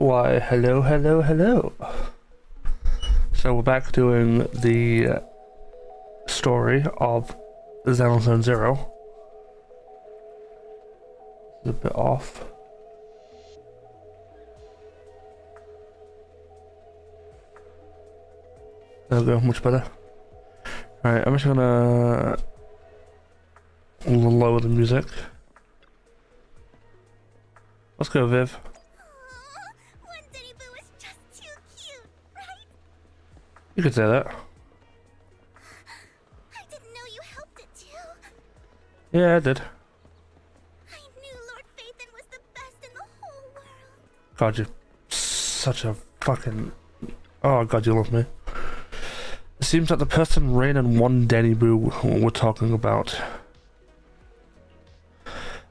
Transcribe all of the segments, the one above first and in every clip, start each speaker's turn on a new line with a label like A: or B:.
A: Why, hello, hello, hello. So we're back doing the story of Xenozone Zero. It's a bit off. There we go, much better. Alright, I'm just gonna lower the music. Let's go, Viv.
B: One Denny Boo is just too cute, right?
A: You could say that.
B: I didn't know you helped it too.
A: Yeah, I did.
B: I knew Lord Phaethon was the best in the whole world.
A: God, you're such a fucking... Oh god, you love me. It seems that the person Rain and one Denny Boo were talking about.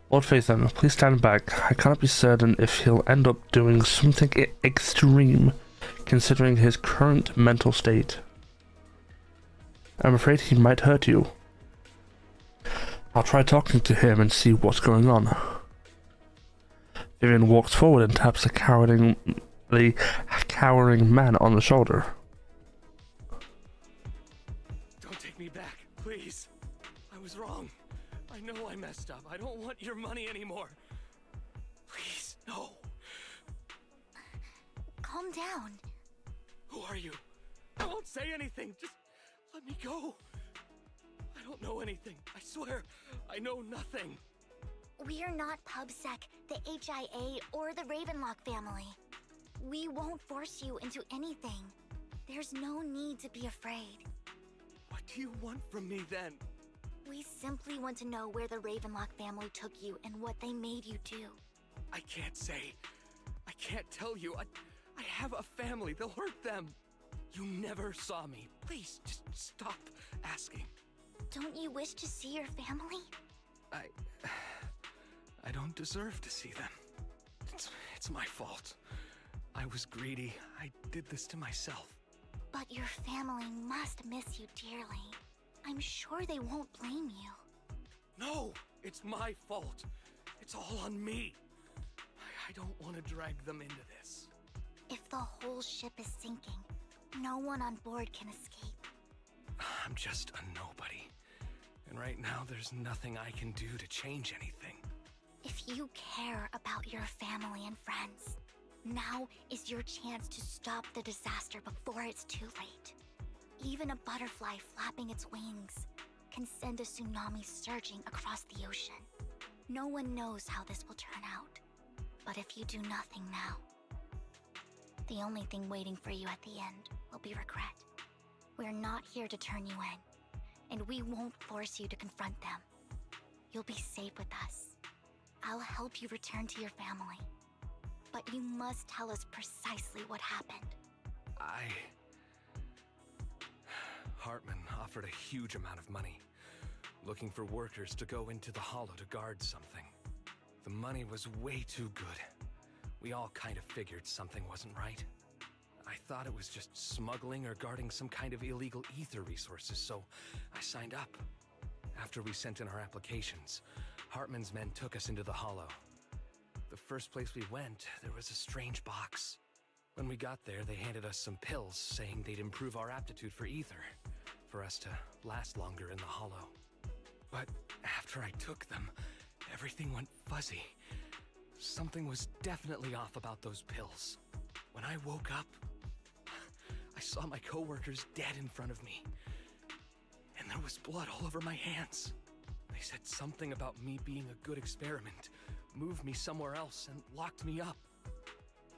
A: Lord Phaethon, please stand back. I cannot be certain if he'll end up doing something extreme, considering his current mental state. I'm afraid he might hurt you. I'll try talking to him and see what's going on. Vivian walks forward and taps the cowering man on the shoulder.
C: Don't take me back, please. I was wrong. I know I messed up. I don't want your money anymore. Please, no.
B: Calm down.
C: Who are you? I won't say anything. Just let me go. I don't know anything. I swear, I know nothing.
B: We are not PubSec, the HIA, or the Ravenlock family. We won't force you into anything. There's no need to be afraid.
C: What do you want from me then?
B: We simply want to know where the Ravenlock family took you and what they made you do.
C: I can't say. I can't tell you. I have a family. They'll hurt them. You never saw me. Please, just stop asking.
B: Don't you wish to see your family?
C: I don't deserve to see them. It's my fault. I was greedy. I did this to myself.
B: But your family must miss you dearly. I'm sure they won't blame you.
C: No, it's my fault. It's all on me. I don't want to drag them into this.
B: If the whole ship is sinking, no one on board can escape.
C: I'm just a nobody. And right now, there's nothing I can do to change anything.
B: If you care about your family and friends, now is your chance to stop the disaster before it's too late. Even a butterfly flapping its wings can send a tsunami surging across the ocean. No one knows how this will turn out. But if you do nothing now, the only thing waiting for you at the end will be regret. We're not here to turn you in, and we won't force you to confront them. You'll be safe with us. I'll help you return to your family. But you must tell us precisely what happened.
C: Hartman offered a huge amount of money, looking for workers to go into the hollow to guard something. The money was way too good. We all kind of figured something wasn't right. I thought it was just smuggling or guarding some kind of illegal ether resources, so I signed up. After we sent in our applications, Hartman's men took us into the hollow. The first place we went, there was a strange box. When we got there, they handed us some pills, saying they'd improve our aptitude for ether, for us to last longer in the hollow. But after I took them, everything went fuzzy. Something was definitely off about those pills. When I woke up, I saw my coworkers dead in front of me. And there was blood all over my hands. They said something about me being a good experiment, moved me somewhere else, and locked me up.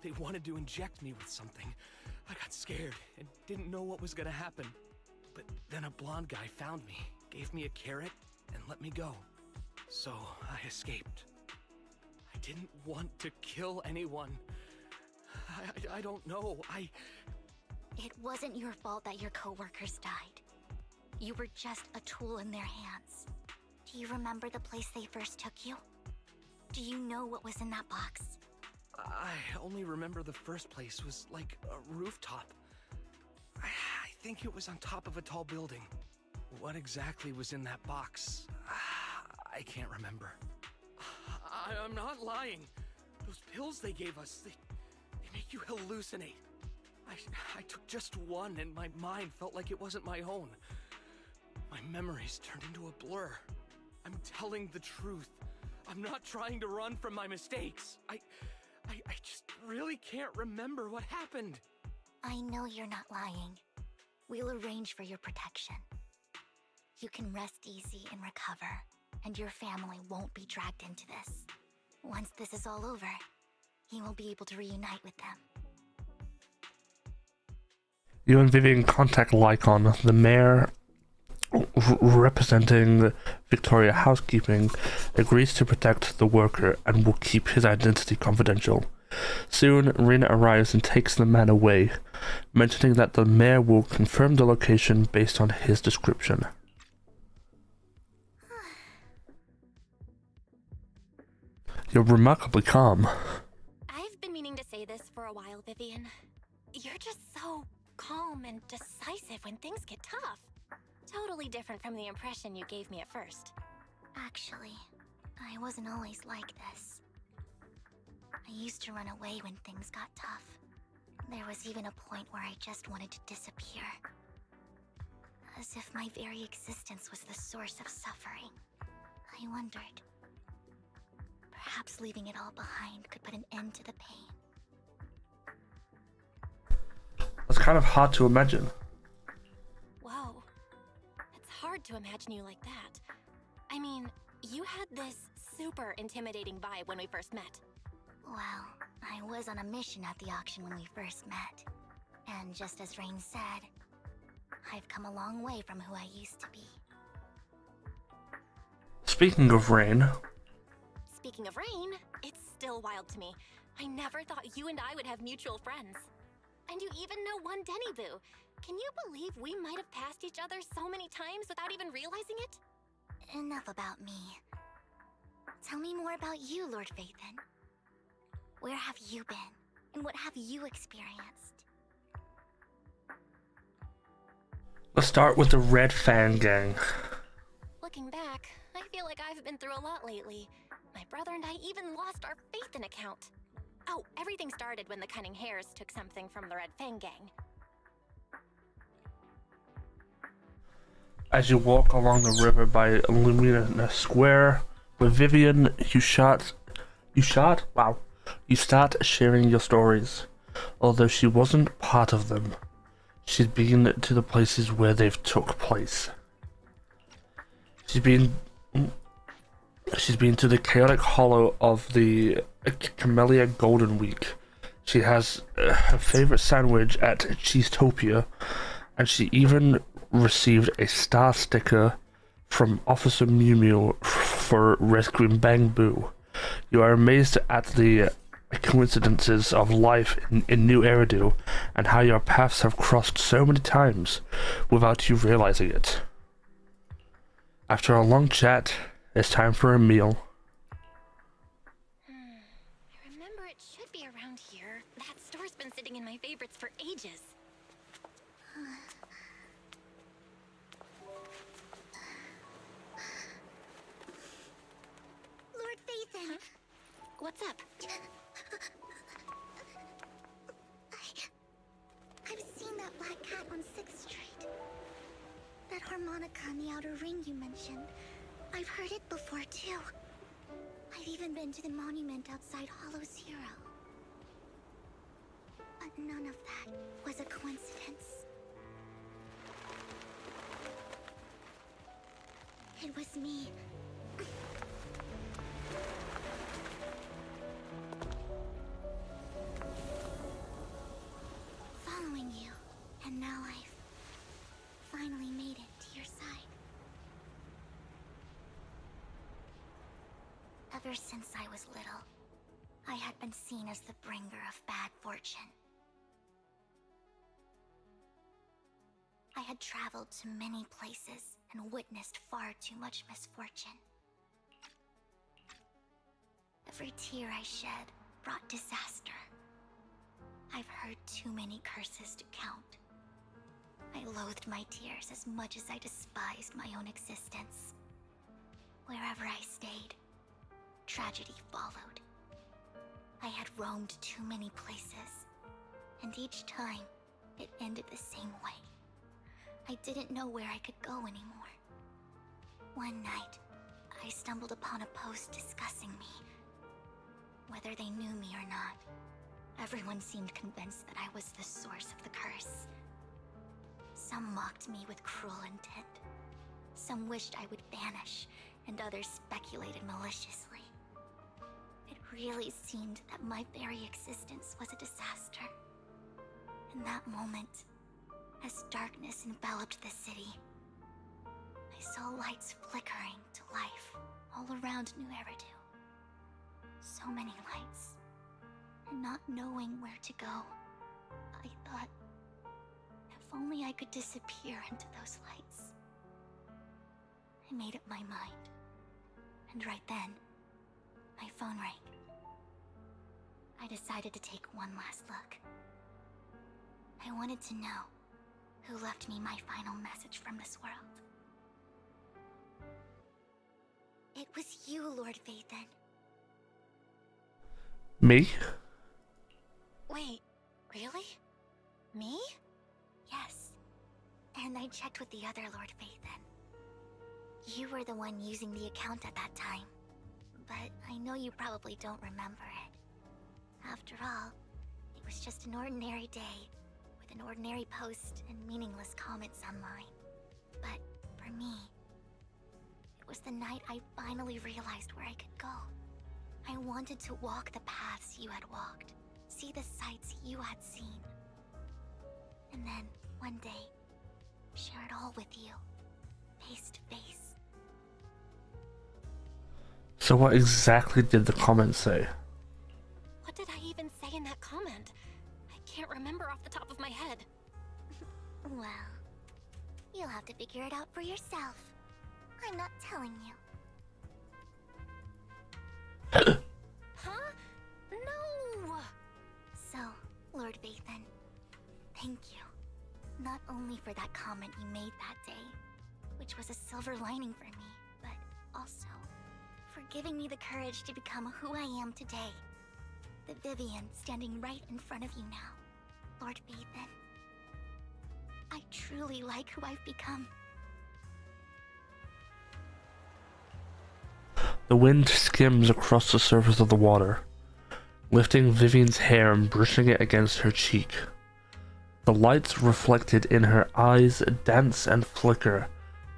C: They wanted to inject me with something. I got scared and didn't know what was gonna happen. But then a blonde guy found me, gave me a carrot, and let me go. So I escaped. I didn't want to kill anyone. I don't know.
B: It wasn't your fault that your coworkers died. You were just a tool in their hands. Do you remember the place they first took you? Do you know what was in that box?
C: I only remember the first place was like a rooftop. I think it was on top of a tall building. What exactly was in that box? I can't remember. I'm not lying. Those pills they gave us, they make you hallucinate. I took just one and my mind felt like it wasn't my own. My memories turned into a blur. I'm telling the truth. I'm not trying to run from my mistakes. I just really can't remember what happened.
B: I know you're not lying. We'll arrange for your protection. You can rest easy and recover, and your family won't be dragged into this. Once this is all over, you will be able to reunite with them.
A: You and Vivian contact Lycon, the mayor representing Victoria Housekeeping, agrees to protect the worker and will keep his identity confidential. Soon, Rena arrives and takes the man away, mentioning that the mayor will confirm the location based on his description. You're remarkably calm.
D: I've been meaning to say this for a while, Vivian. You're just so calm and decisive when things get tough. Totally different from the impression you gave me at first.
B: Actually, I wasn't always like this. I used to run away when things got tough. There was even a point where I just wanted to disappear. As if my very existence was the source of suffering. I wondered. Perhaps leaving it all behind could put an end to the pain.
A: That's kind of hard to imagine.
D: Whoa. It's hard to imagine you like that. I mean, you had this super intimidating vibe when we first met.
B: Well, I was on a mission at the auction when we first met. And just as Rain said, I've come a long way from who I used to be.
A: Speaking of Rain...
D: Speaking of Rain, it's still wild to me. I never thought you and I would have mutual friends. And you even know one Denny Boo. Can you believe we might have passed each other so many times without even realizing it?
B: Enough about me. Tell me more about you, Lord Phaethon. Where have you been? And what have you experienced?
A: Let's start with the Red Fang Gang.
D: Looking back, I feel like I've been through a lot lately. My brother and I even lost our Phaethon account. Oh, everything started when the Cunning Hares took something from the Red Fang Gang.
A: As you walk along the river by Lumina Square with Vivian, you start sharing your stories. Although she wasn't part of them, she'd been to the places where they've took place. She's been to the chaotic hollow of the Camellia Golden Week. She has her favorite sandwich at Cheesetopia, and she even received a star sticker from Officer Mew Mew for rescuing Bang Boo. You are amazed at the coincidences of life in New Eridu and how your paths have crossed so many times without you realizing it. After a long chat, it's time for a meal.
D: I remember it should be around here. That store's been sitting in my favorites for ages.
B: Lord Phaethon!
D: What's up?
B: I've seen that black cat on 6th Street. That harmonica in the outer ring you mentioned. I've heard it before too. I've even been to the monument outside Hollow Zero. But none of that was a coincidence. It was me. Following you, and now I've finally made it to your side. Ever since I was little, I had been seen as the bringer of bad fortune. I had traveled to many places and witnessed far too much misfortune. Every tear I shed brought disaster. I've heard too many curses to count. I loathed my tears as much as I despised my own existence. Wherever I stayed, tragedy followed. I had roamed too many places, And each time, it ended the same way. I didn't know where I could go anymore. One night, I stumbled upon a post discussing me. Whether they knew me or not, everyone seemed convinced that I was the source of the curse. Some mocked me with cruel intent. Some wished I would vanish, and others speculated maliciously. It really seemed that my very existence was a disaster. In that moment, as darkness enveloped the city, I saw lights flickering to life all around New Eridu. So many lights, and not knowing where to go, I thought, if only I could disappear into those lights. I made up my mind, and right then, my phone rang. I decided to take one last look. I wanted to know who left me my final message from this world. It was you, Lord Vathan.
A: Me?
D: Wait, really? Me?
B: Yes. And I checked with the other Lord Vathan. You were the one using the account at that time. But I know you probably don't remember it. After all, it was just an ordinary day, with an ordinary post and meaningless comments online. But for me, it was the night I finally realized where I could go. I wanted to walk the paths you had walked, see the sights you had seen. And then, one day, share it all with you, face to face.
A: So what exactly did the comment say?
D: What did I even say in that comment? I can't remember off the top of my head.
B: Well, you'll have to figure it out for yourself. I'm not telling you.
D: Huh? No!
B: So, Lord Vathan, thank you. Not only for that comment you made that day, which was a silver lining for me, but also for giving me the courage to become who I am today. The Vivian standing right in front of you now, Lord Vathan. I truly like who I've become.
A: The wind skims across the surface of the water, lifting Vivian's hair and brushing it against her cheek. The lights reflected in her eyes dance and flicker,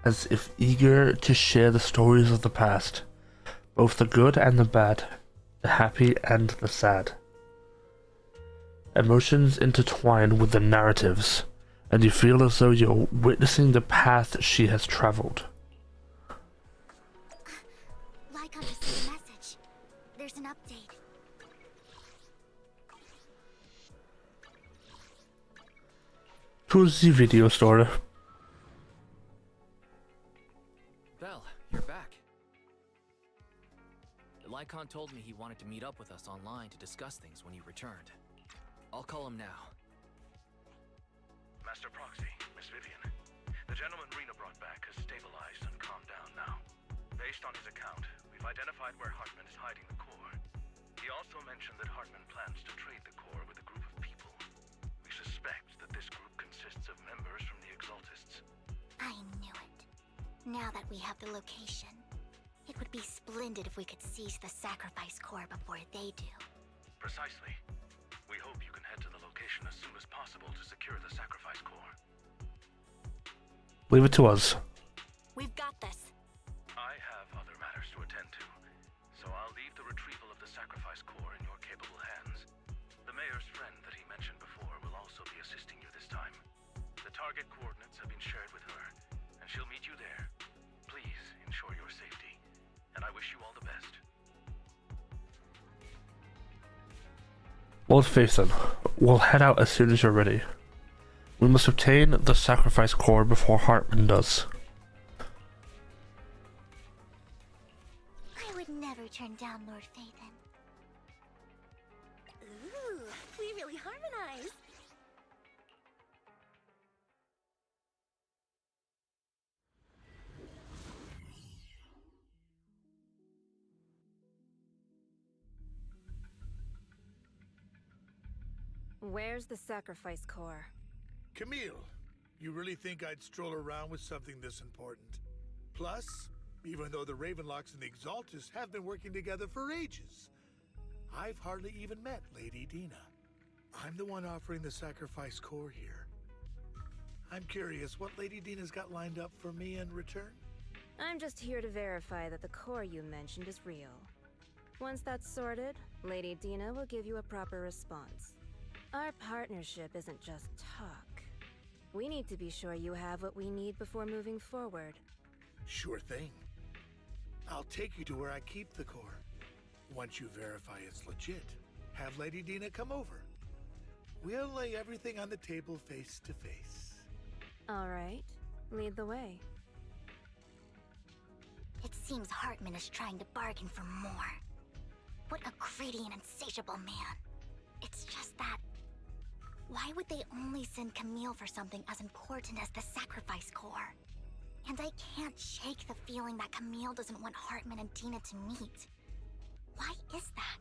A: as if eager to share the stories of the past, both the good and the bad, the happy and the sad. Emotions intertwine with the narratives, and you feel as though you're witnessing the path she has traveled.
B: Lycon just sent a message. There's an update.
A: To the video store.
E: Belle, you're back. Lycon told me he wanted to meet up with us online to discuss things when you returned. I'll call him now.
F: Master Proxy, Miss Vivian. The gentleman Rena brought back has stabilized and calmed down now. Based on his account, we've identified where Hartman is hiding the core. He also mentioned that Hartman plans to trade the core with a group of people. We suspect that this group consists of members from the Exaltists.
B: I knew it. Now that we have the location, it would be splendid if we could seize the sacrifice core before they do.
F: Precisely. We hope you can head to the location as soon as possible to secure the sacrifice core.
A: Leave it to us.
D: We've got this.
F: I have other matters to attend to, so I'll leave the retrieval of the sacrifice core in your capable hands. The mayor's friend that he mentioned before will also be assisting you this time. The target coordinates have been shared with her, and she'll meet you there. Please ensure your safety, and I wish you all the best.
A: Lord Phaethon, we'll head out as soon as you're ready. We must obtain the sacrifice core before Hartman does.
B: I would never turn down Lord Phaethon.
D: Ooh, we really harmonize.
G: Where's the sacrifice core?
H: Camille, you really think I'd stroll around with something this important? Plus, even though the Ravenlocks and the Exaltists have been working together for ages, I've hardly even met Lady Dina. I'm the one offering the sacrifice core here. I'm curious what Lady Dina's got lined up for me in return?
G: I'm just here to verify that the core you mentioned is real. Once that's sorted, Lady Dina will give you a proper response. Our partnership isn't just talk. We need to be sure you have what we need before moving forward.
H: Sure thing. I'll take you to where I keep the core. Once you verify it's legit, have Lady Dina come over. We'll lay everything on the table face to face.
G: All right, lead the way.
B: It seems Hartman is trying to bargain for more. What a greedy and insatiable man. It's just that... why would they only send Camille for something as important as the sacrifice core? And I can't shake the feeling that Camille doesn't want Hartman and Dina to meet. Why is that?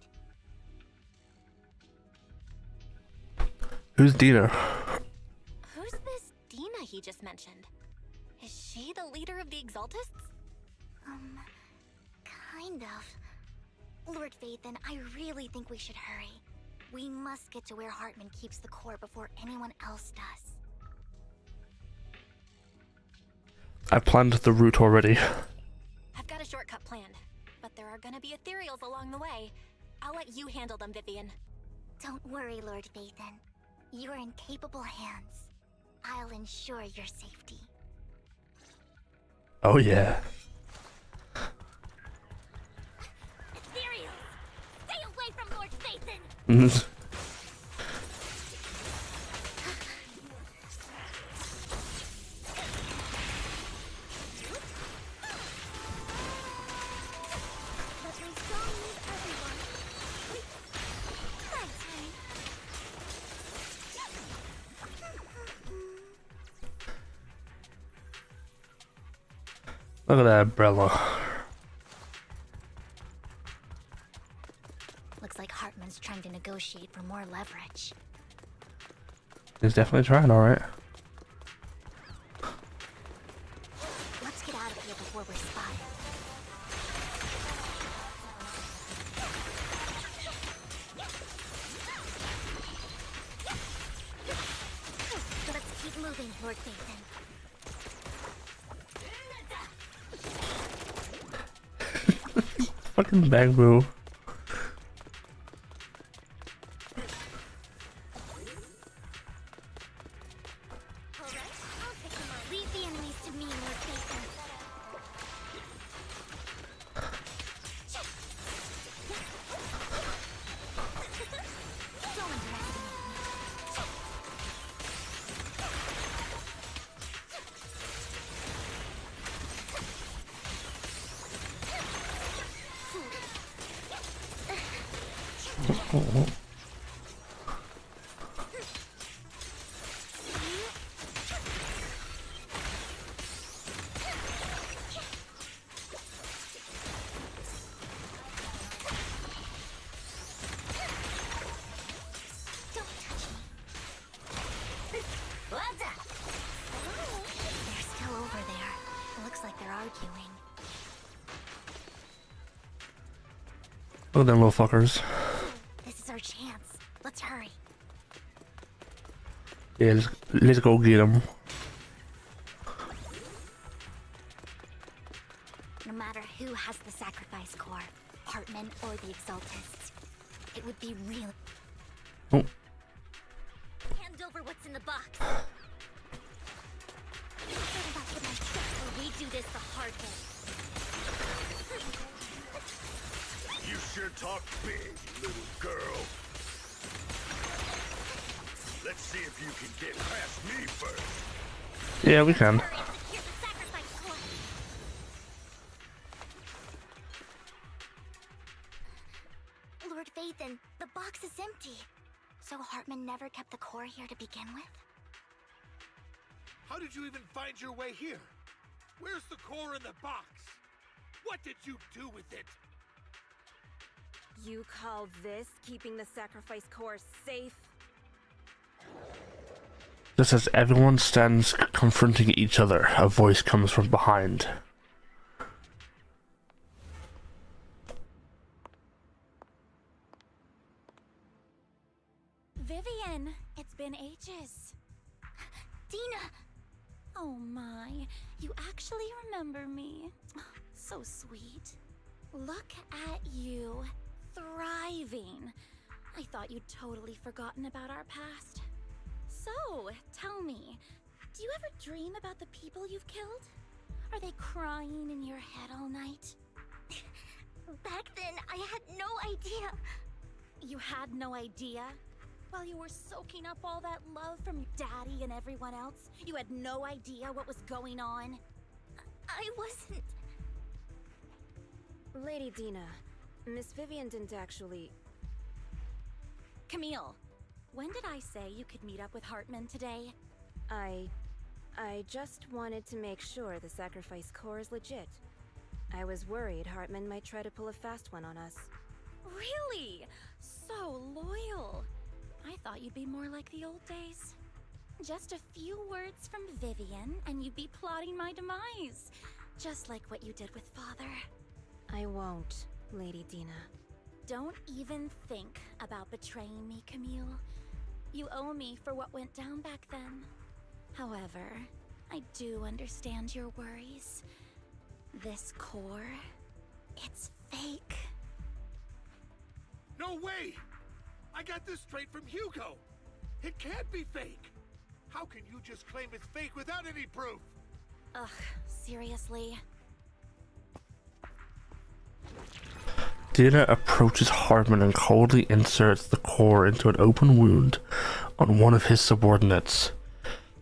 A: Who's Dina?
D: Who's this Dina he just mentioned? Is she the leader of the Exaltists?
B: Kind of. Lord Vathan, I really think we should hurry. We must get to where Hartman keeps the core before anyone else does.
A: I planned the route already.
D: I've got a shortcut planned, but there are gonna be ethereals along the way. I'll let you handle them, Vivian.
B: Don't worry, Lord Vathan. You're in capable hands. I'll ensure your safety.
A: Oh yeah.
B: Ethereals! Stay away from Lord Vathan!
A: Look at that umbrella.
B: Looks like Hartman's trying to negotiate for more leverage.
A: He's definitely trying, alright.
B: Let's get out of here before we're spotted. Let's keep moving, Lord Vathan.
A: Fucking bamboo.
B: Leave the enemies to me, Lord Vathan. Don't underestimate me. Don't touch me. They're still over there. It looks like they're arguing.
A: Look at them little fuckers.
B: This is our chance. Let's hurry.
A: Yeah, let's go get them.
B: No matter who has the sacrifice core, Hartman or the Exaltists, it would be real.
A: Oh.
B: Hand over what's in the box. We do this the hard way.
H: You sure talk big, little girl. Let's see if you can get past me first.
A: Yeah, we can.
B: Hurry and secure the sacrifice core. Lord Vathan, the box is empty. So Hartman never kept the core here to begin with?
H: How did you even find your way here? Where's the core in the box? What did you do with it?
G: You call this keeping the sacrifice core safe?
A: Just as everyone stands confronting each other, a voice comes from behind.
B: Vivian, it's been ages. Dina! Oh my, you actually remember me. So sweet. Look at you, thriving. I thought you'd totally forgotten about our past. So, tell me, do you ever dream about the people you've killed? Are they crying in your head all night?
I: Back then, I had no idea.
B: You had no idea? While you were soaking up all that love from your daddy and everyone else, you had no idea what was going on?
I: I wasn't...
G: Lady Dina, Miss Vivian didn't actually...
B: Camille, when did I say you could meet up with Hartman today?
G: I just wanted to make sure the sacrifice core is legit. I was worried Hartman might try to pull a fast one on us.
B: Really? So loyal. I thought you'd be more like the old days. Just a few words from Vivian and you'd be plotting my demise. Just like what you did with Father.
G: I won't, Lady Dina.
B: Don't even think about betraying me, Camille. You owe me for what went down back then. However, I do understand your worries. This core, it's fake.
H: No way! I got this straight from Hugo! It can't be fake! How can you just claim it's fake without any proof?
B: Ugh, seriously?
A: Dina approaches Hartman and coldly inserts the core into an open wound on one of his subordinates.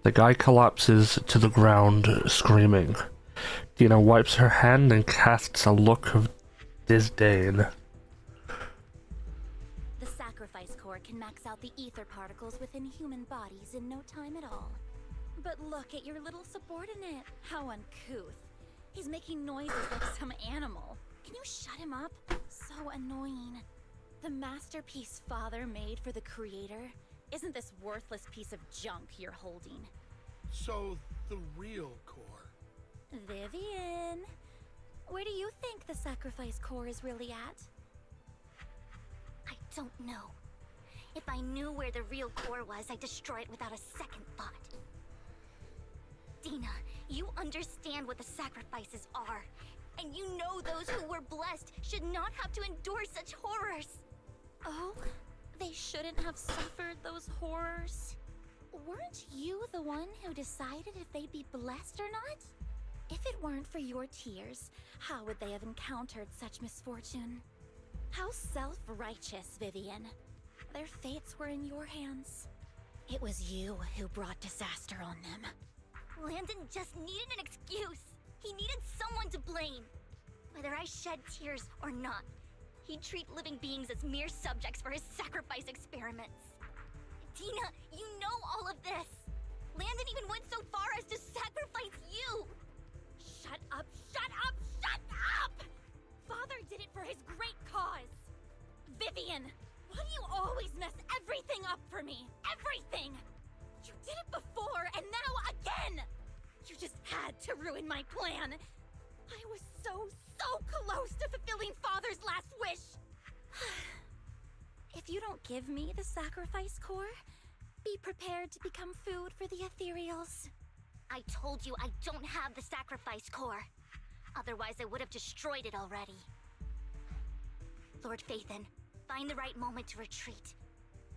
A: The guy collapses to the ground, screaming. Dina wipes her hand and casts a look of disdain.
B: The sacrifice core can max out the ether particles within human bodies in no time at all. But look at your little subordinate. How uncouth. He's making noises like some animal. Can you shut him up? So annoying. The masterpiece Father made for the Creator isn't this worthless piece of junk you're holding.
H: So, the real core.
B: Vivian, where do you think the sacrifice core is really at?
I: I don't know. If I knew where the real core was, I'd destroy it without a second thought. Dina, you understand what the sacrifices are. And you know those who were blessed should not have to endure such horrors.
B: Oh, they shouldn't have suffered those horrors. Weren't you the one who decided if they'd be blessed or not? If it weren't for your tears, how would they have encountered such misfortune? How self-righteous, Vivian. Their fates were in your hands. It was you who brought disaster on them.
I: Landon just needed an excuse. He needed someone to blame. Whether I shed tears or not, he'd treat living beings as mere subjects for his sacrifice experiments. Dina, you know all of this. Landon even went so far as to sacrifice you.
B: Shut up, shut up, shut up! Father did it for his great cause. Vivian, why do you always mess everything up for me? Everything! You did it before, and now again! You just had to ruin my plan. I was so close to fulfilling Father's last wish. If you don't give me the sacrifice core, be prepared to become food for the ethereals.
I: I told you I don't have the sacrifice core. Otherwise, I would have destroyed it already. Lord Phaethon, find the right moment to retreat.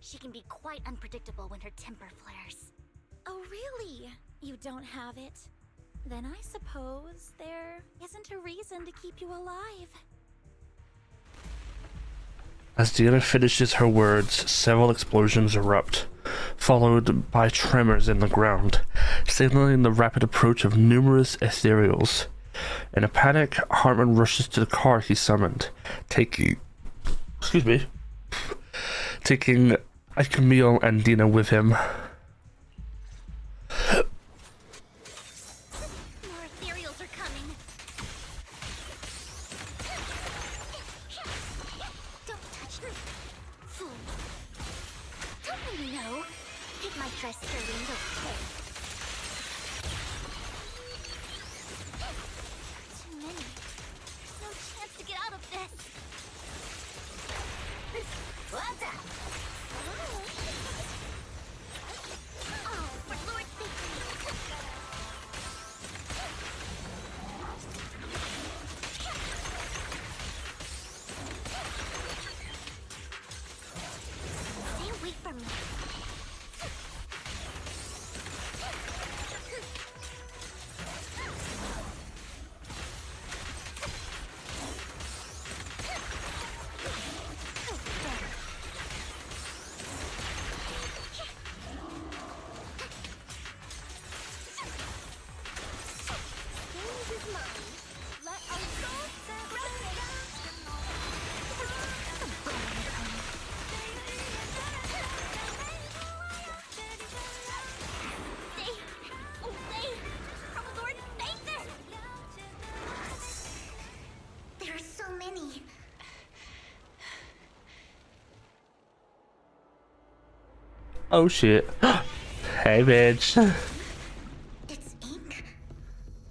I: She can be quite unpredictable when her temper flares.
B: Oh, really? You don't have it? Then I suppose there isn't a reason to keep you alive.
A: As Dina finishes her words, several explosions erupt, followed by tremors in the ground, signaling the rapid approach of numerous ethereals. In a panic, Hartman rushes to the car he summoned, taking Camille and Dina with him.
I: More ethereals are coming. Don't touch me, fool. Don't you know? It Might try skirting the pit. Too many. There's no chance to get out of this. What's up? Oh, for Lord's sake. Stay away from me. There are so many.
A: Oh shit. Hey bitch.
I: It's ink.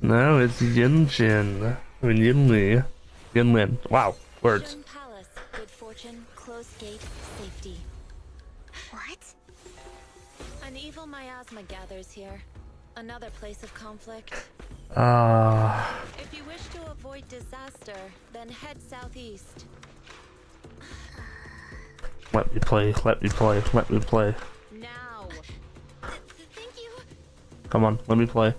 A: No, it's Yinjin. I mean Yinli. Yinlin. Wow. Words.
D: Yun Palace, good fortune, closed gate, safety.
I: What?
D: An evil miasma gathers here. Another place of conflict. If you wish to avoid disaster, then head southeast.
A: Let me play, let me play, let me play.
D: Now. Thank you.
A: Come on, let me play.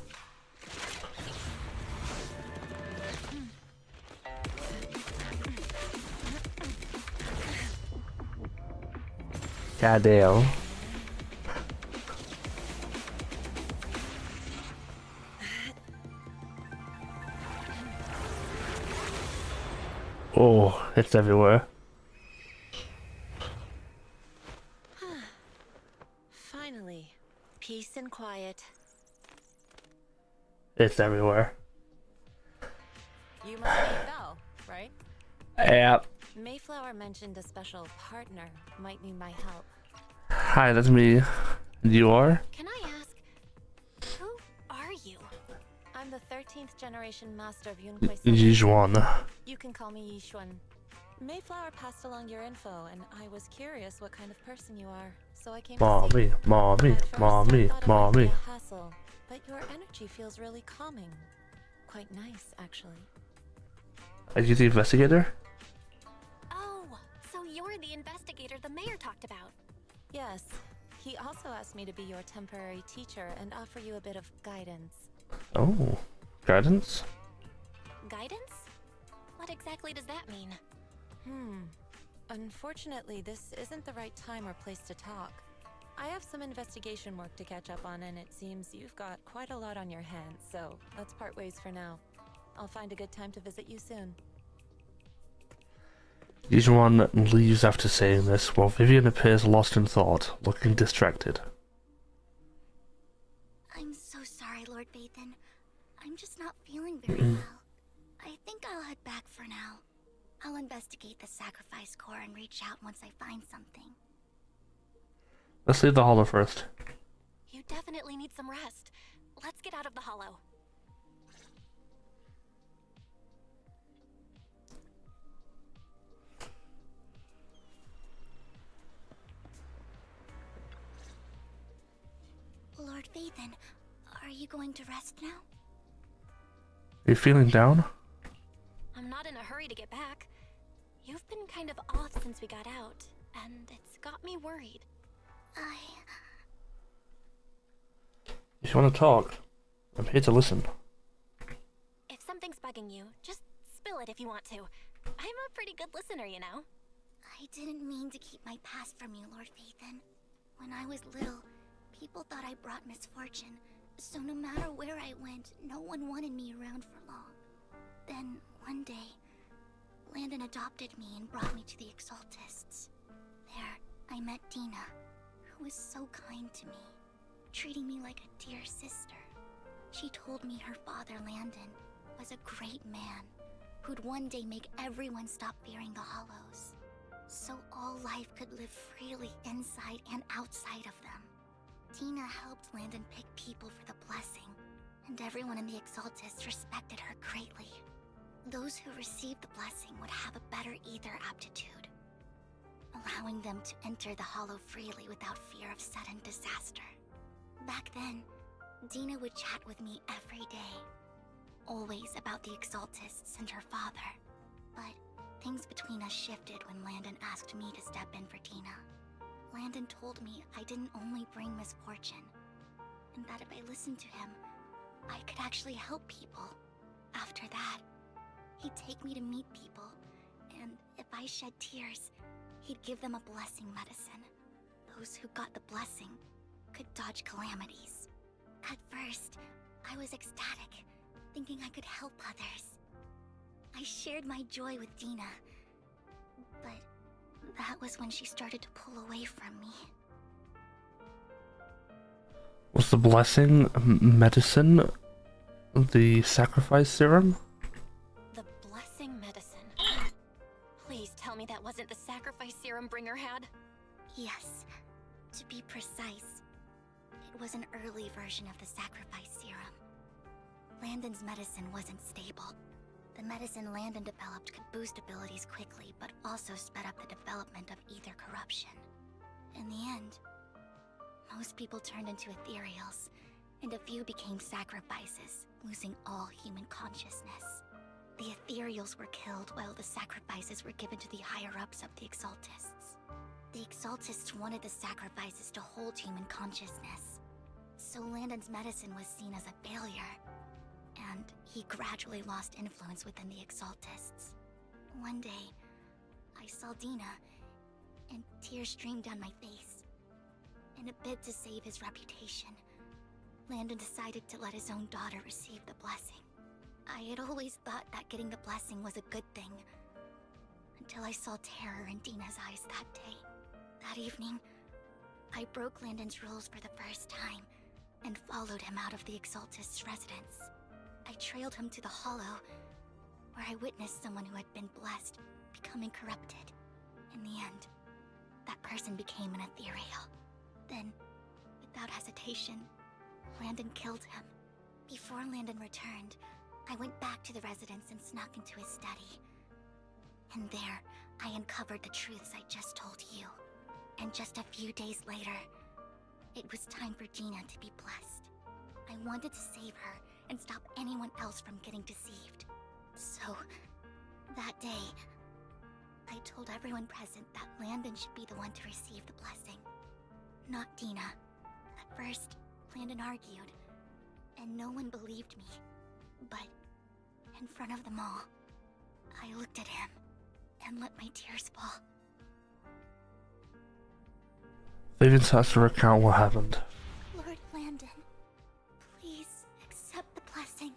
A: Goddamn. Oh, it's everywhere.
D: Finally, peace and quiet.
A: It's everywhere.
D: You must be Belle, right?
A: Yep.
D: Mayflower mentioned a special partner might need my help.
A: Hi, that's me. You are?
D: Can I ask, who are you? I'm the 13th generation master of Yunhui.
A: Yijuan.
D: You can call me Yishuan. Mayflower passed along your info, and I was curious what kind of person you are, so I came to see.
A: Mommy, mommy,
D: At first,
A: mommy,
D: I thought it might be
A: mommy.
D: a hassle, but your energy feels really calming. Quite nice, actually.
A: Are you the investigator?
D: Oh, so you're the investigator the mayor talked about. Yes. He also asked me to be your temporary teacher and offer you a bit of guidance.
A: Oh, guidance?
D: Guidance? What exactly does that mean? Unfortunately, this isn't the right time or place to talk. I have some investigation work to catch up on, and it seems you've got quite a lot on your hands, so let's part ways for now. I'll find a good time to visit you soon.
A: Yijuan leaves after saying this, while Vivian appears lost in thought, looking distracted.
I: I'm so sorry, Lord Vathan. I'm just not feeling very well. I think I'll head back for now. I'll investigate the sacrifice core and reach out once I find something.
A: Let's leave the hollow first.
D: You definitely need some rest. Let's get out of the hollow.
I: Lord Vathan, are you going to rest now?
A: Are you feeling down?
D: I'm not in a hurry to get back. You've been kind of off since we got out, and it's got me worried.
A: If you want to talk, I'm here to listen.
D: If something's bugging you, just spill it if you want to. I'm a pretty good listener, you know.
I: I didn't mean to keep my past from you, Lord Vathan. When I was little, people thought I brought misfortune, so no matter where I went, no one wanted me around for long. Then, one day, Landon adopted me and brought me to the Exaltists. There, I met Dina, who was so kind to me, treating me like a dear sister. She told me her father, Landon, was a great man, who'd one day make everyone stop fearing the Hollows, so all life could live freely inside and outside of them.
B: Tina helped Landon pick people for the blessing, and everyone in the Exaltists respected her greatly. Those who received the blessing would have a better ether aptitude, allowing them to enter the Hollow freely without fear of sudden disaster. Back then, Dina would chat with me every day, always about the Exaltists and her father. But things between us shifted when Landon asked me to step in for Dina. Landon told me I didn't only bring misfortune, and that if I listened to him, I could actually help people. After that, he'd take me to meet people, and if I shed tears, he'd give them a blessing medicine. Those who got the blessing could dodge calamities. At first, I was ecstatic, thinking I could help others. I shared my joy with Dina, but that was when she started to pull away from me.
A: Was the blessing medicine the sacrifice serum?
D: The blessing medicine. Please tell me that wasn't the sacrifice serum Bringer had?
B: Yes. To be precise, it was an early version of the sacrifice serum. Landon's medicine wasn't stable. The medicine Landon developed could boost abilities quickly, but also sped up the development of ether corruption. In the end, most people turned into ethereals, and a few became sacrifices, losing all human consciousness. The ethereals were killed while the sacrifices were given to the higher-ups of the Exaltists. The Exaltists wanted the sacrifices to hold human consciousness, so Landon's medicine was seen as a failure, and he gradually lost influence within the Exaltists. One day, I saw Dina, and tears streamed down my face. In a bid to save his reputation, Landon decided to let his own daughter receive the blessing. I had always thought that getting the blessing was a good thing, until I saw terror in Dina's eyes that day. That evening, I broke Landon's rules for the first time, and followed him out of the Exaltist's residence. I trailed him to the Hollow, where I witnessed someone who had been blessed becoming corrupted. In the end, that person became an ethereal. Then, without hesitation, Landon killed him. Before Landon returned, I went back to the residence and snuck into his study. And there, I uncovered the truths I just told you. And just a few days later, it was time for Dina to be blessed. I wanted to save her and stop anyone else from getting deceived. So, that day, I told everyone present that Landon should be the one to receive the blessing, not Dina. At first, Landon argued, and no one believed me. But, in front of them all, I looked at him and let my tears fall.
A: Vivian starts to recount what happened.
B: Lord Landon, please accept the blessing.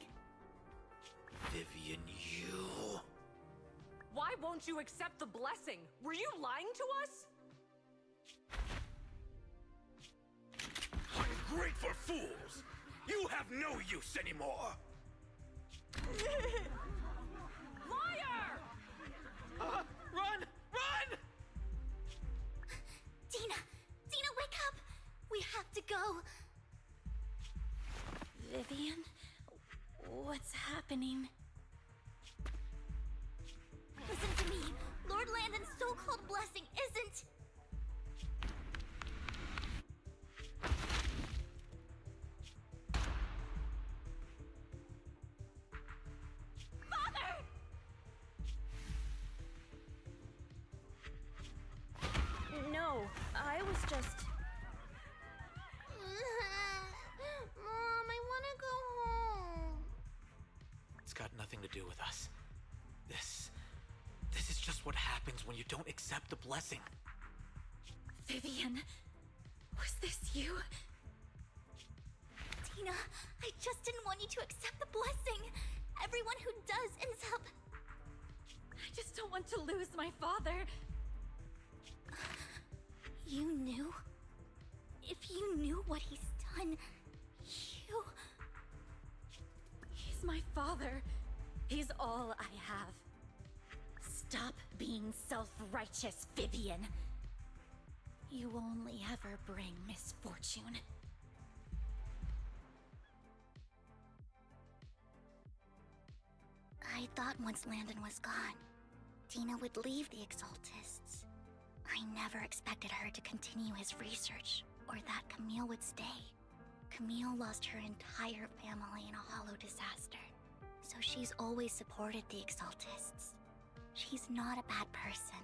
J: Vivian, you...
K: Why won't you accept the blessing? Were you lying to us?
J: Ungrateful fools! You have no use anymore!
K: Liar!
J: Run! Run!
B: Dina! Dina, wake up! We have to go!
D: Vivian? What's happening?
B: Listen to me! Lord Landon's so-called blessing isn't... Father!
G: No, I was just...
I: Mom, I want to go home.
J: It's got nothing to do with us. This is just what happens when you don't accept the blessing.
D: Vivian, was this you?
B: Dina, I just didn't want you to accept the blessing. Everyone who does ends up...
D: I just don't want to lose my father.
B: You knew? If you knew what he's done, you...
D: He's my father. He's all I have. Stop being self-righteous, Vivian. You only ever bring misfortune.
B: I thought once Landon was gone, Dina would leave the Exaltists. I never expected her to continue his research, or that Camille would stay. Camille lost her entire family in a hollow disaster, so she's always supported the Exaltists. She's not a bad person.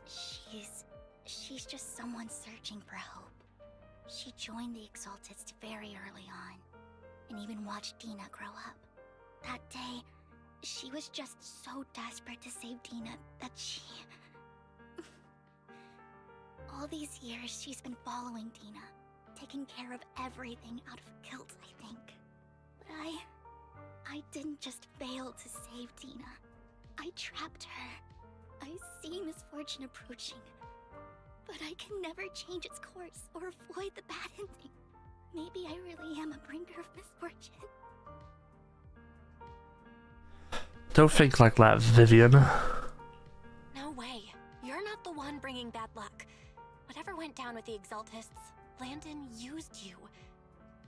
B: She's just someone searching for hope. She joined the Exaltists very early on, and even watched Dina grow up. That day, she was just so desperate to save Dina that she... All these years, she's been following Dina, taking care of everything out of guilt, I think. But I didn't just fail to save Dina. I trapped her. I see misfortune approaching, but I can never change its course or avoid the bad ending. Maybe I really am a bringer of misfortune.
A: Don't think like that, Vivian.
D: No way. You're not the one bringing bad luck. Whatever went down with the Exaltists, Landon used you.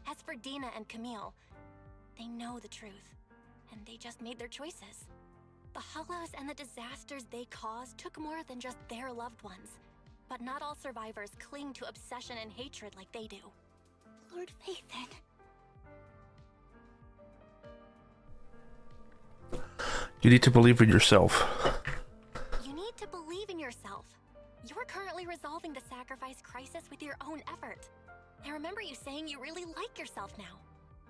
D: As for Dina and Camille, they know the truth, and they just made their choices. The Hollows and the disasters they caused took more than just their loved ones. But not all survivors cling to obsession and hatred like they do.
B: Lord Phaethon.
A: You need to believe in yourself.
D: You need to believe in yourself. You're currently resolving the sacrifice crisis with your own effort. I remember you saying you really like yourself now.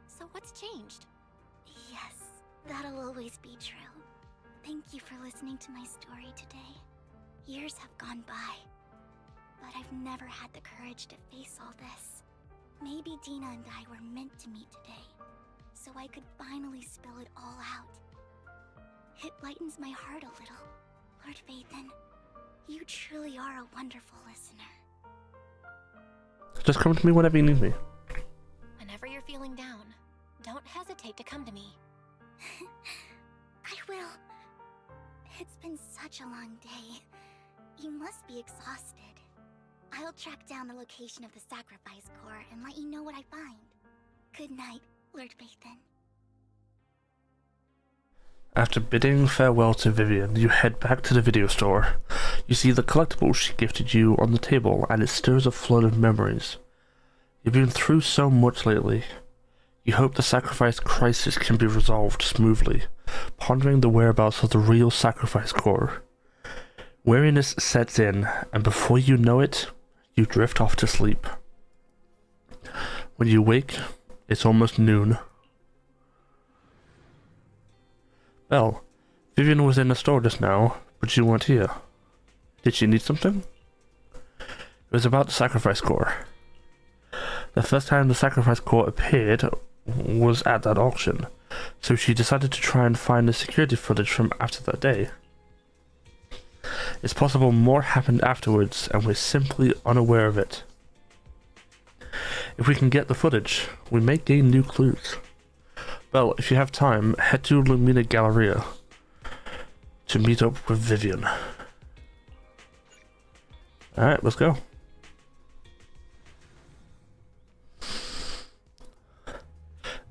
D: So what's changed?
B: Yes, that'll always be true. Thank you for listening to my story today. Years have gone by, but I've never had the courage to face all this. Maybe Dina and I were meant to meet today, so I could finally spill it all out. It lightens my heart a little. Lord Phaethon, you truly are a wonderful listener.
A: Just come to me whenever you need me.
D: Whenever you're feeling down, don't hesitate to come to me.
B: I will. It's been such a long day. You must be exhausted. I'll track down the location of the sacrifice core and let you know what I find. Good night, Lord Phaethon.
A: After bidding farewell to Vivian, you head back to the video store. You see the collectible she gifted you on the table, and it stirs a flood of memories. You've been through so much lately. You hope the sacrifice crisis can be resolved smoothly, pondering the whereabouts of the real sacrifice core. Weariness sets in, and before you know it, you drift off to sleep. When you wake, it's almost noon. Well, Vivian was in the store just now, but you weren't here. Did she need something? It was about the sacrifice core. The first time the sacrifice core appeared was at that auction, so she decided to try and find the security footage from after that day. It's possible more happened afterwards, and we're simply unaware of it. If we can get the footage, we may gain new clues. Well, if you have time, head to Lumina Galleria to meet up with Vivian. Alright, let's go.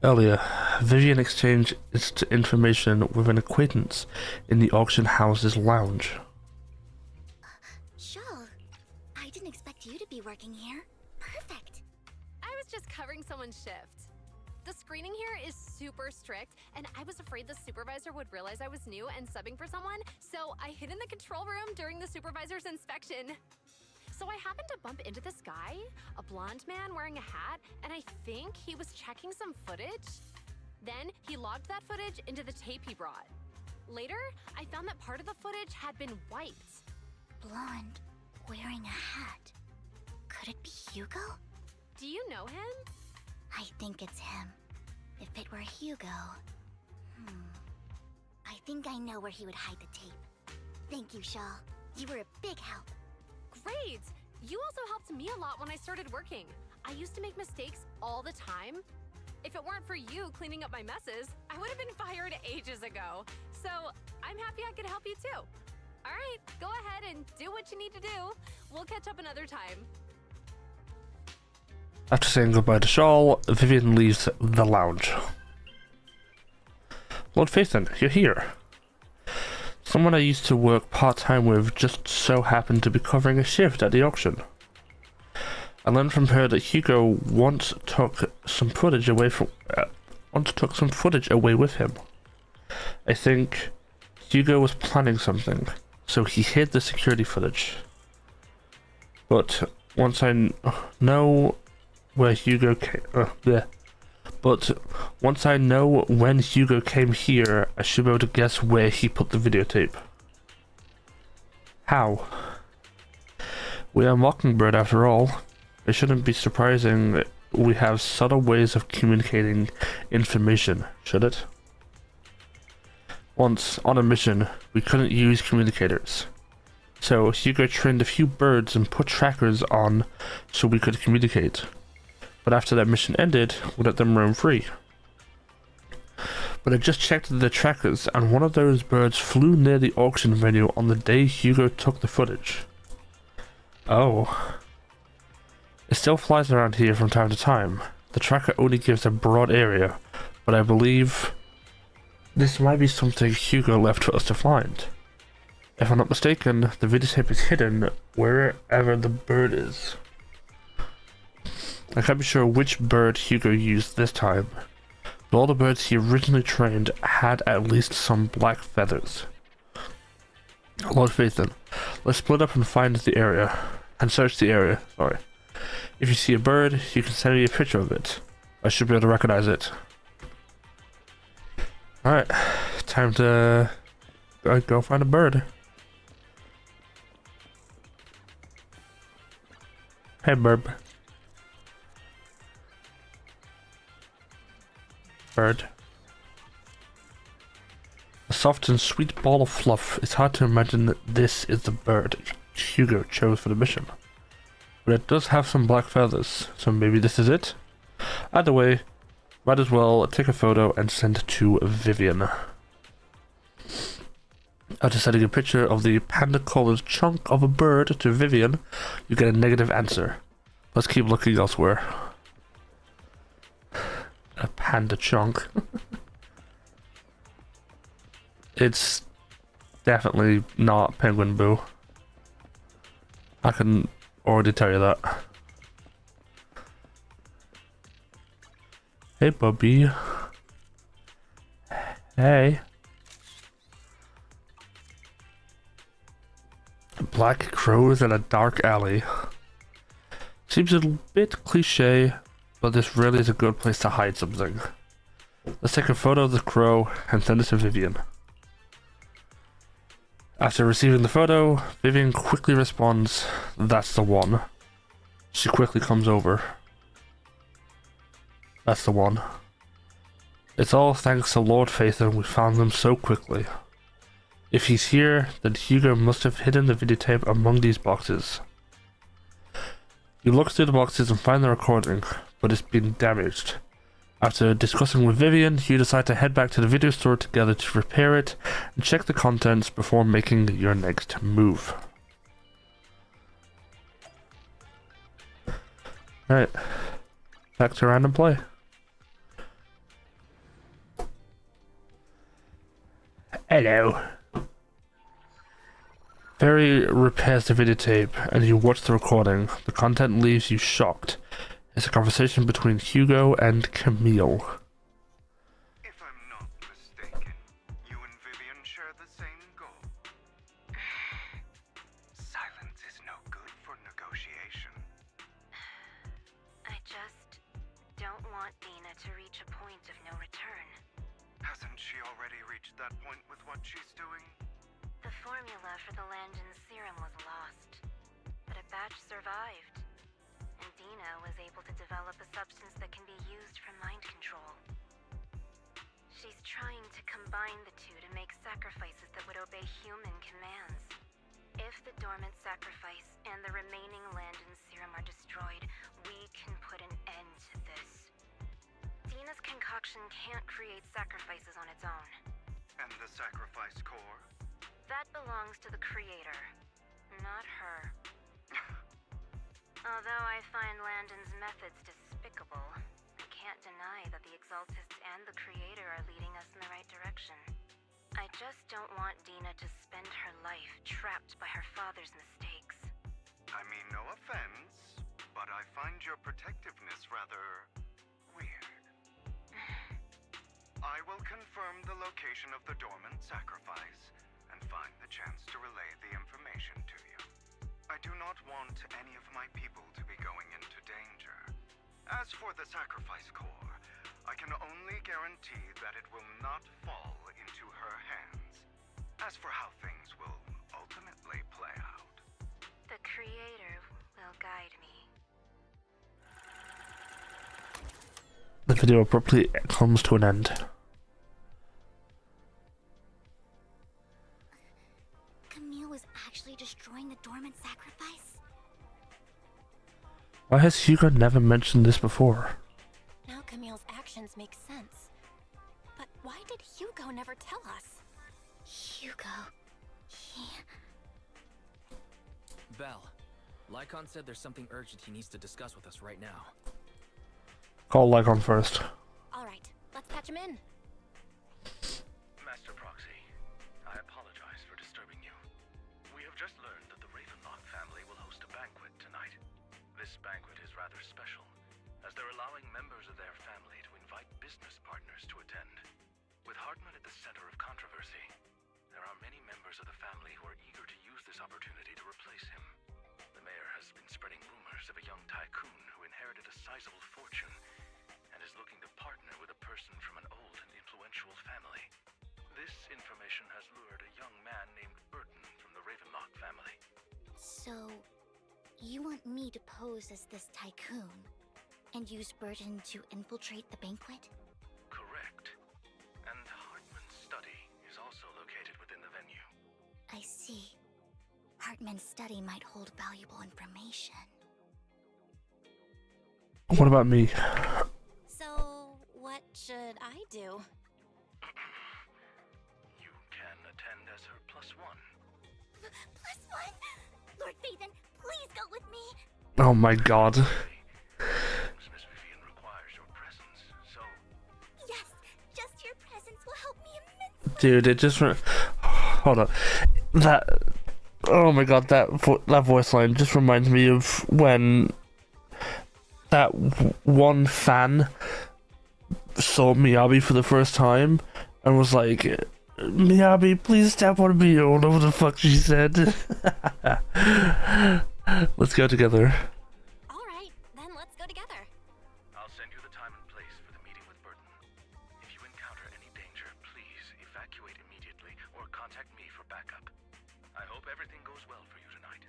A: Earlier, Vivian exchanged information with an acquaintance in the auction house's lounge.
B: Shaw, I didn't expect you to be working here. Perfect.
K: I was just covering someone's shift. The screening here is super strict, and I was afraid the supervisor would realize I was new and subbing for someone, so I hid in the control room during the supervisor's inspection. So I happened to bump into this guy, a blonde man wearing a hat, and I think he was checking some footage. Then he logged that footage into the tape he brought. Later, I found that part of the footage had been wiped.
B: Blonde, wearing a hat. Could it be Hugo?
K: Do you know him?
B: I think it's him. If it were Hugo... I think I know where he would hide the tape. Thank you, Shaw. You were a big help.
K: Great! You also helped me a lot when I started working. I used to make mistakes all the time. If it weren't for you cleaning up my messes, I would have been fired ages ago. So I'm happy I could help you too. All right, go ahead and do what you need to do. We'll catch up another time.
A: After saying goodbye to Shawl, Vivian leaves the lounge. Lord Phaethon, you're here. Someone I used to work part-time with just so happened to be covering a shift at the auction. I learned from her that Hugo once took some footage away with him. I think Hugo was planning something, so he hid the security footage. But once I know where Hugo came, once I know when Hugo came here, I should be able to guess where he put the videotape. How? We are Mockingbird after all. It shouldn't be surprising we have subtle ways of communicating information, should it? Once, on a mission, we couldn't use communicators. So Hugo trained a few birds and put trackers on so we could communicate. But after that mission ended, we let them roam free. But I just checked the trackers and one of those birds flew near the auction venue on the day Hugo took the footage. Oh. It still flies around here from time to time. The tracker only gives a broad area, but I believe this might be something Hugo left for us to find. If I'm not mistaken, the videotape is hidden wherever the bird is. I can't be sure which bird Hugo used this time, but all the birds he originally trained had at least some black feathers. Lord Phaethon, let's split up and find the area, and search the area, sorry. If you see a bird, you can send me a picture of it. I should be able to recognize it. Alright, time to go find a bird. Hey, Burb. Bird. A soft and sweet ball of fluff. It's hard to imagine that this is the bird Hugo chose for the mission. But it does have some black feathers, so maybe this is it? Either way, might as well take a photo and send it to Vivian. After sending a picture of the panda-colored chunk of a bird to Vivian, you get a negative answer. Let's keep looking elsewhere. A panda chunk. It's definitely not Penguin Boo. I can already tell you that. Hey, Bubby. Hey. Black crows in a dark alley. Seems a bit cliche, but this really is a good place to hide something. Let's take a photo of the crow and send it to Vivian. After receiving the photo, Vivian quickly responds, "That's the one." She quickly comes over. That's the one. It's all thanks to Lord Phaethon we found them so quickly. If he's here, then Hugo must have hidden the videotape among these boxes. You look through the boxes and find the recording, but it's been damaged. After discussing with Vivian, you decide to head back to the video store together to repair it and check the contents before making your next move. Alright, back to random play. Hello. Barry repairs the videotape and you watch the recording. The content leaves you shocked. It's a conversation between Hugo and Camille.
L: If I'm not mistaken, you and Vivian share the same goal. Silence is no good for negotiation.
G: I just don't want Dina to reach a point of no return.
L: Hasn't she already reached that point with what she's doing?
G: The formula for the Landon serum was lost, but a batch survived. And Dina was able to develop a substance that can be used for mind control. She's trying to combine the two to make sacrifices that would obey human commands. If the dormant sacrifice and the remaining Landon serum are destroyed, we can put an end to this. Dina's concoction can't create sacrifices on its own.
L: And the sacrifice core?
G: That belongs to the creator, not her. Although I find Landon's methods despicable, I can't deny that the Exaltists and the Creator are leading us in the right direction. I just don't want Dina to spend her life trapped by her father's mistakes.
L: I mean, no offense, but I find your protectiveness rather weird. I will confirm the location of the dormant sacrifice and find the chance to relay the information to you. I do not want any of my people to be going into danger. As for the sacrifice core, I can only guarantee that it will not fall into her hands. As for how things will ultimately play out,
G: The Creator will guide me.
A: The video abruptly comes to an end.
B: Camille was actually destroying the dormant sacrifice?
A: Why has Hugo never mentioned this before?
D: Now Camille's actions make sense. But why did Hugo never tell us?
B: Hugo... he...
E: Belle, Lycon said there's something urgent he needs to discuss with us right now.
A: Call Lycon first.
D: Alright, let's patch him in.
F: Master Proxy, I apologize for disturbing you. We have just learned that the Ravenlock family will host a banquet tonight. This banquet is rather special, as they're allowing members of their family to invite business partners to attend. With Hartman at the center of controversy, there are many members of the family who are eager to use this opportunity to replace him. The mayor has been spreading rumors of a young tycoon who inherited a sizable fortune and is looking to partner with a person from an old and influential family. This information has lured a young man named Burton from the Ravenlock family.
B: So... you want me to pose as this tycoon and use Burton to infiltrate the banquet?
F: Correct. And Hartman's study is also located within the venue.
B: I see. Hartman's study might hold valuable information.
A: What about me?
D: So, what should I do?
F: You can attend as her +1.
B: +1? Lord Phaethon, please go with me!
A: Oh my god.
F: Miss Vivian requires your presence, so...
B: Yes, just your presence will help me immensely.
A: Dude, it just... Hold on. That... Oh my god, that voice line just reminds me of when that one fan saw Miyabi for the first time and was like, Miyabi, please step on me, or whatever the fuck she said. Let's go together.
D: Alright, then let's go together.
F: I'll send you the time and place for the meeting with Burton. If you encounter any danger, please evacuate immediately or contact me for backup. I hope everything goes well for you tonight.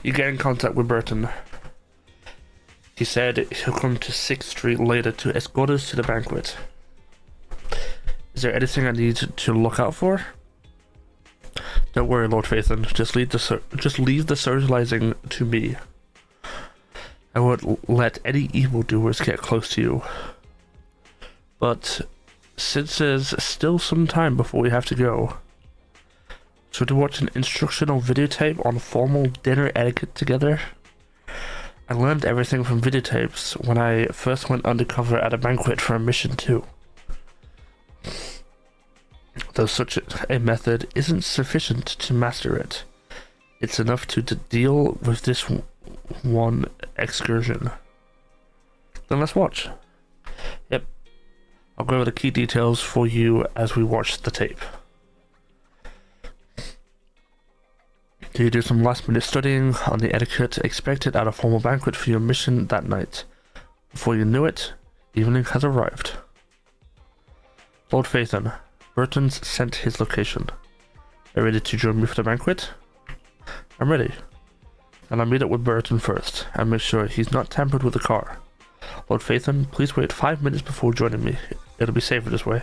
A: You get in contact with Burton. He said he'll come to 6th Street later to escort us to the banquet. Is there anything I need to look out for? Don't worry, Lord Phaethon. Just leave the socializing to me. I won't let any evildoers get close to you. But since there's still some time before we have to go, so to watch an instructional videotape on formal dinner etiquette together? I learned everything from videotapes when I first went undercover at a banquet for a mission too. Though such a method isn't sufficient to master it, it's enough to deal with this one excursion. Then let's watch. Yep, I'll go over the key details for you as we watch the tape. You do some last minute studying on the etiquette expected at a formal banquet for your mission that night. Before you knew it, evening has arrived. Lord Phaethon, Burton's sent his location. Are you ready to join me for the banquet? I'm ready. And I'll meet up with Burton first, and make sure he's not tampered with the car. Lord Phaethon, please wait 5 minutes before joining me. It'll be safer this way.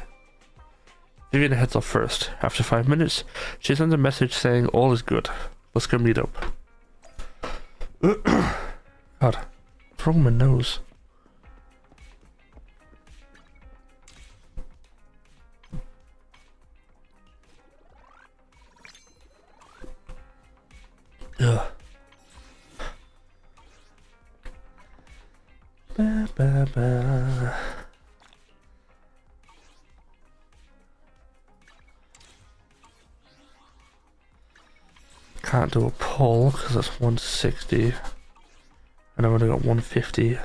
A: Vivian heads off first. After 5 minutes, she sends a message saying all is good. Let's go meet up. God, what's wrong with my nose? Ugh. Ba-ba. Can't do a pull because that's 160, and I've only got 150.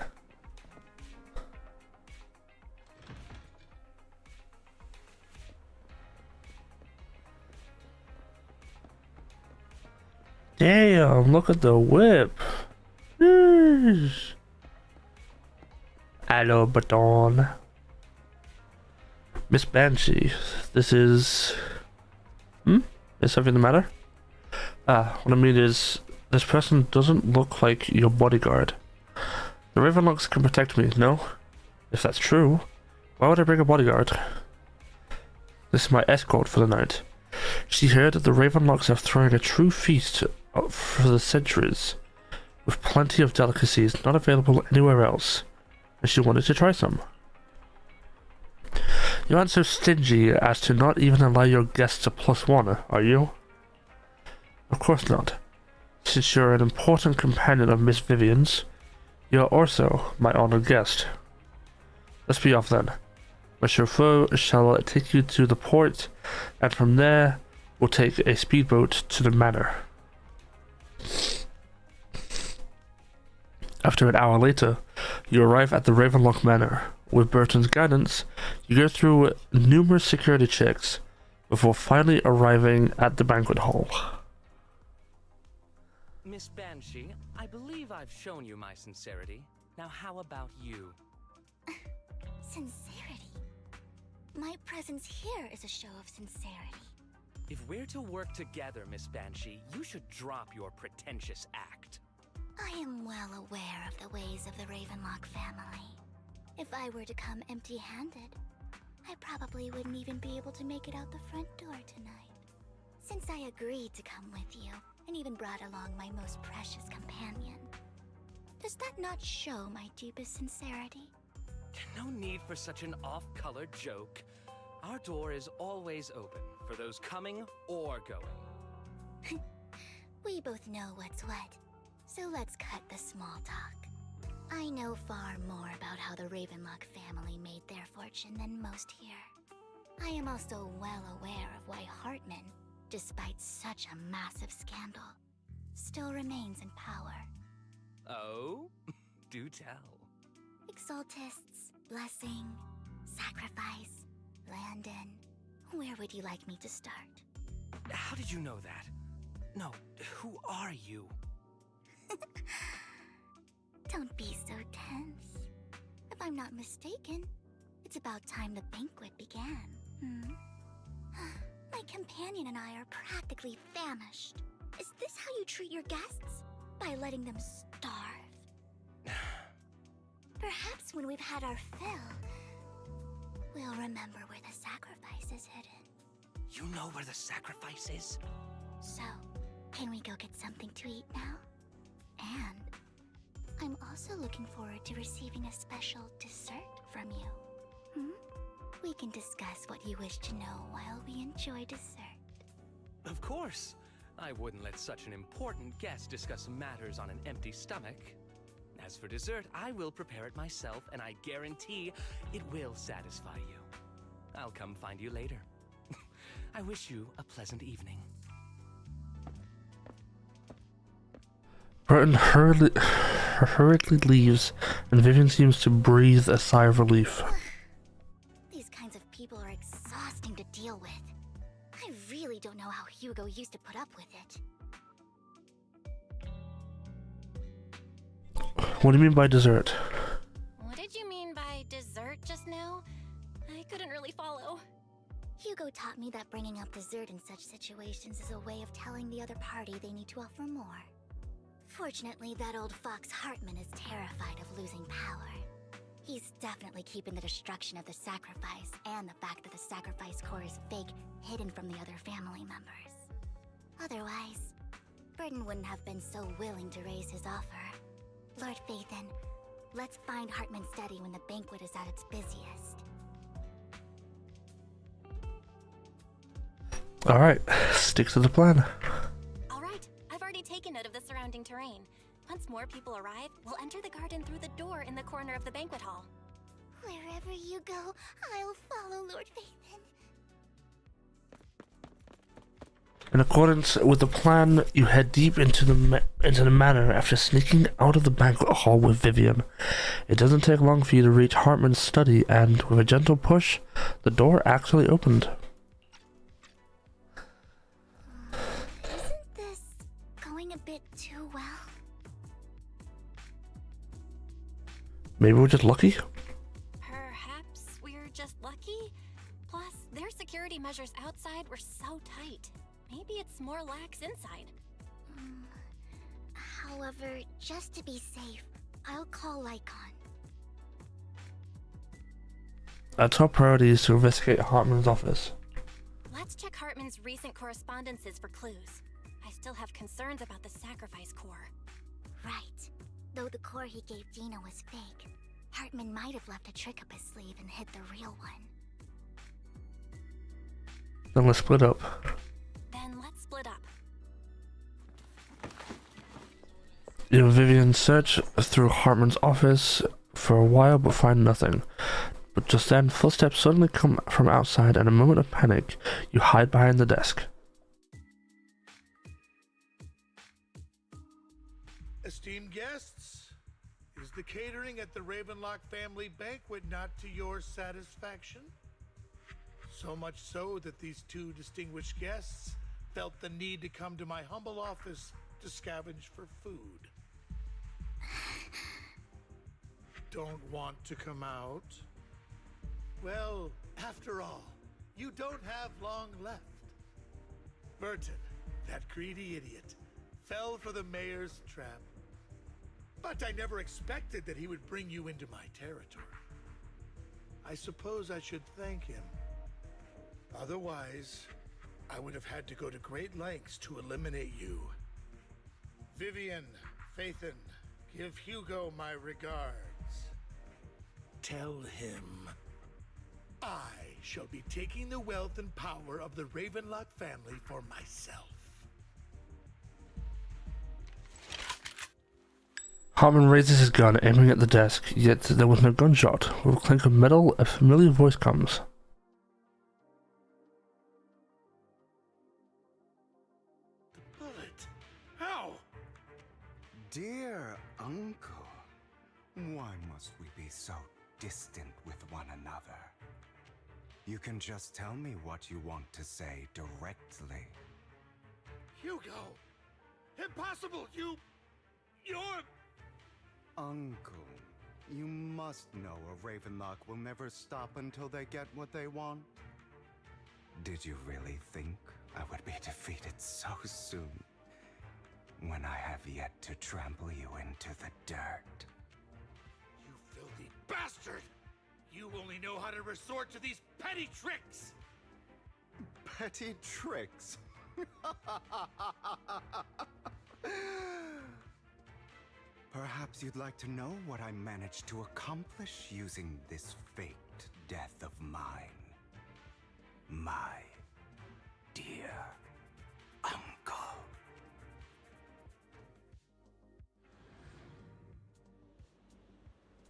A: Damn, look at the whip. Yeesh. Hello, Baton. Miss Banshee, this is... Is something the matter? What I mean is, this person doesn't look like your bodyguard. The Ravenlocks can protect me, no? If that's true, why would I bring a bodyguard? This is my escort for the night. She heard that the Ravenlocks are throwing a true feast for the centuries, with plenty of delicacies not available anywhere else, and she wanted to try some. You aren't so stingy as to not even allow your guests a +1, are you? Of course not. Since you're an important companion of Miss Vivian's, you are also my honored guest. Let's be off then. My chauffeur shall take you to the port, and from there, we'll take a speedboat to the manor. After an hour later, you arrive at the Ravenlock Manor. With Burton's guidance, you go through numerous security checks before finally arriving at the banquet hall.
M: Miss Banshee, I believe I've shown you my sincerity. Now how about you?
I: Sincerity? My presence here is a show of sincerity.
M: If we're to work together, Miss Banshee, you should drop your pretentious act.
I: I am well aware of the ways of the Ravenlock family. If I were to come empty-handed, I probably wouldn't even be able to make it out the front door tonight. Since I agreed to come with you, and even brought along my most precious companion, does that not show my deepest sincerity?
M: No need for such an off-color joke. Our door is always open for those coming or going.
I: We both know what's what, so let's cut the small talk. I know far more about how the Ravenlock family made their fortune than most here. I am also well aware of why Hartman, despite such a massive scandal, still remains in power.
M: Oh? Do tell.
I: Exaltists, blessing, sacrifice, Landon. Where would you like me to start?
M: How did you know that? No, who are you?
I: Don't be so tense. If I'm not mistaken, it's about time the banquet began. My companion and I are practically famished. Is this how you treat your guests? By letting them starve? Perhaps when we've had our fill, we'll remember where the sacrifice is hidden.
M: You know where the sacrifice is?
I: So, can we go get something to eat now? And I'm also looking forward to receiving a special dessert from you. We can discuss what you wish to know while we enjoy dessert.
M: Of course. I wouldn't let such an important guest discuss matters on an empty stomach. As for dessert, I will prepare it myself, and I guarantee it will satisfy you. I'll come find you later. I wish you a pleasant evening.
A: Burton hurriedly leaves, and Vivian seems to breathe a sigh of relief.
I: These kinds of people are exhausting to deal with. I really don't know how Hugo used to put up with it.
A: What do you mean by dessert?
D: What did you mean by dessert just now? I couldn't really follow.
I: Hugo taught me that bringing up dessert in such situations is a way of telling the other party they need to offer more. Fortunately, that old fox Hartman is terrified of losing power. He's definitely keeping the destruction of the sacrifice and the fact that the sacrifice core is fake hidden from the other family members. Otherwise, Burton wouldn't have been so willing to raise his offer. Lord Phaethon, let's find Hartman's study when the banquet is at its busiest.
A: Alright, stick to the plan.
D: Alright, I've already taken note of the surrounding terrain. Once more people arrive, we'll enter the garden through the door in the courtyard. corner of the banquet hall.
I: Wherever you go, I'll follow, Lord Vathan.
A: In accordance with the plan, you head deep into the manor after sneaking out of the banquet hall with Vivian. It doesn't take long for you to reach Hartman's study, and with a gentle push, the door actually opened.
I: Isn't this going a bit too well?
A: Maybe we're just lucky?
D: Perhaps we're just lucky? Plus, their security measures outside were so tight. Maybe it's more lax inside.
I: However, just to be safe, I'll call Lycon.
A: Our top priority is to investigate Hartman's office.
D: Let's check Hartman's recent correspondences for clues. I still have concerns about the sacrifice core.
I: Right. Though the core he gave Dina was fake, Hartman might have left a trick up his sleeve and hid the real one.
A: Then let's split up.
D: Then let's split up.
A: You and Vivian search through Hartman's office for a while but find nothing. But just then, footsteps suddenly come from outside, and in a moment of panic, you hide behind the desk.
H: Esteemed guests, is the catering at the Ravenlock family banquet not to your satisfaction? So much so that these two distinguished guests felt the need to come to my humble office to scavenge for food. Don't want to come out? Well, after all, you don't have long left. Burton, that greedy idiot, fell for the mayor's trap. But I never expected that he would bring you into my territory. I suppose I should thank him. Otherwise, I would have had to go to great lengths to eliminate you. Vivian, Phaethon, give Hugo my regards. Tell him I shall be taking the wealth and power of the Ravenlock family for myself.
A: Hartman raises his gun, aiming at the desk, yet there was no gunshot. With a clink of metal, a familiar voice comes.
H: The bullet? How?
L: Dear uncle, why must we be so distant with one another? You can just tell me what you want to say directly.
H: Hugo! Impossible! You're...
L: Uncle, you must know a Ravenlock will never stop until they get what they want. Did you really think I would be defeated so soon, when I have yet to trample you into the dirt?
H: You filthy bastard! You only know how to resort to these petty tricks!
L: Petty tricks? Perhaps you'd like to know what I managed to accomplish using this faked death of mine. My dear uncle.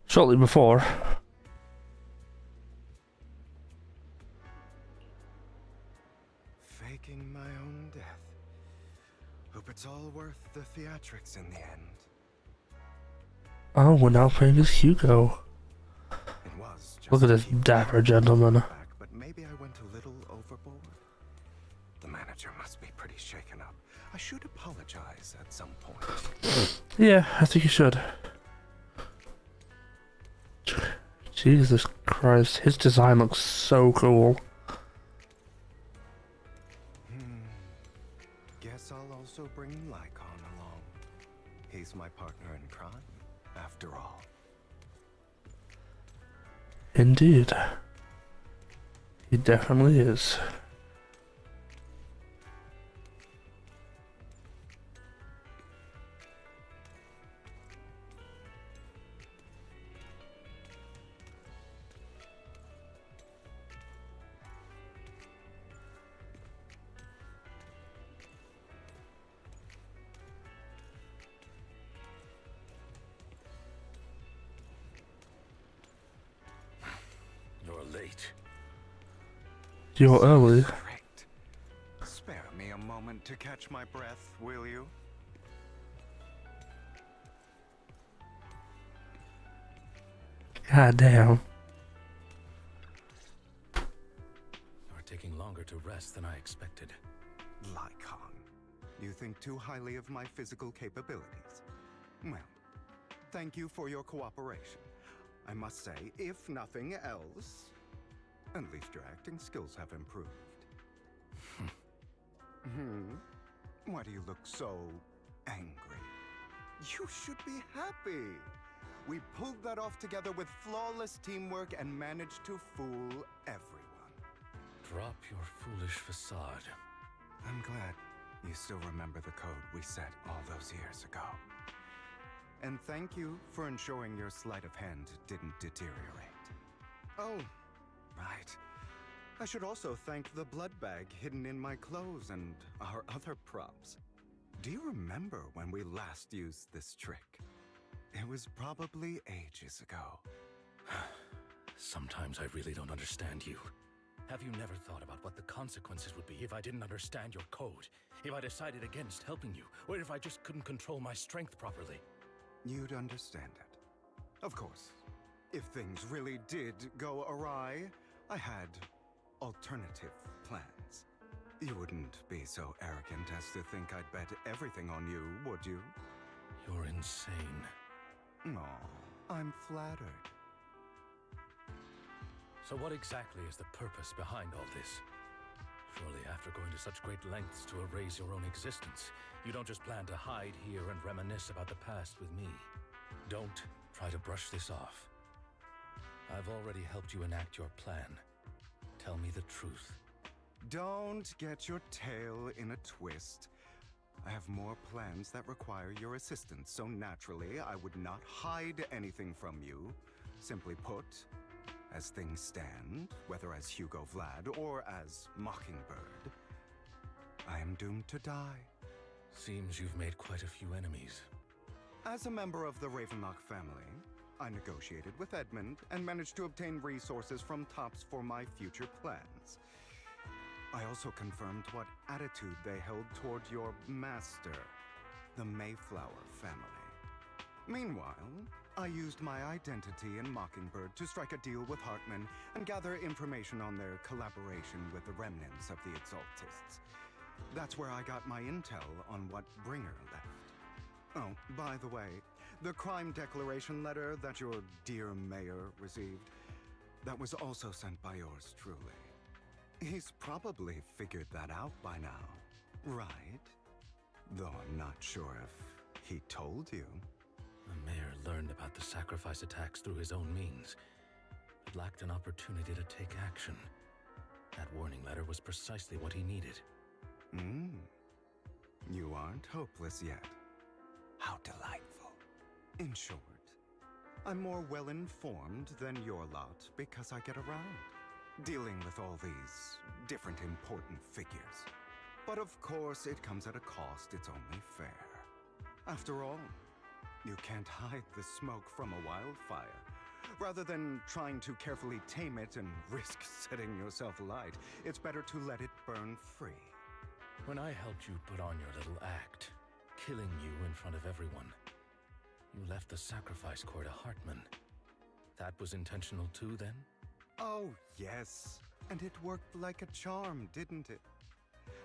A: Shortly before,
L: Faking my own death. Hope it's all worth the theatrics in the end.
A: oh, we're now playing as Hugo.
L: It was just
A: Look at this dapper gentleman.
L: but maybe I went a little overboard. The manager must be pretty shaken up. I should apologize at some point.
A: Yeah, I think you should. Jesus Christ, his design looks so cool.
L: Guess I'll also bring Lycon along. He's my partner in crime, after all.
A: Indeed. He definitely is. You're early.
L: Strict. Spare me a moment to catch my breath, will you?
A: God damn.
C: You're taking longer to rest than I expected.
L: Lycon, you think too highly of my physical capabilities. Well, thank you for your cooperation. I must say, if nothing else, at least your acting skills have improved. Why do you look so angry? You should be happy. We pulled that off together with flawless teamwork and managed to fool everyone.
C: Drop your foolish facade.
L: I'm glad you still remember the code we set all those years ago. And thank you for ensuring your sleight of hand didn't deteriorate. Oh, right. I should also thank the blood bag hidden in my clothes and our other props. Do you remember when we last used this trick? It was probably ages ago.
C: Sometimes I really don't understand you. Have you never thought about what the consequences would be if I didn't understand your code? If I decided against helping you? Or if I just couldn't control my strength properly?
L: You'd understand it. Of course, if things really did go awry, I had alternative plans. You wouldn't be so arrogant as to think I'd bet everything on you, would you?
C: You're insane.
L: Aw, I'm flattered.
C: So what exactly is the purpose behind all this? Surely after going to such great lengths to erase your own existence, you don't just plan to hide here and reminisce about the past with me. Don't try to brush this off. I've already helped you enact your plan. Tell me the truth.
L: Don't get your tail in a twist. I have more plans that require your assistance, so naturally I would not hide anything from you. Simply put, as things stand, whether as Hugo Vlad or as Mockingbird, I am doomed to die.
C: Seems you've made quite a few enemies.
L: As a member of the Ravenlock family, I negotiated with Edmund and managed to obtain resources from Tops for my future plans. I also confirmed what attitude they held toward your master, the Mayflower family. Meanwhile, I used my identity in Mockingbird to strike a deal with Hartman and gather information on their collaboration with the remnants of the Exaltists. That's where I got my intel on what Bringer left. Oh, by the way, the crime declaration letter that your dear mayor received, that was also sent by yours truly. He's probably figured that out by now, right? Though I'm not sure if he told you.
C: The mayor learned about the sacrifice attacks through his own means, but lacked an opportunity to take action. That warning letter was precisely what he needed.
L: You aren't hopeless yet. How delightful. In short, I'm more well-informed than your lot because I get around, dealing with all these different important figures. But of course, it comes at a cost. It's only fair. After all, you can't hide the smoke from a wildfire. Rather than trying to carefully tame it and risk setting yourself alight, it's better to let it burn free.
C: When I helped you put on your little act, killing you in front of everyone, you left the sacrifice core to Hartman. That was intentional too, then?
L: Oh, yes. And it worked like a charm, didn't it?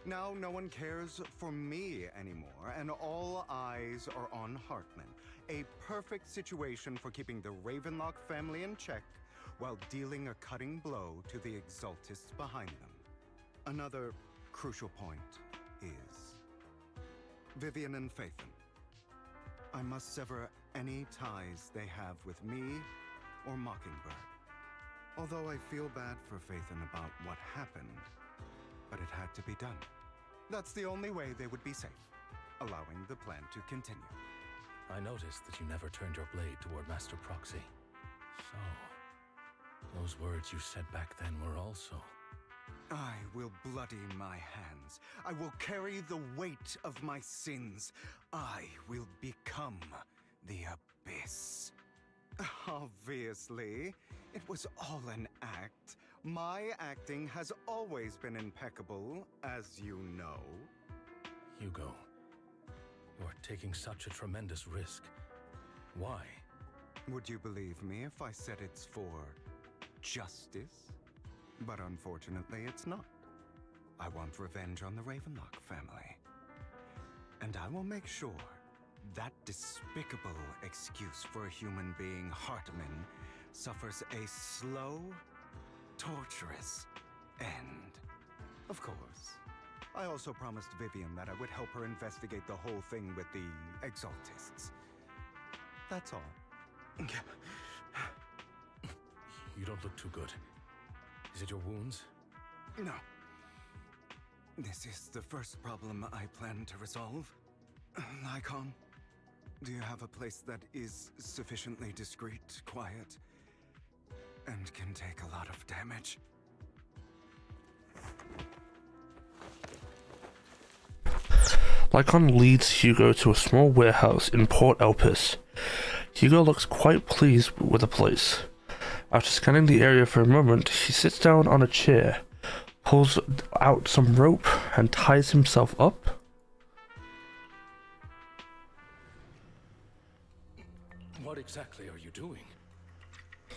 L: Now no one cares for me anymore, and all eyes are on Hartman. A perfect situation for keeping the Ravenlock family in check while dealing a cutting blow to the Exaltists behind them. Another crucial point is Vivian and Phaethon. I must sever any ties they have with me or Mockingbird. Although I feel bad for Phaethon about what happened, but it had to be done. That's the only way they would be safe, allowing the plan to continue.
C: I noticed that you never turned your blade toward Master Proxy. So, those words you said back then were also...
L: I will bloody my hands. I will carry the weight of my sins. I will become the Abyss. Obviously, it was all an act. My acting has always been impeccable, as you know.
F: Hugo, you're taking such a tremendous risk. Why?
L: Would you believe me if I said it's for justice? But unfortunately, it's not. I want revenge on the Ravenlock family. And I will make sure that despicable excuse for a human being, Hartman, suffers a slow, torturous end. Of course. I also promised Vivian that I would help her investigate the whole thing with the Exaltists. That's all.
F: You don't look too good. Is it your wounds?
L: No. This is the first problem I plan to resolve. Lycon, do you have a place that is sufficiently discreet, quiet, and can take a lot of damage?
A: Lycon leads Hugo to a small warehouse in Port Elpis. Hugo looks quite pleased with the place. After scanning the area for a moment, he sits down on a chair, pulls out some rope, and ties himself up.
F: What exactly are you doing?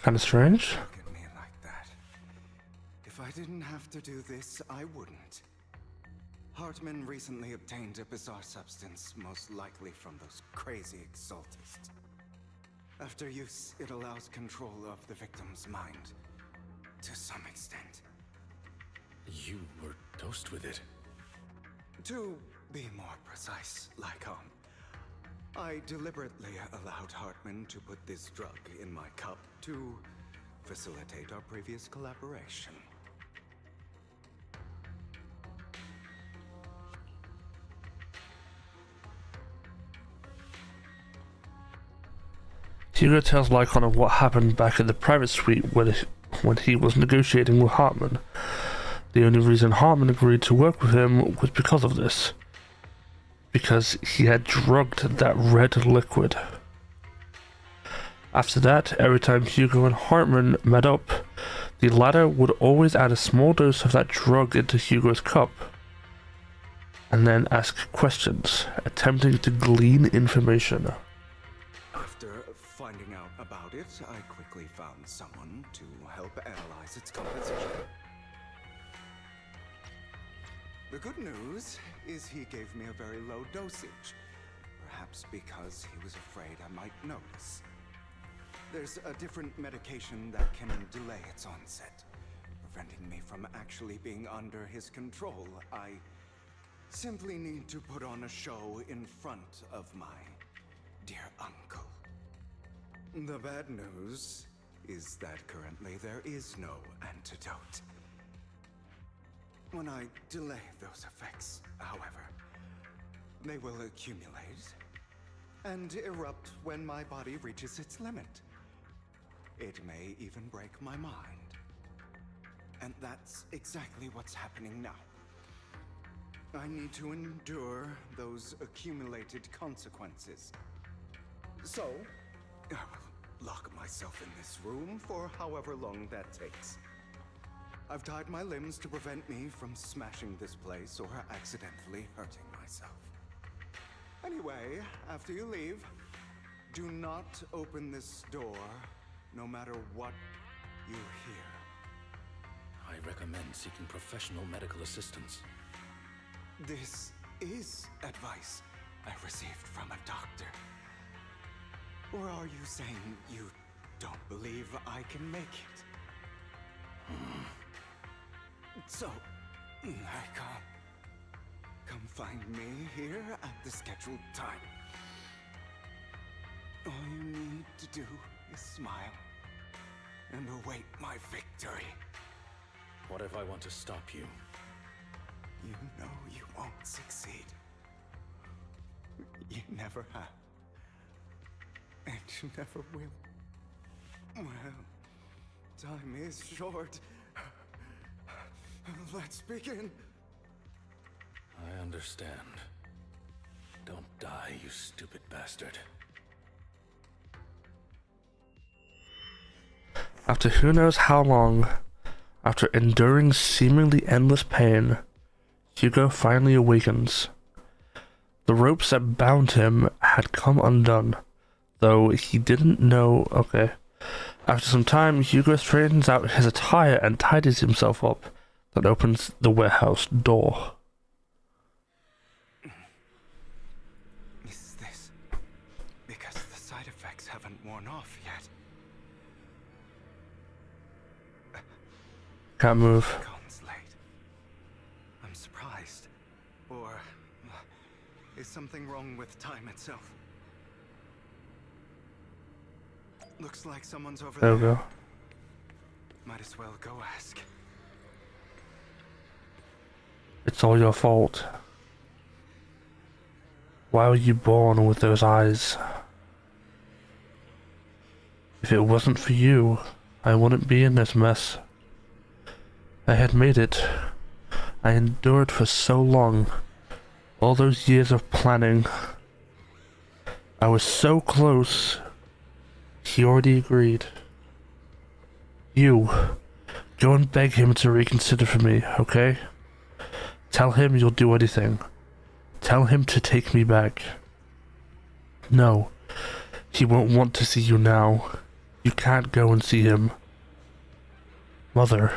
A: Kinda strange.
L: Look at me like that. If I didn't have to do this, I wouldn't. Hartman recently obtained a bizarre substance, most likely from those crazy Exaltists. After use, it allows control of the victim's mind, to some extent.
F: You were dosed with it.
L: To be more precise, Lycon, I deliberately allowed Hartman to put this drug in my cup to facilitate our previous collaboration.
A: Hugo tells Lycon of what happened back at the private suite when he was negotiating with Hartman. The only reason Hartman agreed to work with him was because of this. Because he had drugged that red liquid. After that, every time Hugo and Hartman met up, the latter would always add a small dose of that drug into Hugo's cup, and then ask questions, attempting to glean information.
L: After finding out about it, I quickly found someone to help analyze its composition. The good news is he gave me a very low dosage, perhaps because he was afraid I might notice. There's a different medication that can delay its onset, preventing me from actually being under his control. I simply need to put on a show in front of my dear uncle. The bad news is that currently there is no antidote. When I delay those effects, however, they will accumulate and erupt when my body reaches its limit. It may even break my mind. And that's exactly what's happening now. I need to endure those accumulated consequences. So, I will lock myself in this room for however long that takes. I've tied my limbs to prevent me from smashing this place or accidentally hurting myself. Anyway, after you leave, do not open this door, no matter what you hear.
F: I recommend seeking professional medical assistance.
L: This is advice I received from a doctor. Or are you saying you don't believe I can make it? So, Lycon, come find me here at the scheduled time. All you need to do is smile and await my victory.
F: What if I want to stop you?
L: You know you won't succeed. You never have. And you never will. Well, time is short. Let's begin.
F: I understand. Don't die, you stupid bastard.
A: After who knows how long, After enduring seemingly endless pain, Hugo finally awakens. The ropes that bound him had come undone, though he didn't know. Okay. After some time, Hugo straightens out his attire and tidies himself up, then opens the warehouse door.
L: Is this because the side effects haven't worn off yet?
A: Can't move.
L: Comes late. I'm surprised. Or is something wrong with time itself? Looks like someone's over
A: There
L: there.
A: we go.
L: Might as well go ask.
A: It's all your fault. Why were you born with those eyes? If it wasn't for you, I wouldn't be in this mess. I had made it. I endured for so long. All those years of planning. I was so close. He already agreed. You, go and beg him to reconsider for me, okay? Tell him you'll do anything. Tell him to take me back. No, he won't want to see you now. You can't go and see him. Mother.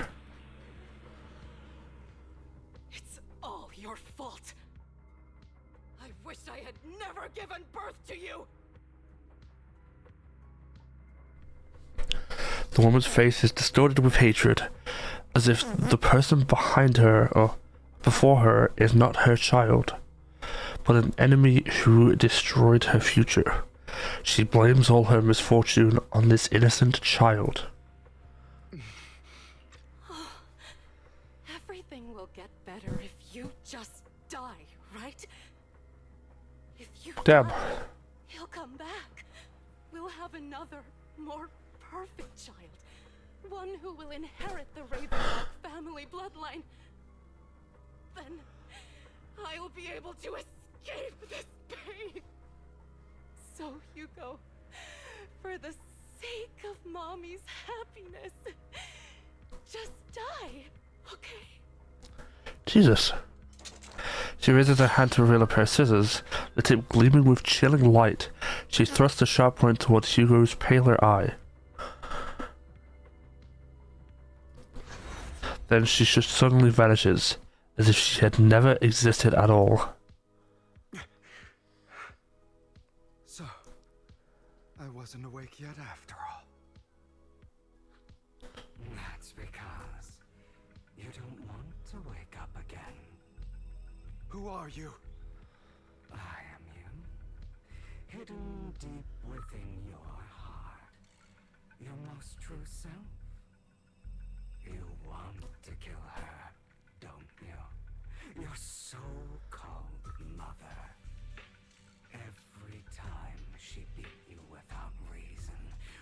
N: It's all your fault. I wish I had never given birth to you.
A: The woman's face is distorted with hatred, as if the person behind her or before her is not her child, but an enemy who destroyed her future. She blames all her misfortune on this innocent child.
N: Everything will get better if you just die, right? If you
A: Damn.
N: die, he'll come back. We'll have another, more perfect child. One who will inherit the Ravenlock family bloodline. Then I'll be able to escape this pain. So, Hugo, for the sake of Mommy's happiness, just die, okay?
A: Jesus. She raises her hand to reveal a pair of scissors, the tip gleaming with chilling light. She thrusts the sharp point towards Hugo's paler eye. Then she just suddenly vanishes, as if she had never existed at all.
L: So, I wasn't awake yet after all.
O: That's because you don't want to wake up again.
L: Who are you?
O: I am you, hidden deep within your heart, your most true self. You want to kill her, don't you? Your so-called mother. Every time she beat you without reason,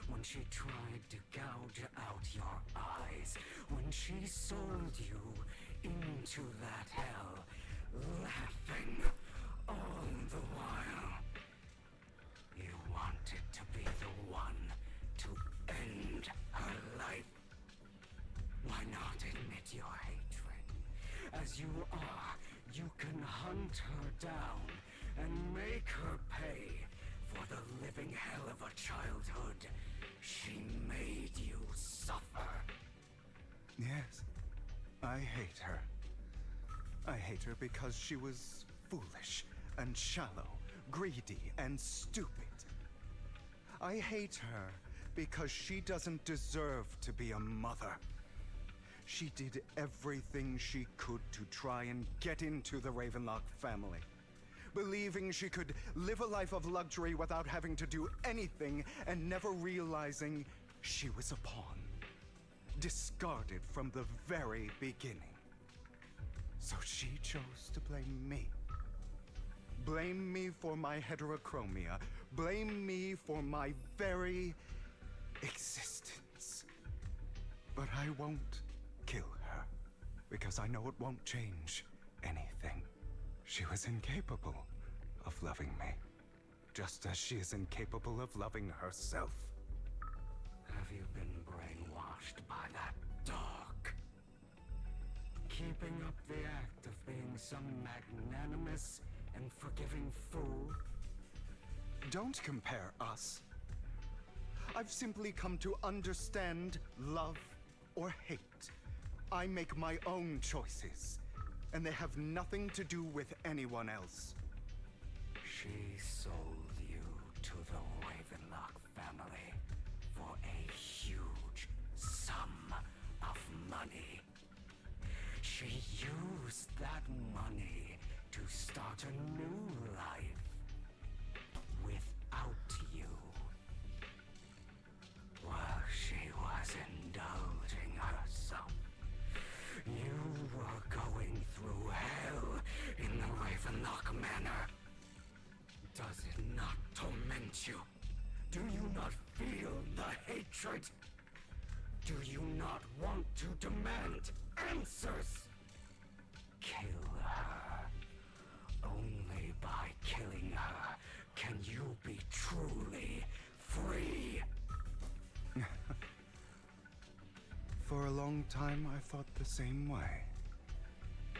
O: when she tried to gouge out your eyes, when she sold you into that hell, laughing all the while. You wanted to be the one to end her life. Why not admit your hatred? As you are, you can hunt her down and make her pay for the living hell of a childhood she made you suffer.
L: Yes, I hate her. I hate her because she was foolish and shallow, greedy and stupid. I hate her because she doesn't deserve to be a mother. She did everything she could to try and get into the Ravenlock family, believing she could live a life of luxury without having to do anything and never realizing she was a pawn, discarded from the very beginning. So she chose to blame me. Blame me for my heterochromia. Blame me for my very existence. But I won't kill her, because I know it won't change anything. She was incapable of loving me, just as she is incapable of loving herself.
O: Have you been brainwashed by that dog? keeping up the act of being some magnanimous and forgiving fool?
L: Don't compare us. I've simply come to understand love or hate. I make my own choices, and they have nothing to do with anyone else.
O: She sold you to the Ravenlock family for a huge sum of money. She used that money to start a new life without you. While she was indulging herself, you were going through hell in the Ravenlock Manor. Does it not torment you? Do you not feel the hatred? Do you not want to demand answers? Kill her. Only by killing her can you be truly free.
L: For a long time, I thought the same way.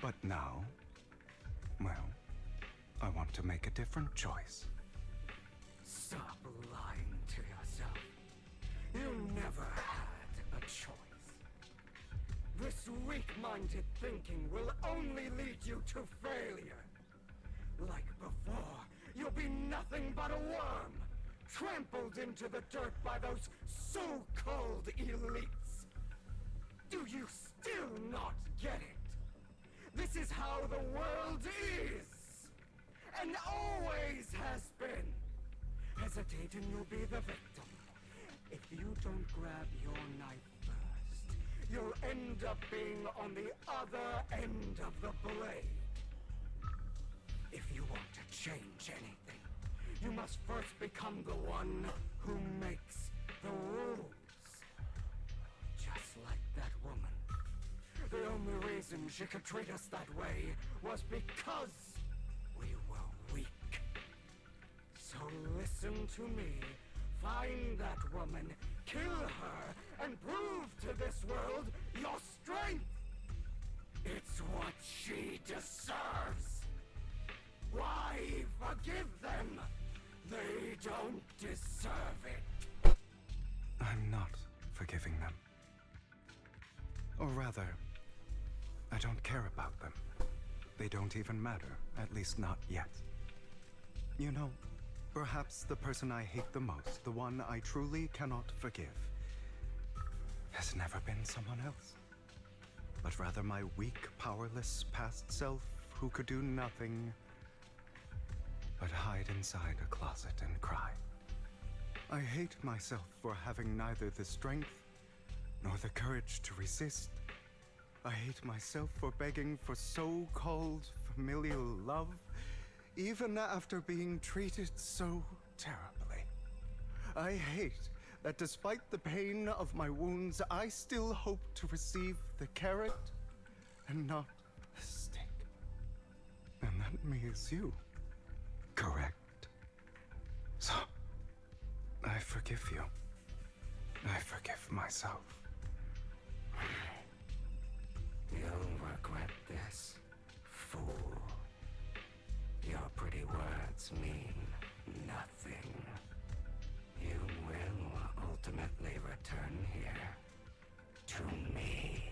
L: But now, well, I want to make a different choice.
O: Stop lying to yourself. You never had a choice. This weak-minded thinking will only lead you to failure. Like before, you'll be nothing but a worm, trampled into the dirt by those so-called elites. Do you still not get it? This is how the world is, and always has been. Hesitate and you'll be the victim. If you don't grab your knife first, you'll end up being on the other end of the blade. If you want to change anything, you must first become the one who makes the rules. Just like that woman. The only reason she could treat us that way was because we were weak. So listen to me. Find that woman, kill her, and prove to this world your strength. It's what she deserves. Why forgive them? They don't deserve it.
L: I'm not forgiving them. Or rather, I don't care about them. They don't even matter, at least not yet. You know, perhaps the person I hate the most, the one I truly cannot forgive, has never been someone else, but rather my weak, powerless past self who could do nothing but hide inside a closet and cry. I hate myself for having neither the strength nor the courage to resist. I hate myself for begging for so-called familial love, even after being treated so terribly. I hate that despite the pain of my wounds, I still hope to receive the carrot and not the stick. And that means you, correct? So, I forgive you. I forgive myself.
O: You'll regret this, fool. Your pretty words mean nothing. You will ultimately return here to me.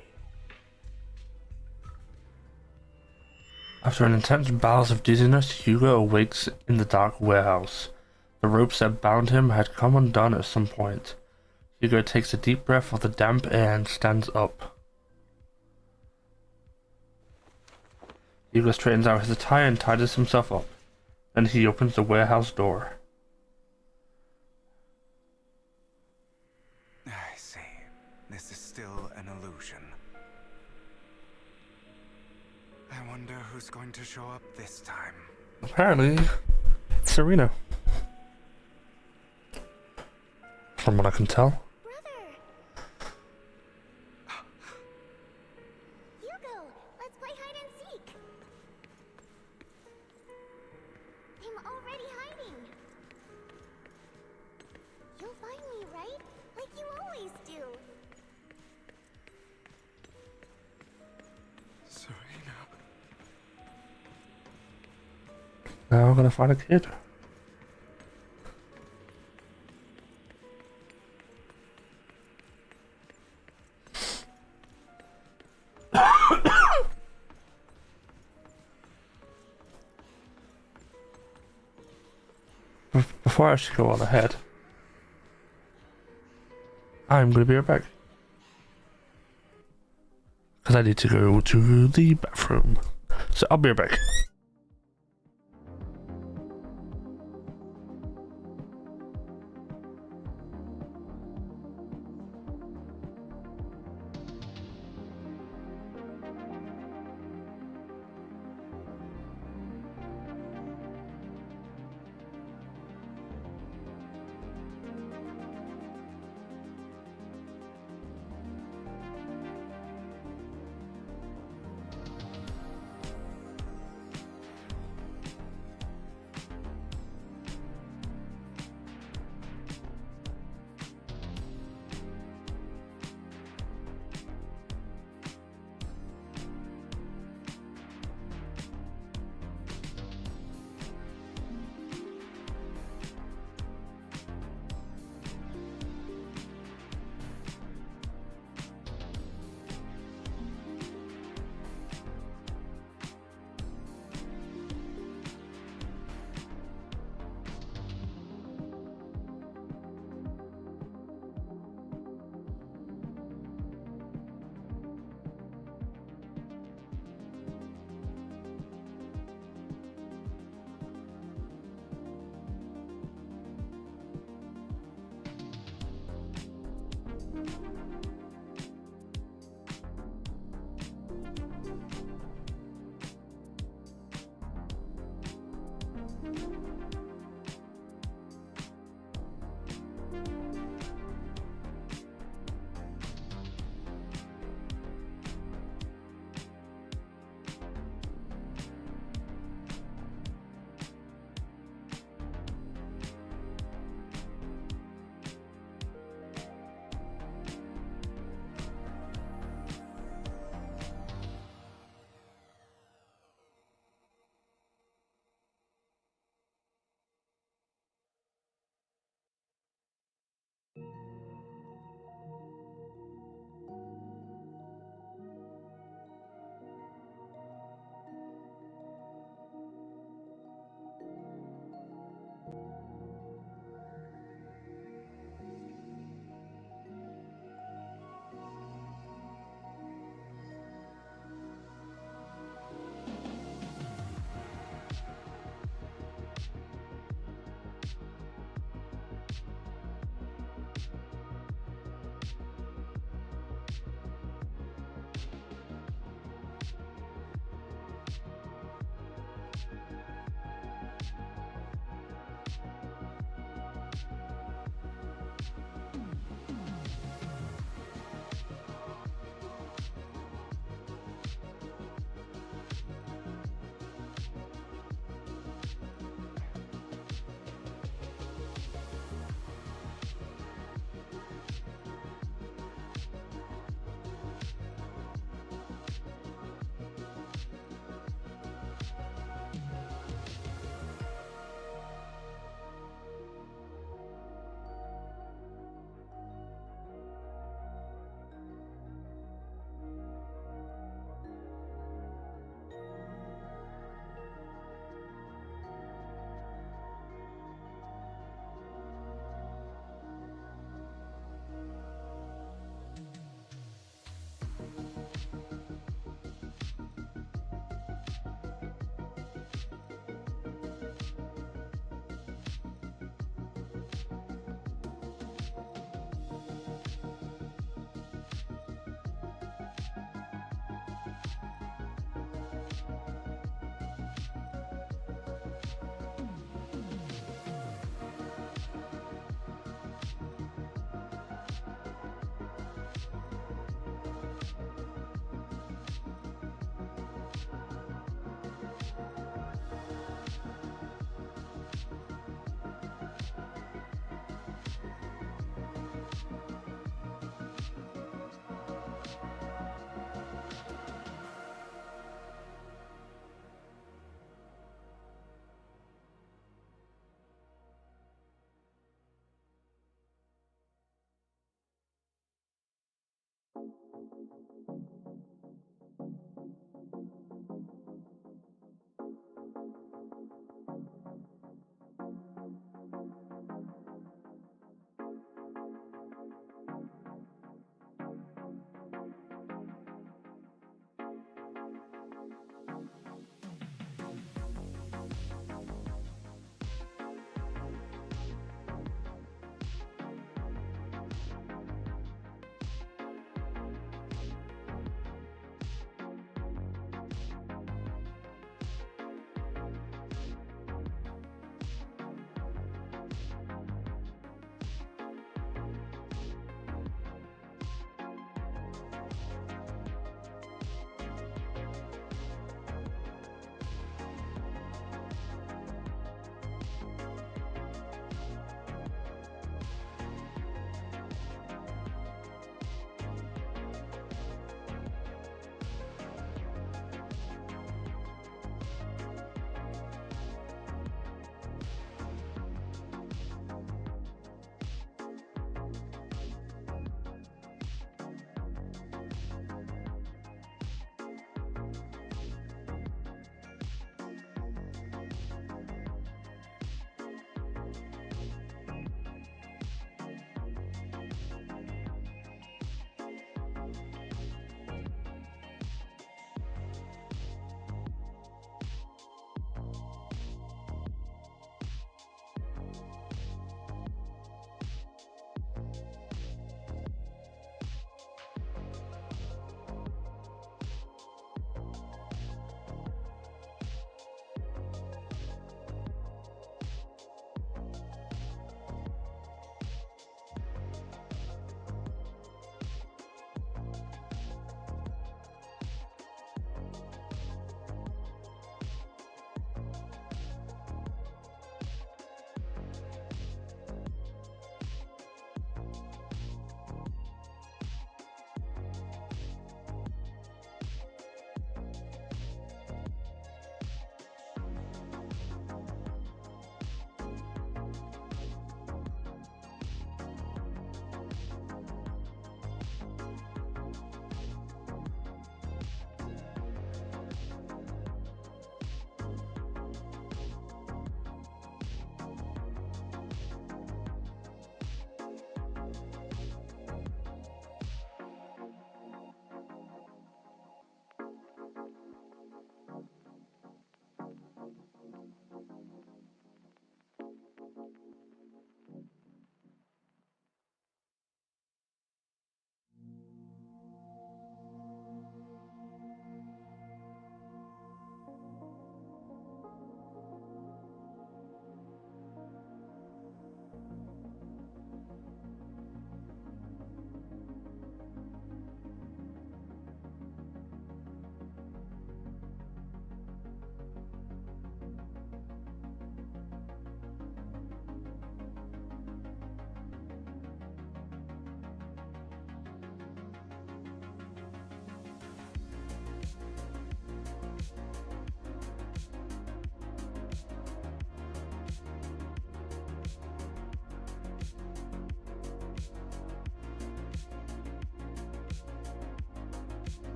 A: After an intense bout of dizziness, Hugo awakes in the dark warehouse. The ropes that bound him had come undone at some point. Hugo takes a deep breath of the damp air and stands up. Hugo straightens out his attire and tidies himself up. Then he opens the warehouse door.
L: I see. This is still an illusion. I wonder who's going to show up this time.
A: Apparently, it's Serena. From what I can tell.
I: Hugo, let's play hide and seek. I'm already hiding. You'll find me, right? Like you always do.
L: So
A: Now I'm gonna find a kid. Before I actually go on ahead, I'm gonna be right back. Because I need to go to the bathroom. So I'll be right back.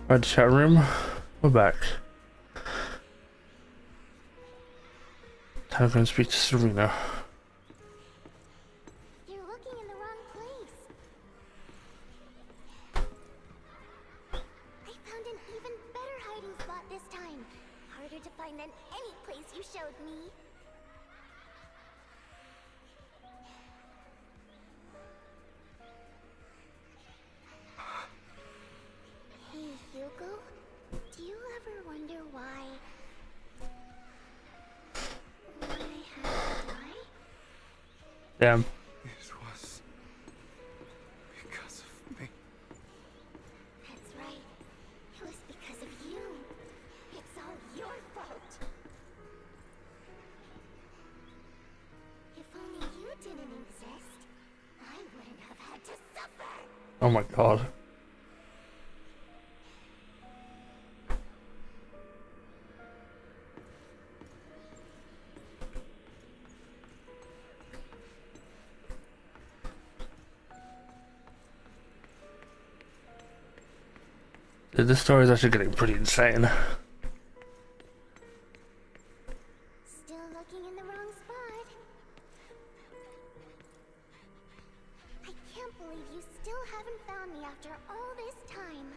A: Alright, chat room. We're back. Time to go and speak to Serena.
B: You're looking in the wrong place. I found an even better hiding spot this time. Harder to find than any place you showed me. Hey, Hugo. Do you ever wonder why I had to die?
A: Damn.
L: It was because of me.
B: That's right. It was because of you. It's all your fault. If only you didn't exist, I wouldn't have had to suffer.
A: Oh my god. This story is actually getting pretty insane.
B: Still looking in the wrong spot. I can't believe you still haven't found me after all this time.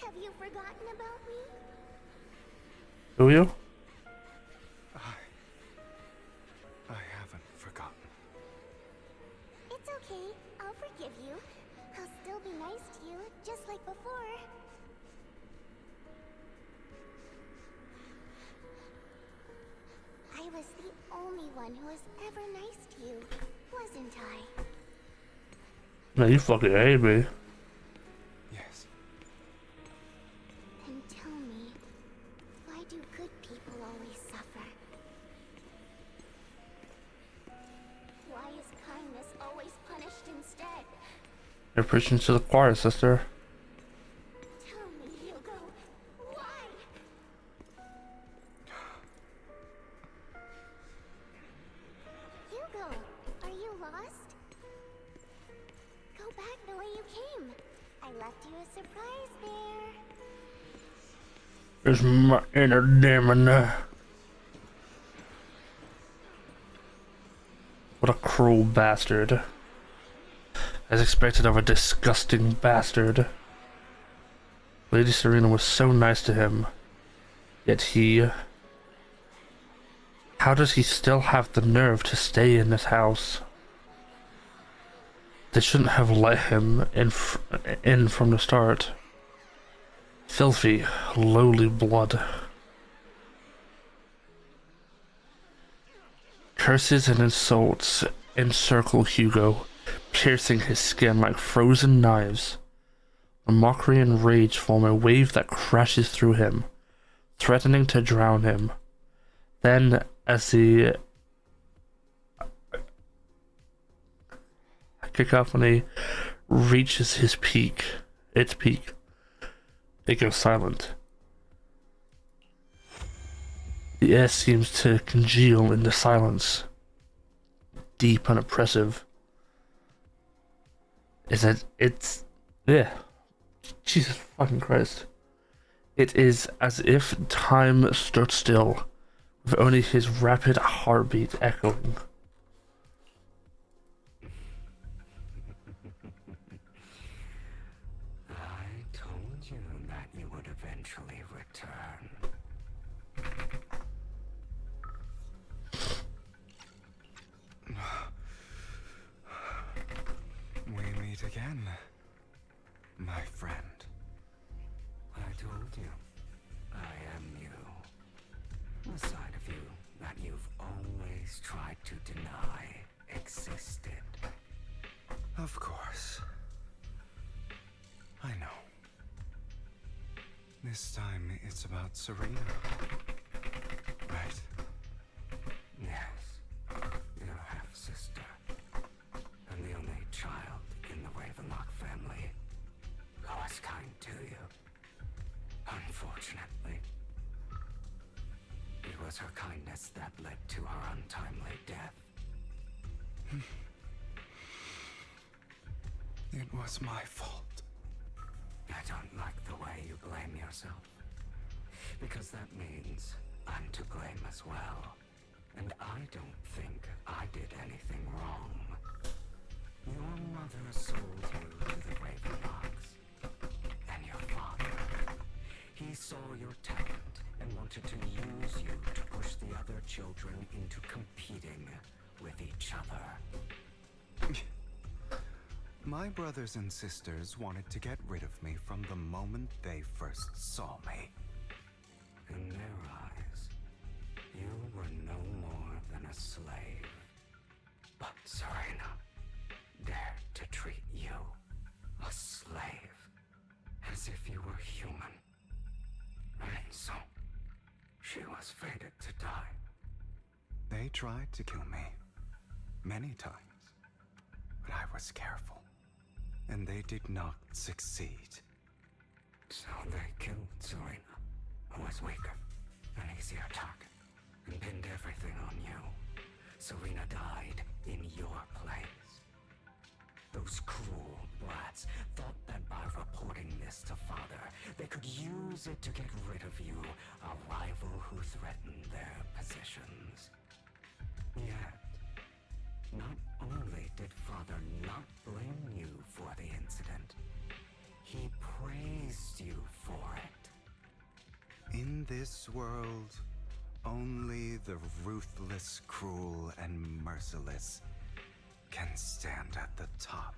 B: Have you forgotten about me?
A: Do you?
L: I haven't forgotten.
B: It's okay. I'll forgive you. I'll still be nice to you, just like before. I was the only one who was ever nice to you, wasn't I?
A: No, you fucking hate me.
L: Yes.
B: Then tell me, why do good people always suffer? Why is kindness always punished instead?
A: You're preaching to the choir, sister.
B: Tell me, Hugo, why? Hugo, are you lost? Go back the way you came. I left you a surprise there.
A: There's my inner demon. What a cruel bastard. As expected of a disgusting bastard. Lady Serena was so nice to him. Yet he... How does he still have the nerve to stay in this house? They shouldn't have let him in from the start. Filthy, lowly blood. Curses and insults encircle Hugo, piercing his skin like frozen knives. The mockery and rage form a wave that crashes through him, threatening to drown him. Then, as the cacophony reaches its peak, it goes silent. The air seems to congeal into silence, deep and oppressive. Yeah. Jesus fucking Christ. It is as if time stood still, with only his rapid heartbeat echoing.
O: I told you that you would eventually return.
L: We meet again, my friend.
O: I told you, I am you. A side of you that you've always tried to deny existed.
L: Of course. I know. This time it's about Serena. Right?
O: Yes, your half-sister, and the only child in the Ravenlock family who was kind to you. Unfortunately, it was her kindness that led to her untimely death. It was my fault. I don't like the way you blame yourself. Because that means I'm to blame as well. And I don't think I did anything wrong. Your mother sold you to the Ravenlocks. And your father, he saw your talent and wanted to use you to push the other children into competing with each other.
L: My brothers and sisters wanted to get rid of me from the moment they first saw me.
O: In their eyes, you were no more than a slave. But Serena dared to treat you, a slave, as if you were human. And so, she was fated to die.
L: They tried to kill me many times, but I was careful, and they did not succeed.
O: So they killed Serena, who was weaker, an easier target, and pinned everything on you. Serena died in your place. Those cruel brats thought that by reporting this to Father, they could use it to get rid of you, a rival who threatened their positions. Yet, not only did Father not blame you for the incident, he praised you for it.
L: In this world, only the ruthless, cruel, and merciless can stand at the top.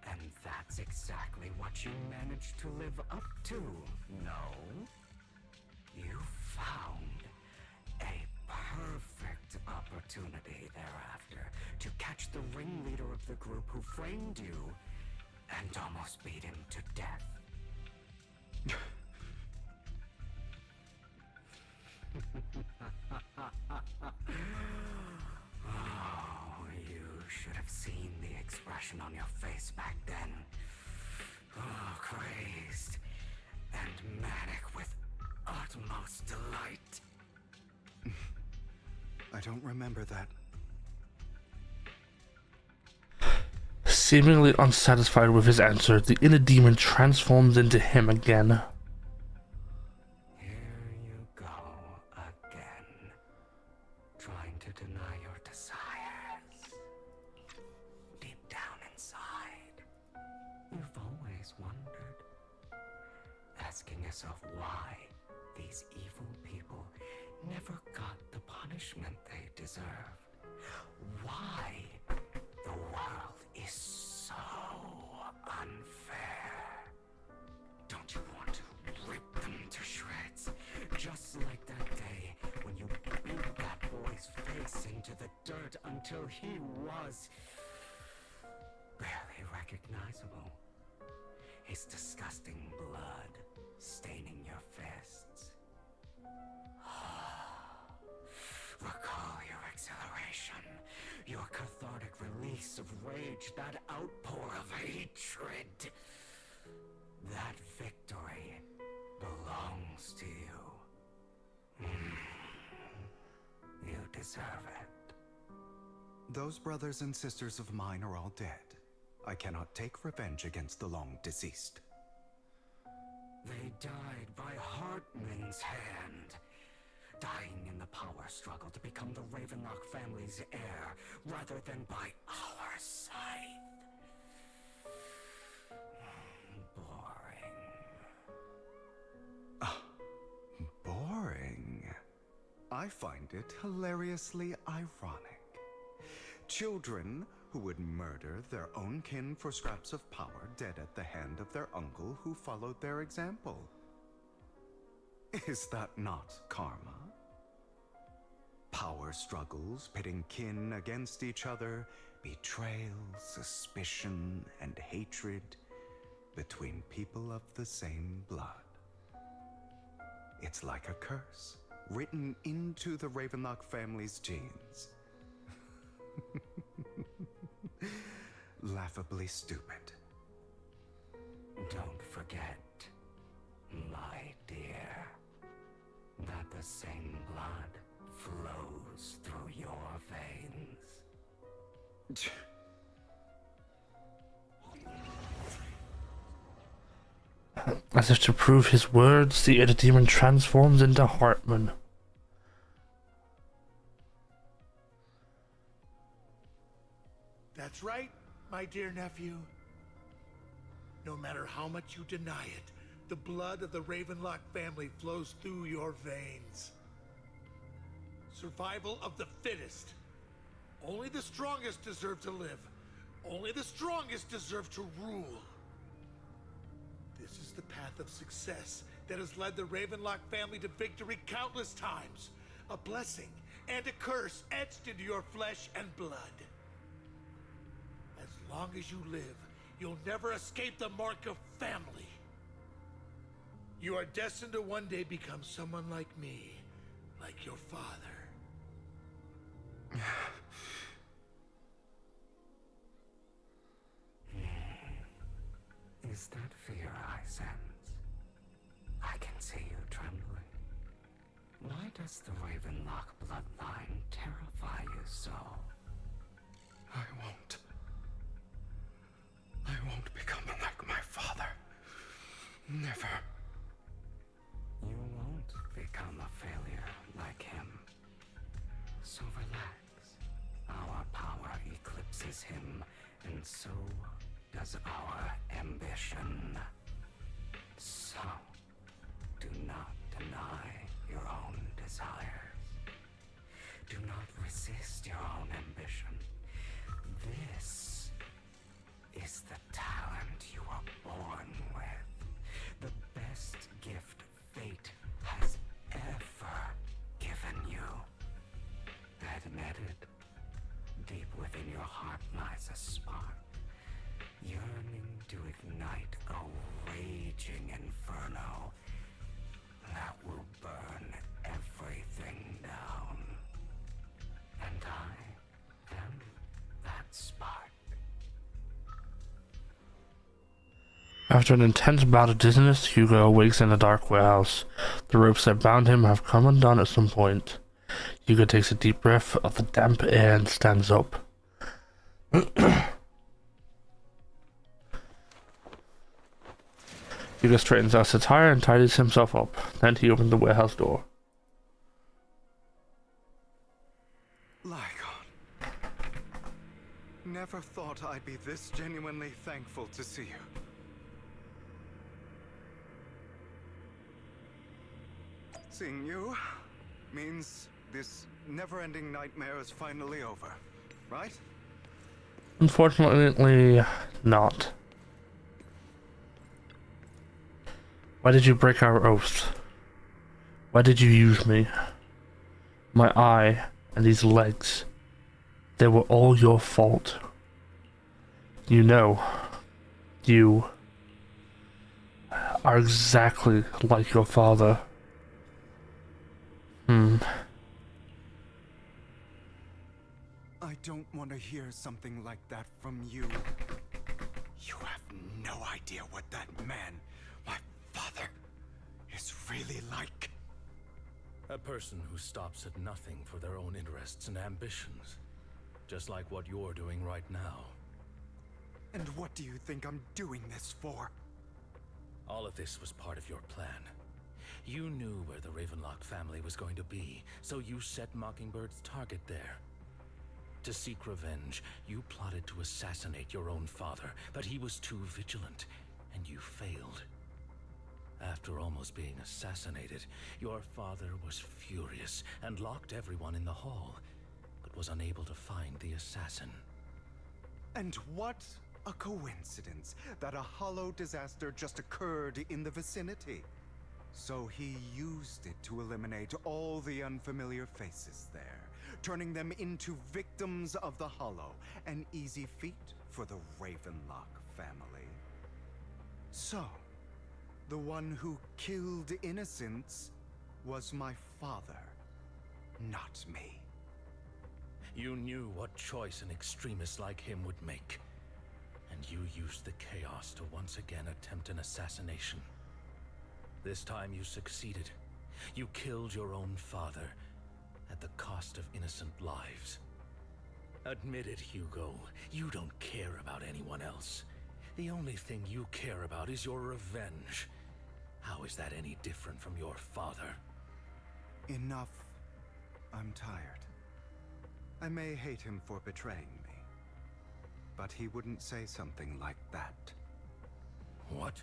O: And that's exactly what you managed to live up to, no? You found a perfect opportunity thereafter to catch the ringleader of the group who framed you and almost beat him to death. Oh, you should have seen the expression on your face back then. Oh, crazed and manic with utmost delight.
L: I don't remember that.
A: Seemingly unsatisfied with his answer, the inner demon transforms into him again.
O: Here you go again, trying to deny your desires. Deep down inside, you've always wondered, asking yourself why these evil people never got the punishment they deserve. Why the world is so unfair. Don't you want to rip them to shreds? Just like that day when you beat that boy's face into the dirt until he was barely recognizable. His disgusting blood staining your fists. Recall your exhilaration, your cathartic release of rage, that outpour of hatred. That victory belongs to you. You deserve it.
L: Those brothers and sisters of mine are all dead. I cannot take revenge against the long deceased.
O: They died by Hartman's hand. Dying in the power struggle to become the Ravenlock family's heir, rather than by our scythe. Boring.
L: Boring? I find it hilariously ironic. Children who would murder their own kin for scraps of power dead at the hand of their uncle who followed their example. Is that not karma? Power struggles pitting kin against each other, betrayal, suspicion, and hatred between people of the same blood. It's like a curse written into the Ravenlock family's genes. Laughably stupid.
O: Don't forget, my dear, that the same blood flows through your veins.
A: As if to prove his words, the inner demon transforms into Hartman.
H: That's right, my dear nephew. No matter how much you deny it, the blood of the Ravenlock family flows through your veins. Survival of the fittest. Only the strongest deserve to live. Only the strongest deserve to rule. This is the path of success that has led the Ravenlock family to victory countless times. A blessing and a curse etched into your flesh and blood. As long as you live, you'll never escape the mark of family. You are destined to one day become someone like me, like your father.
O: Is that fear I sense? I can see you trembling. Why does the Ravenlock bloodline terrify you so?
L: I won't become like my father. Never.
O: You won't become a failure like him. So relax. Our power eclipses him, and so does our ambition. So, do not deny your own desires. Do not resist your own ambition. This is the talent you were born with. The best gift fate has ever given you. Admit it. Deep within your heart lies a spark, yearning to ignite a raging inferno that will burn everything down. And I am that spark.
A: After an intense bout of dizziness, Hugo awakes in a dark warehouse. The ropes that bound him have come undone at some point. Hugo takes a deep breath of the damp air and stands up. Hugo straightens out his attire and tidies himself up. Then he opens the warehouse door.
L: Lygon. Never thought I'd be this genuinely thankful to see you. Seeing you means this never-ending nightmare is finally over, right?
A: Unfortunately, not. Why did you break our oath? Why did you use me? My eye and these legs. They were all your fault. You know, you are exactly like your father.
L: I don't want to hear something like that from you. You have no idea what that man, my father, is really like.
C: A person who stops at nothing for their own interests and ambitions. Just like what you're doing right now.
L: And what do you think I'm doing this for?
C: All of this was part of your plan. You knew where the Ravenlock family was going to be, so you set Mockingbird's target there. To seek revenge, you plotted to assassinate your own father, but he was too vigilant, and you failed. After almost being assassinated, your father was furious and locked everyone in the hall, but was unable to find the assassin.
L: And what a coincidence that a hollow disaster just occurred in the vicinity. So he used it to eliminate all the unfamiliar faces there, turning them into victims of the hollow, an easy feat for the Ravenlock family. So, the one who killed innocents was my father, not me.
C: You knew what choice an extremist like him would make, and you used the chaos to once again attempt an assassination. This time you succeeded. You killed your own father at the cost of innocent lives. Admit it, Hugo. You don't care about anyone else. The only thing you care about is your revenge.
F: How is that any different from your father?
L: Enough. I'm tired. I may hate him for betraying me, but he wouldn't say something like that.
F: What?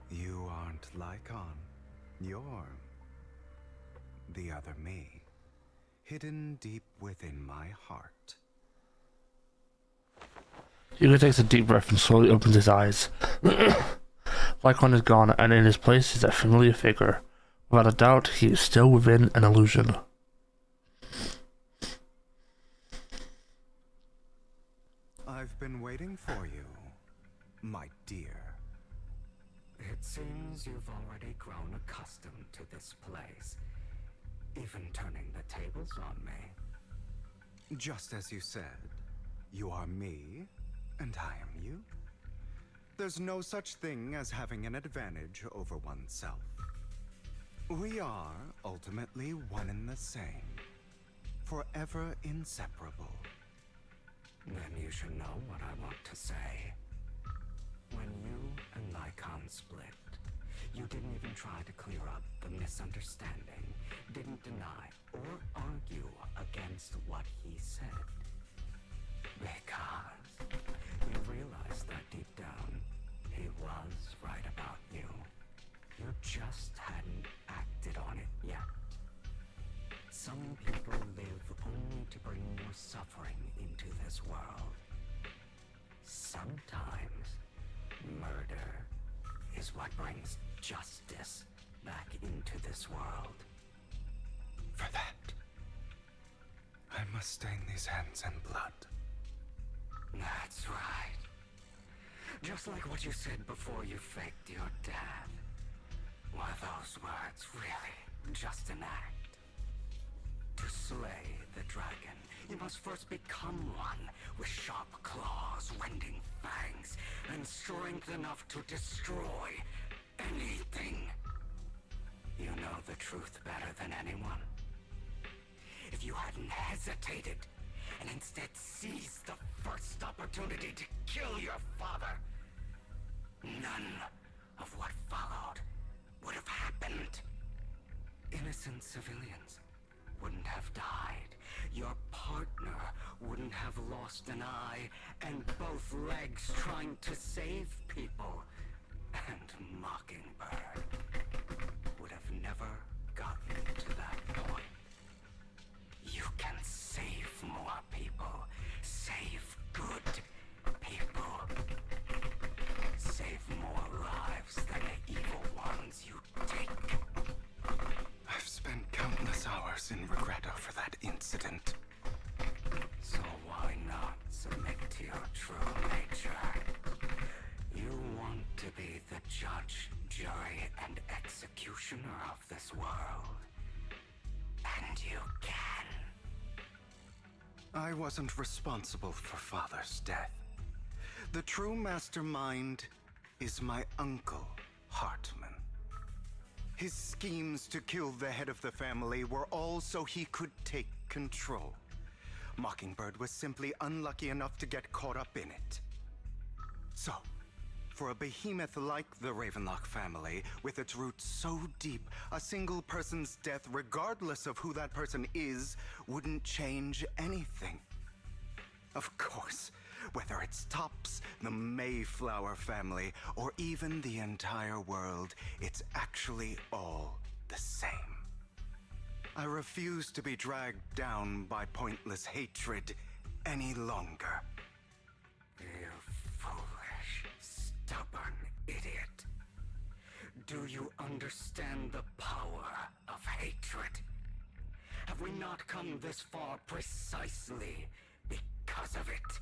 L: You aren't Lycon. You're the other me, hidden deep within my heart.
A: Hugo takes a deep breath and slowly opens his eyes. Lycon is gone, and in his place is a familiar figure. Without a doubt, he is still within an illusion.
L: I've been waiting for you, my dear.
O: It seems you've already grown accustomed to this place, even turning the tables on me.
L: Just as you said, you are me, and I am you. There's no such thing as having an advantage over oneself. We are ultimately one and the same, forever inseparable.
O: Then you should know what I want to say. When you and Lycon split, you didn't even try to clear up the misunderstanding, didn't deny or argue against what he said. Because you realized that deep down, he was right about you. You just hadn't acted on it yet. Some people live only to bring more suffering into this world. Sometimes, murder is what brings justice back into this world.
L: For that, I must stain these hands in blood.
O: That's right. Just like what you said before you faked your death. Were those words really just an act? To slay the dragon, you must first become one with sharp claws, rending fangs, and strength enough to destroy anything. You know the truth better than anyone. If you hadn't hesitated, and instead seized the first opportunity to kill your father, none of what followed would have happened. Innocent civilians wouldn't have died. Your partner wouldn't have lost an eye and both legs trying to save people. And Mockingbird would have never gotten to that point. You can save more people. Save good people. Save more lives than the evil ones you take.
L: I've spent countless hours in regret over that incident.
O: So why not submit to your true nature? You want to be the judge, jury, and executioner of this world. And you can.
L: I wasn't responsible for Father's death. The true mastermind is my uncle, Hartman. His schemes to kill the head of the family were all so he could take control. Mockingbird was simply unlucky enough to get caught up in it. So, for a behemoth like the Ravenlock family, with its roots so deep, a single person's death, regardless of who that person is, wouldn't change anything. Of course, whether it's Tops, the Mayflower family, or even the entire world, it's actually all the same. I refuse to be dragged down by pointless hatred any longer.
O: You foolish, stubborn idiot. Do you understand the power of hatred? Have we not come this far precisely because of it?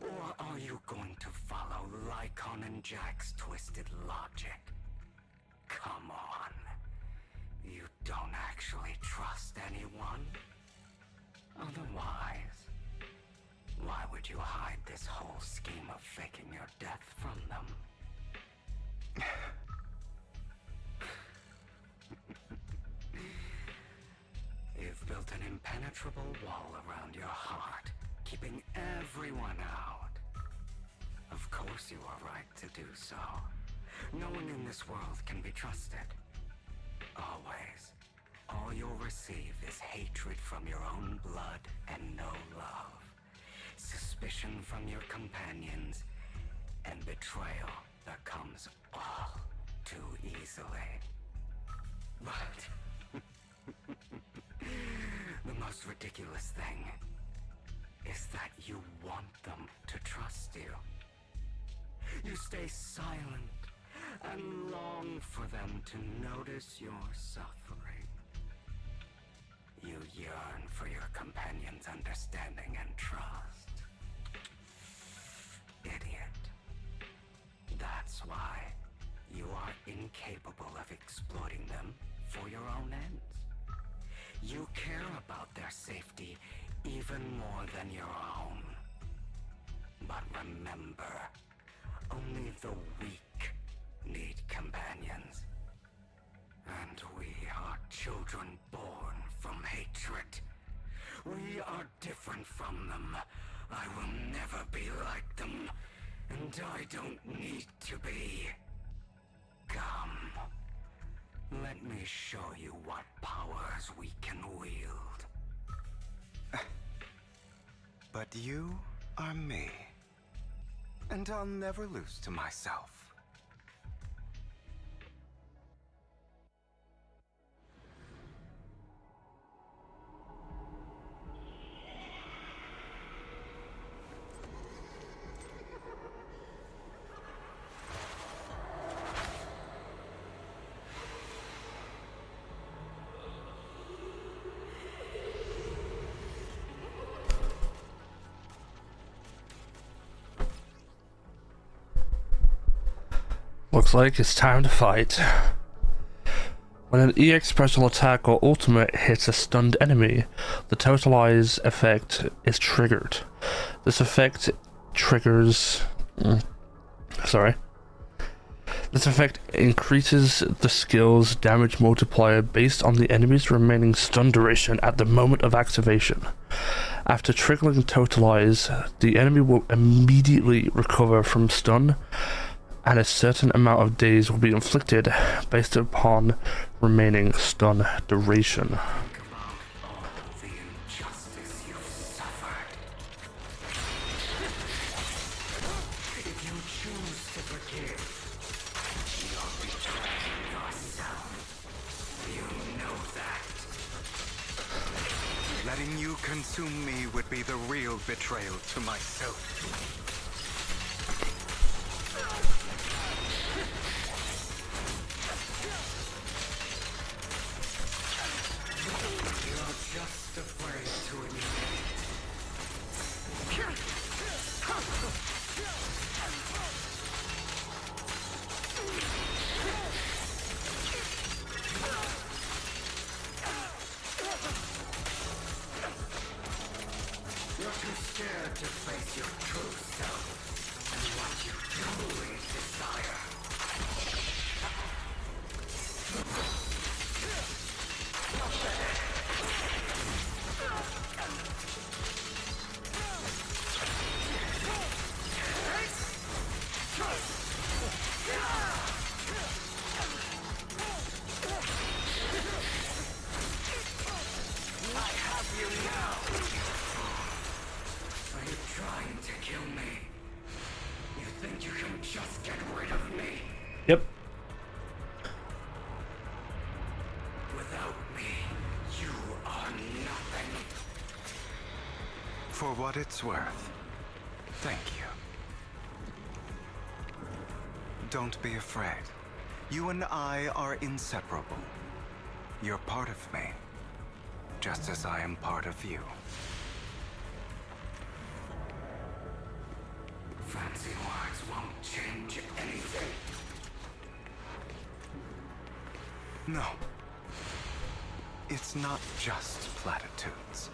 O: Or are you going to follow Lycon and Jack's twisted logic? Come on. You don't actually trust anyone? Otherwise, why would you hide this whole scheme of faking your death from them? You've built an impenetrable wall around your heart, keeping everyone out. Of course you are right to do so. No one in this world can be trusted. Always. All you'll receive is hatred from your own blood and no love. Suspicion from your companions, and betrayal that comes all too easily. But the most ridiculous thing is that you want them to trust you. You stay silent and long for them to notice your suffering. You yearn for your companion's understanding and trust. Idiot. That's why you are incapable of exploiting them for your own ends. You care about their safety even more than your own. But remember, only the weak need companions. And we are children born from hatred. We are different from them. I will never be like them, and I don't need to be. Come, let me show you what powers we can wield.
L: But you are me, and I'll never lose to myself.
A: Looks like it's time to fight. When an EX special attack or ultimate hits a stunned enemy, the totalize effect is triggered. This effect triggers... This effect increases the skill's damage multiplier based on the enemy's remaining stun duration at the moment of activation. After triggering totalize, the enemy will immediately recover from stun, and a certain amount of days will be inflicted based upon remaining stun duration.
L: Letting you consume me would be the real betrayal to myself.
A: Yep.
O: Without me, you are nothing.
L: For what it's worth, thank you. Don't be afraid. You and I are inseparable. You're part of me, just as I am part of you.
O: Fancy words won't change anything.
L: No. It's not just platitudes.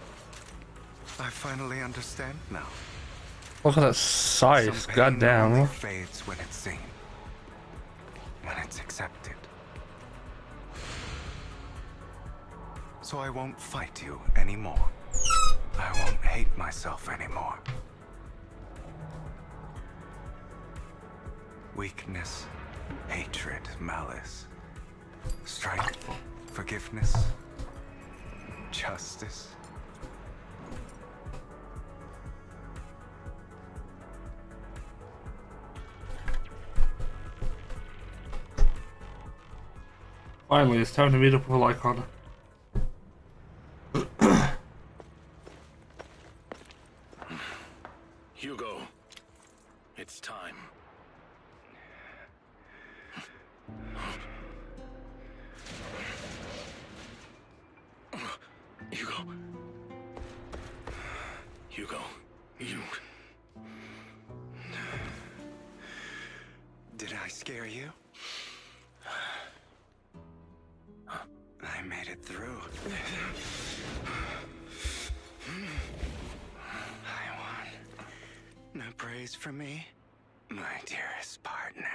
L: I finally understand now.
A: Look at that size, goddamn.
L: Only fades when it's seen. When it's accepted. So I won't fight you anymore. I won't hate myself anymore. Weakness hatred, malice, strength, forgiveness, justice.
A: Finally, it's time to meet up with Lycon.
F: Hugo, it's time. Hugo, you...
L: Did I scare you? I made it through. I won. No praise for me, my dearest partner.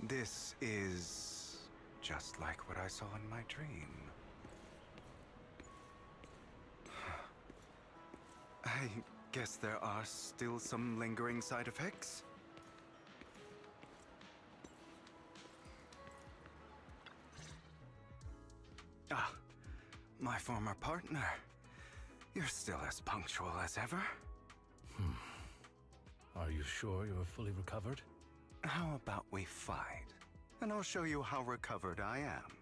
L: This is just like what I saw in my dream. I guess there are still some lingering side effects. Ah, my former partner. You're still as punctual as ever.
F: Are you sure you're fully recovered?
L: How about we fight? And I'll show you how recovered I am.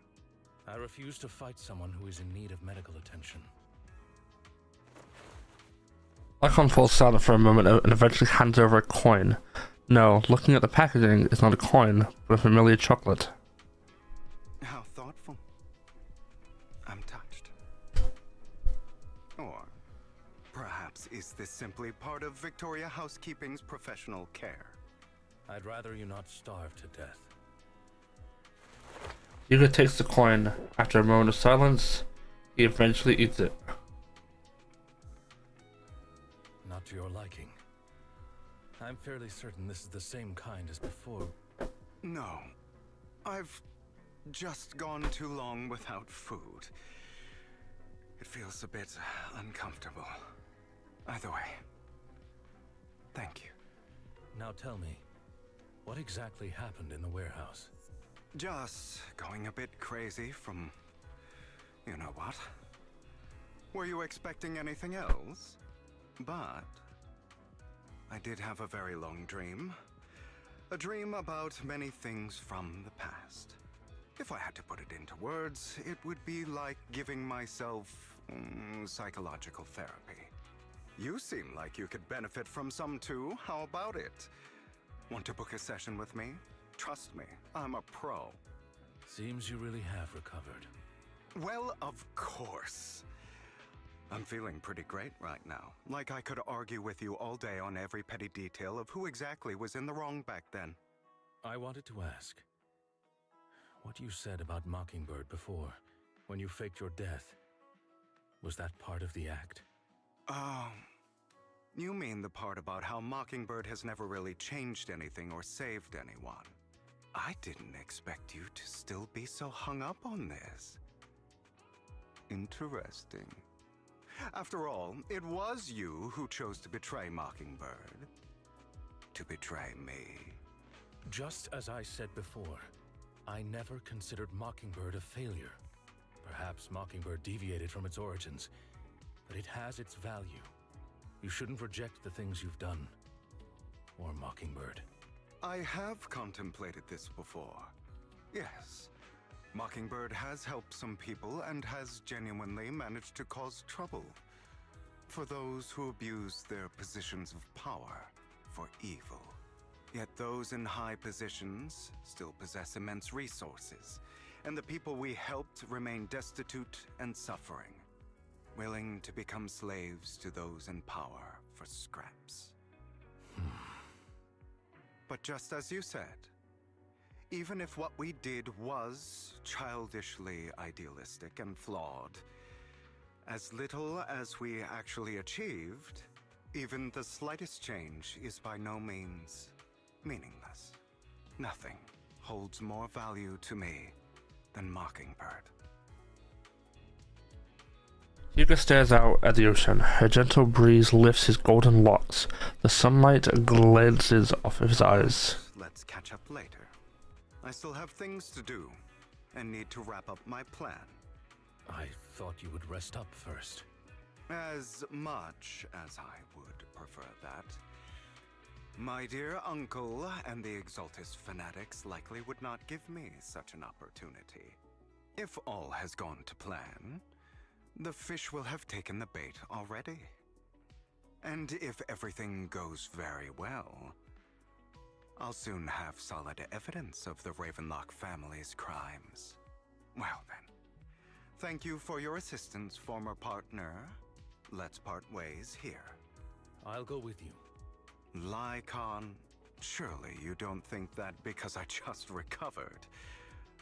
F: I refuse to fight someone who is in need of medical attention.
A: Lycon falls silent for a moment and eventually hands over a coin. No, looking at the packaging, it's not a coin, but a familiar chocolate.
L: How thoughtful. I'm touched. Or perhaps is this simply part of Victoria Housekeeping's professional care?
F: I'd rather you not starve to death.
A: Hugo takes the coin. After a moment of silence, he eventually eats it.
F: Not to your liking. I'm fairly certain this is the same kind as before.
L: No. I've just gone too long without food. It feels a bit uncomfortable. Either way, thank you.
F: Now tell me, what exactly happened in the warehouse?
L: Just going a bit crazy from... you know what? Were you expecting anything else? But I did have a very long dream. A dream about many things from the past. If I had to put it into words, it would be like giving myself psychological therapy. You seem like you could benefit from some too. How about it? Want to book a session with me? Trust me, I'm a pro.
F: Seems you really have recovered.
L: Well, of course. I'm feeling pretty great right now. Like I could argue with you all day on every petty detail of who exactly was in the wrong back then.
F: I wanted to ask, what you said about Mockingbird before, when you faked your death, was that part of the act?
L: You mean the part about how Mockingbird has never really changed anything or saved anyone. I didn't expect you to still be so hung up on this. Interesting. After all, it was you who chose to betray Mockingbird. To betray me.
F: Just as I said before, I never considered Mockingbird a failure. Perhaps Mockingbird deviated from its origins, but it has its value. You shouldn't reject the things you've done. Or Mockingbird.
L: I have contemplated this before. Yes. Mockingbird has helped some people and has genuinely managed to cause trouble for those who abuse their positions of power for evil. Yet those in high positions still possess immense resources, and the people we helped remain destitute and suffering, willing to become slaves to those in power for scraps. But just as you said, even if what we did was childishly idealistic and flawed, as little as we actually achieved, even the slightest change is by no means meaningless. Nothing holds more value to me than Mockingbird.
A: Yuka stares out at the ocean. A gentle breeze lifts his golden locks. The sunlight glances off of his eyes.
L: Let's catch up later. I still have things to do, and need to wrap up my plan.
F: I thought you would rest up first.
L: As much as I would prefer that. My dear uncle and the Exaltus fanatics likely would not give me such an opportunity. If all has gone to plan, the fish will have taken the bait already. And if everything goes very well, I'll soon have solid evidence of the Ravenlock family's crimes. Well then, thank you for your assistance, former partner. Let's part ways here.
F: I'll go with you.
L: Lycon, surely you don't think that because I just recovered,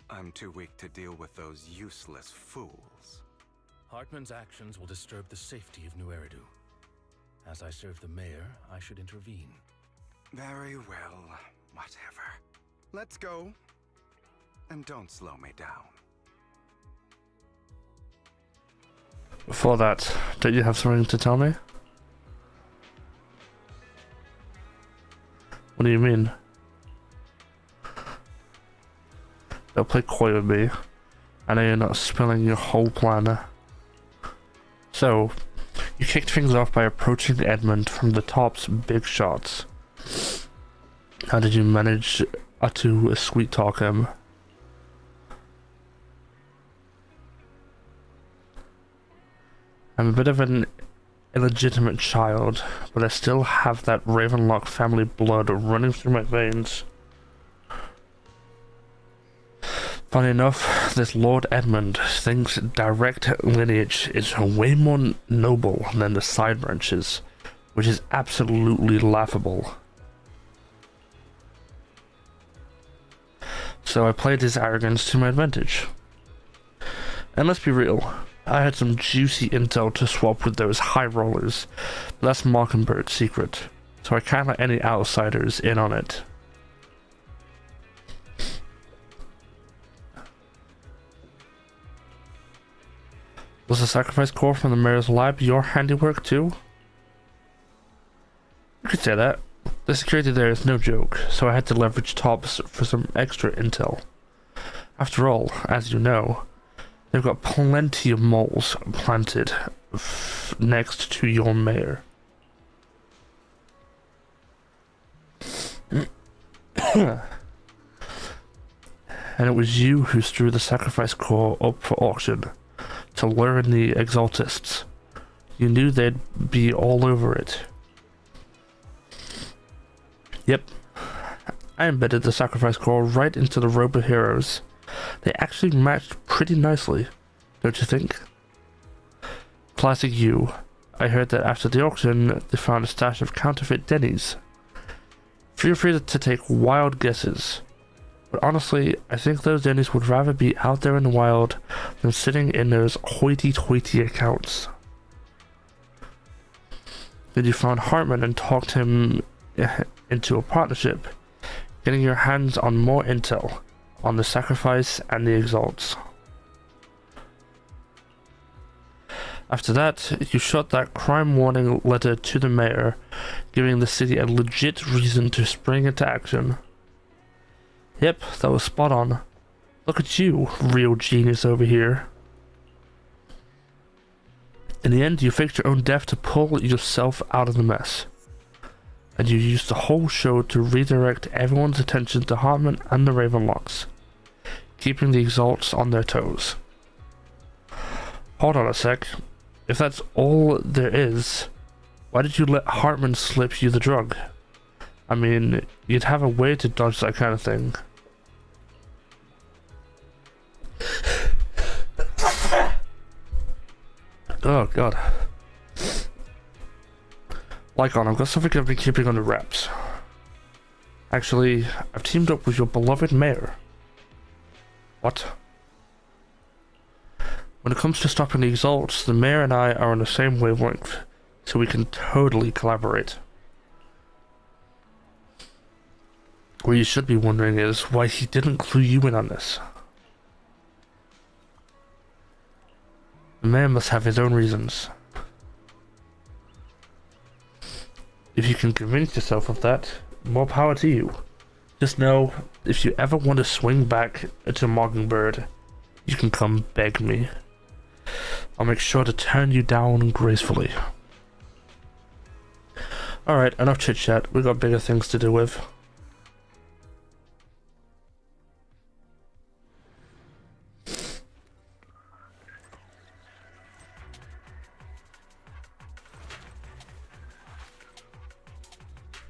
L: I'm too weak to deal with those useless fools.
F: Hartman's actions will disturb the safety of New Eridu. As I serve the mayor, I should intervene.
L: Very well, whatever. Let's go. And don't slow me down.
A: Before that, don't you have something to tell me? What do you mean? Don't play coy with me. I know you're not spilling your whole plan. So, you kicked things off by approaching Edmund from the top's big shots. How did you manage to sweet talk him? I'm a bit of an illegitimate child, but I still have that Ravenlock family blood running through my veins. Funny enough, this Lord Edmund thinks direct lineage is way more noble than the side branches, which is absolutely laughable. So I played his arrogance to my advantage. And let's be real, I had some juicy intel to swap with those high rollers, but that's Mockingbird secret, so I can't let any outsiders in on it. Was the sacrifice core from the mayor's lab your handiwork too? You could say that. The security there is no joke, so I had to leverage tops for some extra intel. After all, as you know, they've got plenty of moles planted next to your mayor. And it was you who threw the sacrifice core up for auction to lure in the Exaltists. You knew they'd be all over it. Yep. I embedded the sacrifice core right into the rope of heroes. They actually matched pretty nicely, don't you think? Classic you. I heard that after the auction, they found a stash of counterfeit Denny's. Feel free to take wild guesses. But honestly, I think those Denny's would rather be out there in the wild than sitting in those hoity-toity accounts. Then you found Hartman and talked him into a partnership, getting your hands on more intel on the sacrifice and the exalts. After that, you shot that crime warning letter to the mayor, giving the city a legit reason to spring into action. Yep, that was spot on. Look at you, real genius over here. In the end, you faked your own death to pull yourself out of the mess. And you used the whole show to redirect everyone's attention to Hartman and the Ravenlocks, keeping the Exalts on their toes. Hold on a sec. If that's all there is, why did you let Hartman slip you the drug? I mean, you'd have a way to dodge that kind of thing. Oh god. Lycon, I've got something I've been keeping under wraps. Actually, I've teamed up with your beloved mayor. What? When it comes to stopping the Exalts, the mayor and I are on the same wavelength, so we can totally collaborate. What you should be wondering is why he didn't clue you in on this. The man must have his own reasons. If you can convince yourself of that, more power to you. Just know, if you ever want to swing back to Mockingbird, you can come beg me. I'll make sure to turn you down gracefully. Alright, enough chit chat. We got bigger things to do with.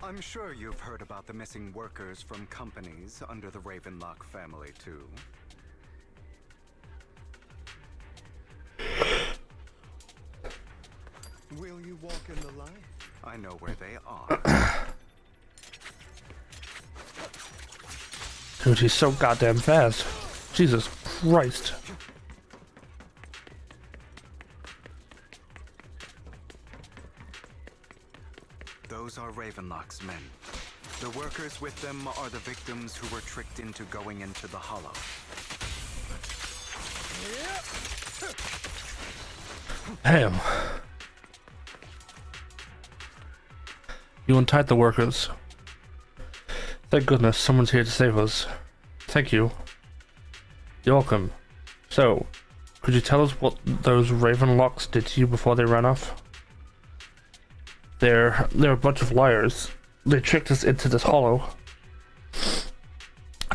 L: I'm sure you've heard about the missing workers from companies under the Ravenlock family, too. Will you walk in the light? I know where they are.
A: Dude, he's so goddamn fast. Jesus Christ.
L: Those are Ravenlock's men. The workers with them are the victims who were tricked into going into the Hollow.
A: Damn. You untied the workers. Thank goodness someone's here to save us. Thank you. You're welcome. So, could you tell us what those Ravenlocks did to you before they ran off? They're a bunch of liars. They tricked us into this hollow.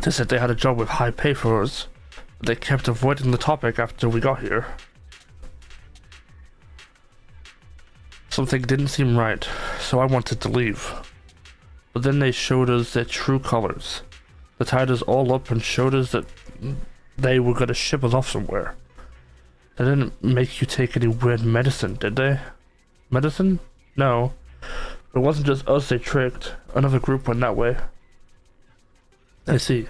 A: They said they had a job with high pay for us, but they kept avoiding the topic after we got here. Something didn't seem right, so I wanted to leave. But then they showed us their true colors. They tied us all up and showed us that they were going to ship us off somewhere. They didn't make you take any weird medicine, did they? Medicine? No. But it wasn't just us they tricked. Another group went that way. I see.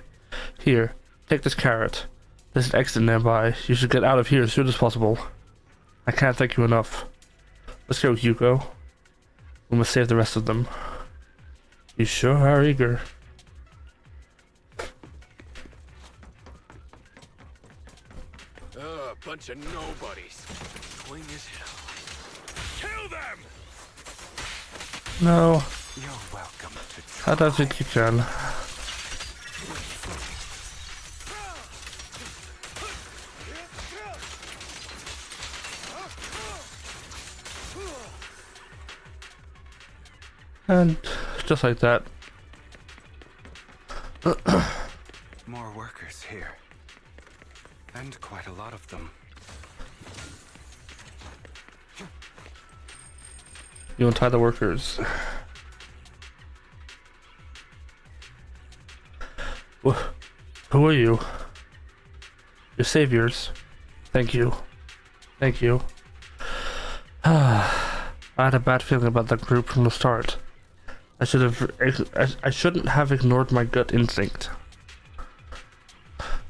A: Here, take this carrot. There's an exit nearby. You should get out of here as soon as possible. I can't thank you enough. Let's go, Hugo. We must save the rest of them. You sure are eager.
J: Bunch of nobodies. Clean as hell. Kill them!
A: No.
L: You're welcome to try.
A: I don't think you can. And just like that.
L: More workers here. And quite a lot of them.
A: You untie the workers. Who are you? Your saviors. Thank you. Thank you. I had a bad feeling about that group from the start. I shouldn't have ignored my gut instinct.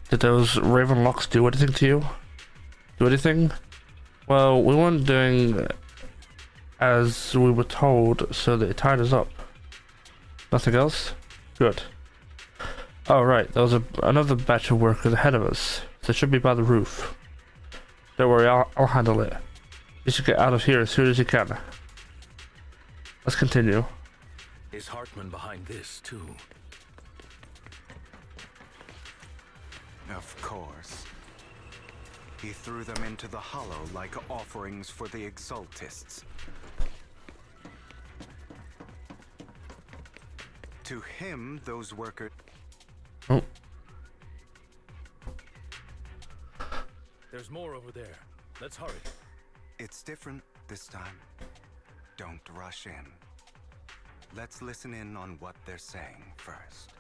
A: Did those Ravenlocks do anything to you? Do anything? Well, we weren't doing as we were told, so they tied us up. Nothing else? Good. Oh right, there was another batch of workers ahead of us. They should be by the roof. Don't worry, I'll handle it. You should get out of here as soon as you can. Let's continue.
F: Is Hartman behind this, too?
L: Of course. He threw them into the Hollow like offerings for the Exaltists. To him, those workers...
A: Oh.
F: There's more over there. Let's hurry.
L: It's different this time. Don't rush in. Let's listen in on what they're saying first.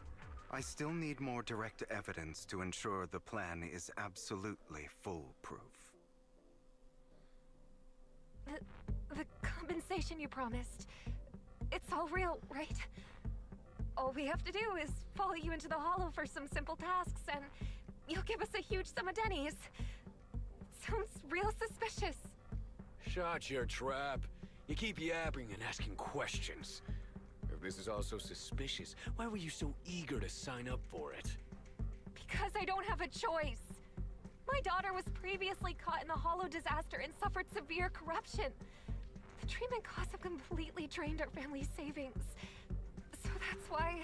L: I still need more direct evidence to ensure the plan is absolutely foolproof.
D: The compensation you promised, it's all real, right? All we have to do is follow you into the Hollow for some simple tasks, and you'll give us a huge sum of dennies. Sounds real suspicious.
J: Shut your trap. You keep yapping and asking questions. If this is all so suspicious, why were you so eager to sign up for it?
D: Because I don't have a choice.
P: My daughter was previously caught in a hollow disaster and suffered severe corruption. The treatment costs have completely drained our family's savings. So that's why...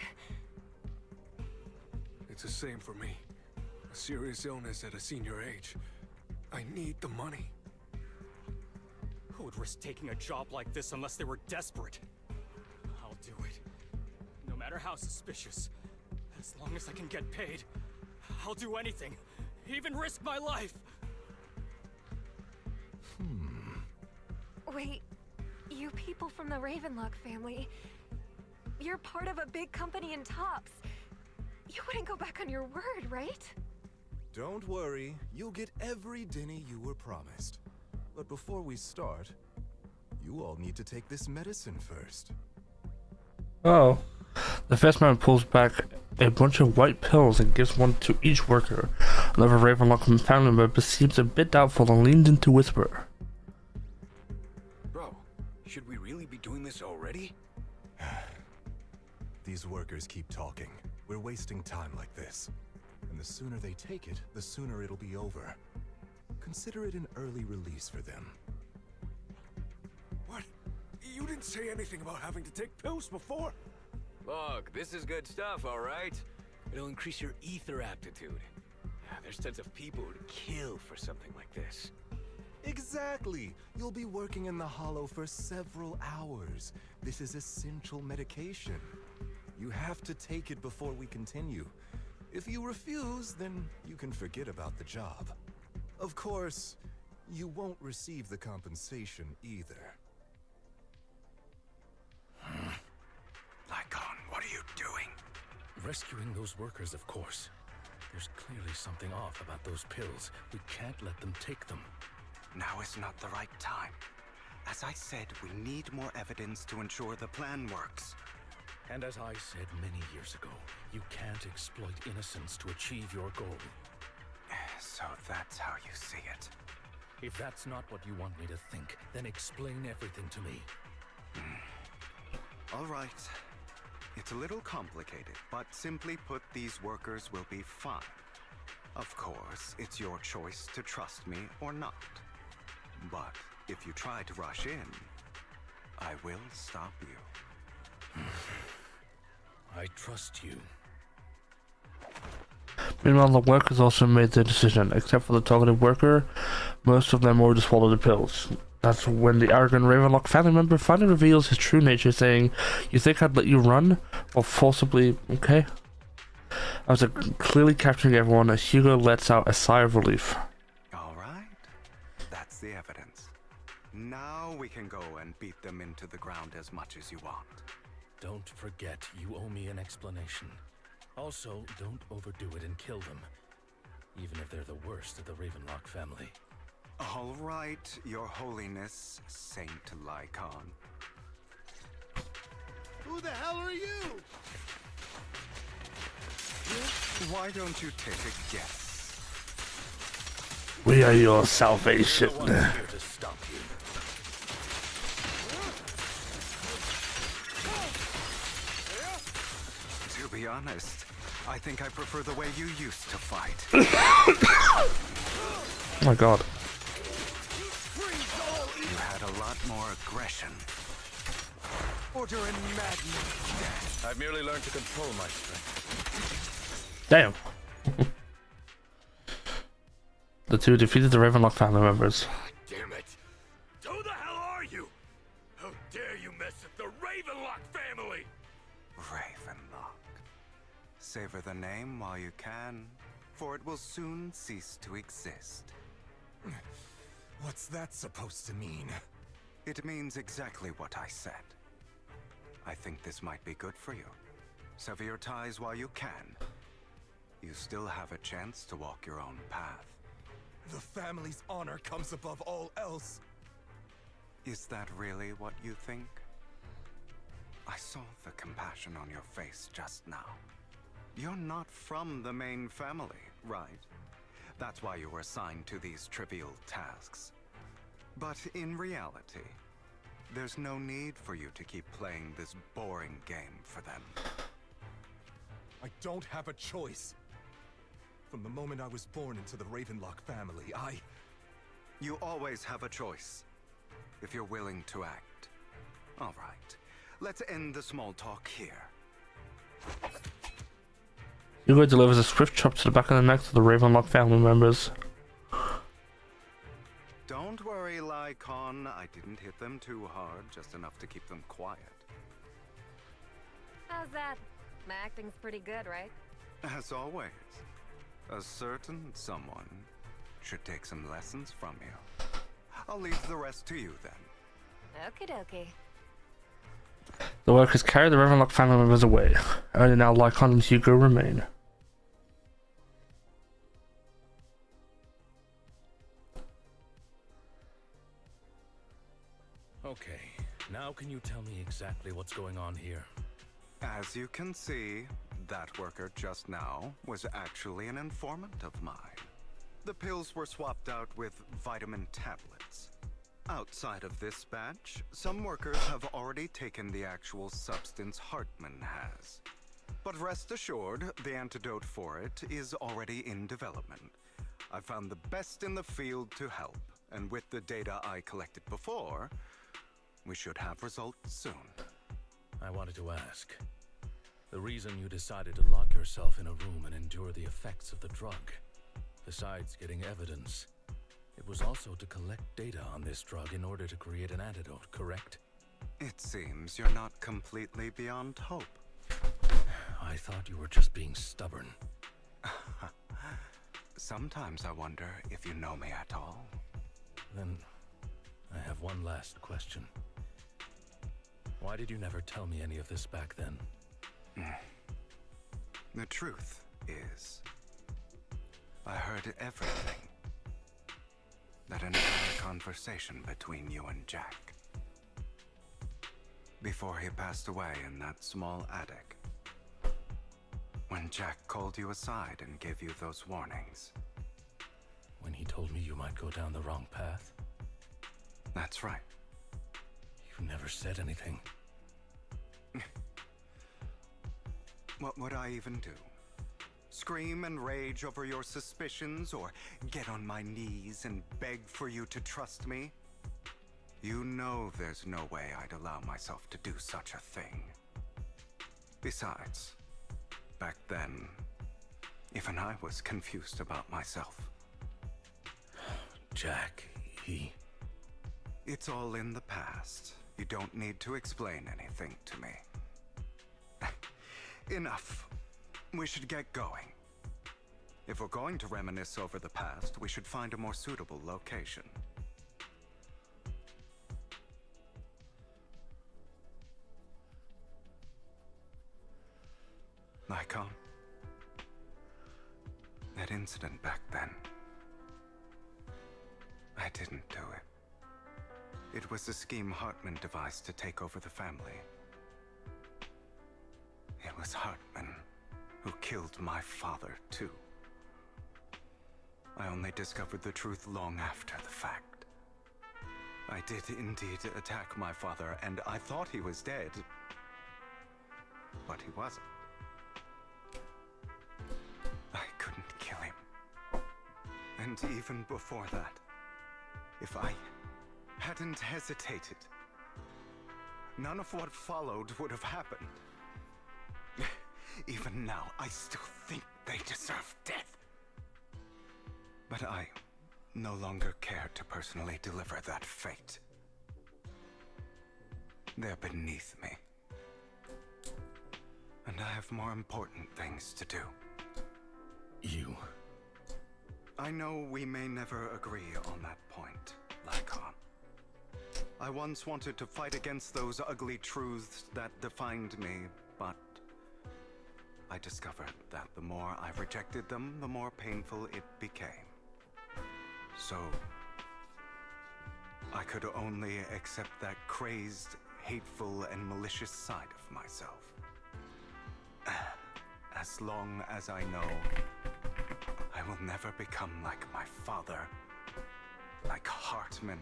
C: It's the same for me. A serious illness at a senior age. I need the money.
Q: Who would risk taking a job like this unless they were desperate? I'll do it. No matter how suspicious. As long as I can get paid, I'll do anything. Even risk my life.
P: Wait, you people from the Ravenlock family, you're part of a big company in Tops. You wouldn't go back on your word, right?
R: Don't worry, you'll get every Denny you were promised. But before we start, you all need to take this medicine first.
A: Oh. The first man pulls back a bunch of white pills and gives one to each worker. Another Ravenlock family member seems a bit doubtful and leans in to whisper.
J: Bro, should we really be doing this already?
R: These workers keep talking. We're wasting time like this. And the sooner they take it, the sooner it'll be over. Consider it an early release for them.
C: What? You didn't say anything about having to take pills before.
J: Look, this is good stuff, all right? It'll increase your ether aptitude. There's tons of people who'd kill for something like this.
R: Exactly! You'll be working in the Hollow for several hours. This is essential medication. You have to take it before we continue. If you refuse, then you can forget about the job. Of course, you won't receive the compensation either.
J: Lycon, what are you doing?
F: Rescuing those workers, of course. There's clearly something off about those pills. We can't let them take them.
L: Now is not the right time. As I said, we need more evidence to ensure the plan works.
F: And as I said many years ago, you can't exploit innocence to achieve your goal.
L: So that's how you see it.
F: If that's not what you want me to think, then explain everything to me.
L: All right. It's a little complicated, but simply put, these workers will be fine. Of course, it's your choice to trust me or not. But if you try to rush in, I will stop you.
F: I trust you.
A: Meanwhile, the workers also made their decision. Except for the targeted worker, most of them already swallowed the pills. That's when the arrogant Ravenlock family member finally reveals his true nature, saying, "You think I'd let you run? Or forcibly, okay?" After clearly capturing everyone, Hugo lets out a sigh of relief.
L: All right. That's the evidence. Now we can go and beat them into the ground as much as you want.
F: Don't forget, you owe me an explanation. Also, don't overdo it and kill them. Even if they're the worst of the Ravenlock family.
L: All right, Your Holiness, Saint Lycon.
H: Who the hell are you?
L: Why don't you take a guess?
A: We are your salvation.
F: We're the ones here to stop you.
L: To be honest, I think I prefer the way you used to fight.
A: Oh my god.
L: You had a lot more aggression.
J: Order and madness. I've merely learned to control my strength.
A: Damn. The two defeated the Ravenlock family members.
J: Damn it. Who the hell are you? How dare you mess with the Ravenlock family?
L: Ravenlock. Savor the name while you can, for it will soon cease to exist.
R: What's that supposed to mean?
L: It means exactly what I said. I think this might be good for you. Sever your ties while you can. You still have a chance to walk your own path.
R: The family's honor comes above all else.
L: Is that really what you think? I saw the compassion on your face just now. You're not from the main family, right? That's why you were assigned to these trivial tasks. But in reality, there's no need for you to keep playing this boring game for them.
R: I don't have a choice. From the moment I was born into the Ravenlock family,
L: You always have a choice, if you're willing to act. All right, let's end the small talk here.
A: Hugo delivers a swift chop to the back of the neck to the Ravenlock family members.
L: Don't worry, Lycon. I didn't hit them too hard, just enough to keep them quiet.
P: How's that? My acting's pretty good, right?
L: As always, a certain someone should take some lessons from you. I'll leave the rest to you then.
P: Okie dokie.
A: The workers carry the Ravenlock family members away. Only now Lycon and Hugo remain.
F: Okay, now can you tell me exactly what's going on here?
L: As you can see, that worker just now was actually an informant of mine. The pills were swapped out with vitamin tablets. Outside of this batch, some workers have already taken the actual substance Hartman has. But rest assured, the antidote for it is already in development. I found the best in the field to help, and with the data I collected before, we should have results soon.
F: I wanted to ask. The reason you decided to lock yourself in a room and endure the effects of the drug, besides getting evidence, it was also to collect data on this drug in order to create an antidote, correct?
L: It seems you're not completely beyond hope.
F: I thought you were just being stubborn.
L: Sometimes I wonder if you know me at all.
F: Then, I have one last question. Why did you never tell me any of this back then?
L: The truth is, I heard everything. That entire conversation between you and Jack. Before he passed away in that small attic. When Jack called you aside and gave you those warnings.
F: When he told me you might go down the wrong path?
L: That's right.
F: You never said anything.
L: What would I even do? Scream and rage over your suspicions, or get on my knees and beg for you to trust me? You know there's no way I'd allow myself to do such a thing. Besides, back then, even I was confused about myself.
F: Jack, he...
L: It's all in the past. You don't need to explain anything to me. Enough. We should get going. If we're going to reminisce over the past, we should find a more suitable location. Lycon, that incident back then, I didn't do it. It was a scheme Hartman devised to take over the family. It was Hartman who killed my father, too. I only discovered the truth long after the fact. I did indeed attack my father, and I thought he was dead. But he wasn't. I couldn't kill him. And even before that, if I hadn't hesitated, none of what followed would have happened. Even now, I still think they deserve death. But I no longer care to personally deliver that fate. They're beneath me. And I have more important things to do.
F: You...
L: I know we may never agree on that point, Lycon. I once wanted to fight against those ugly truths that defined me, but I discovered that the more I rejected them, the more painful it became. So, I could only accept that crazed, hateful, and malicious side of myself. As long as I know I will never become like my father, like Hartman,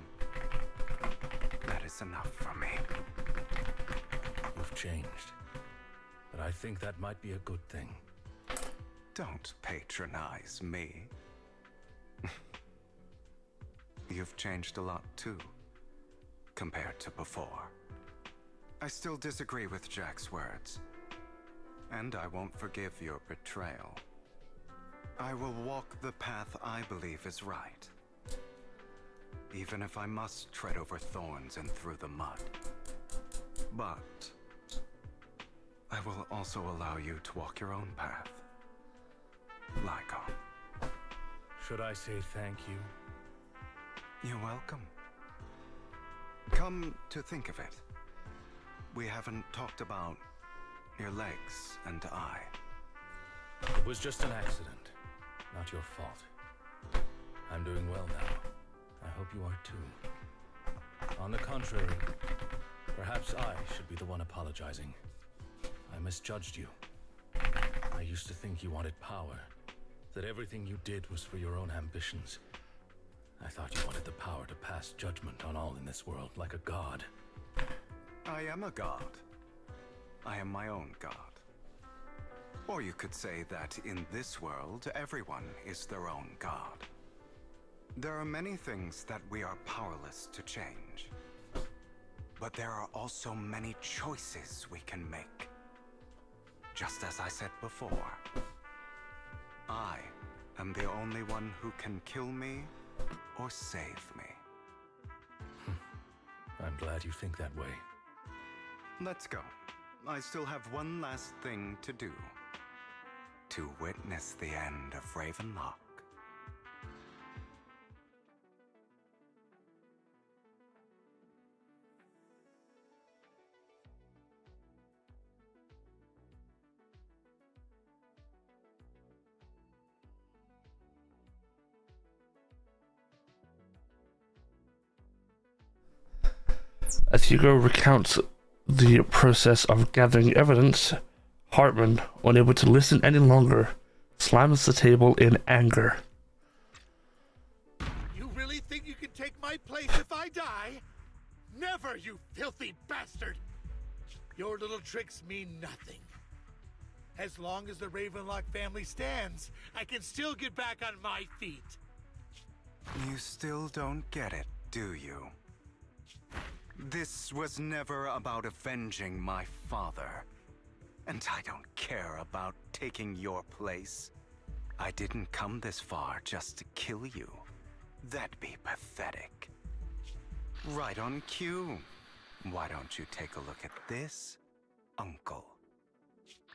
L: that is enough for me.
F: You've changed. But I think that might be a good thing.
L: Don't patronize me. You've changed a lot too, compared to before. I still disagree with Jack's words, and I won't forgive your betrayal. I will walk the path I believe is right, even if I must tread over thorns and through the mud. But I will also allow you to walk your own path. Lycon.
C: Should I say thank you?
L: You're welcome. Come to think of it, we haven't talked about your legs and eye.
C: It was just an accident, not your fault. I'm doing well now. I hope you are too. On the contrary, perhaps I should be the one apologizing. I misjudged you. I used to think you wanted power, that everything you did was for your own ambitions. I thought you wanted the power to pass judgment on all in this world like a god.
L: I am a god. I am my own god. Or you could say that in this world, everyone is their own god. There are many things that we are powerless to change. But there are also many choices we can make. Just as I said before, I am the only one who can kill me or save me.
C: I'm glad you think that way.
L: Let's go. I still have one last thing to do. To witness the end of Ravenlock.
A: As Hugo recounts the process of gathering evidence, Hartman, unable to listen any longer, slams the table in anger.
H: You really think you can take my place if I die? Never, you filthy bastard! Your little tricks mean nothing. As long as the Ravenlock family stands, I can still get back on my feet.
L: You still don't get it, do you? This was never about avenging my father. And I don't care about taking your place. I didn't come this far just to kill you. That'd be pathetic. Right on cue. Why don't you take a look at this, Uncle?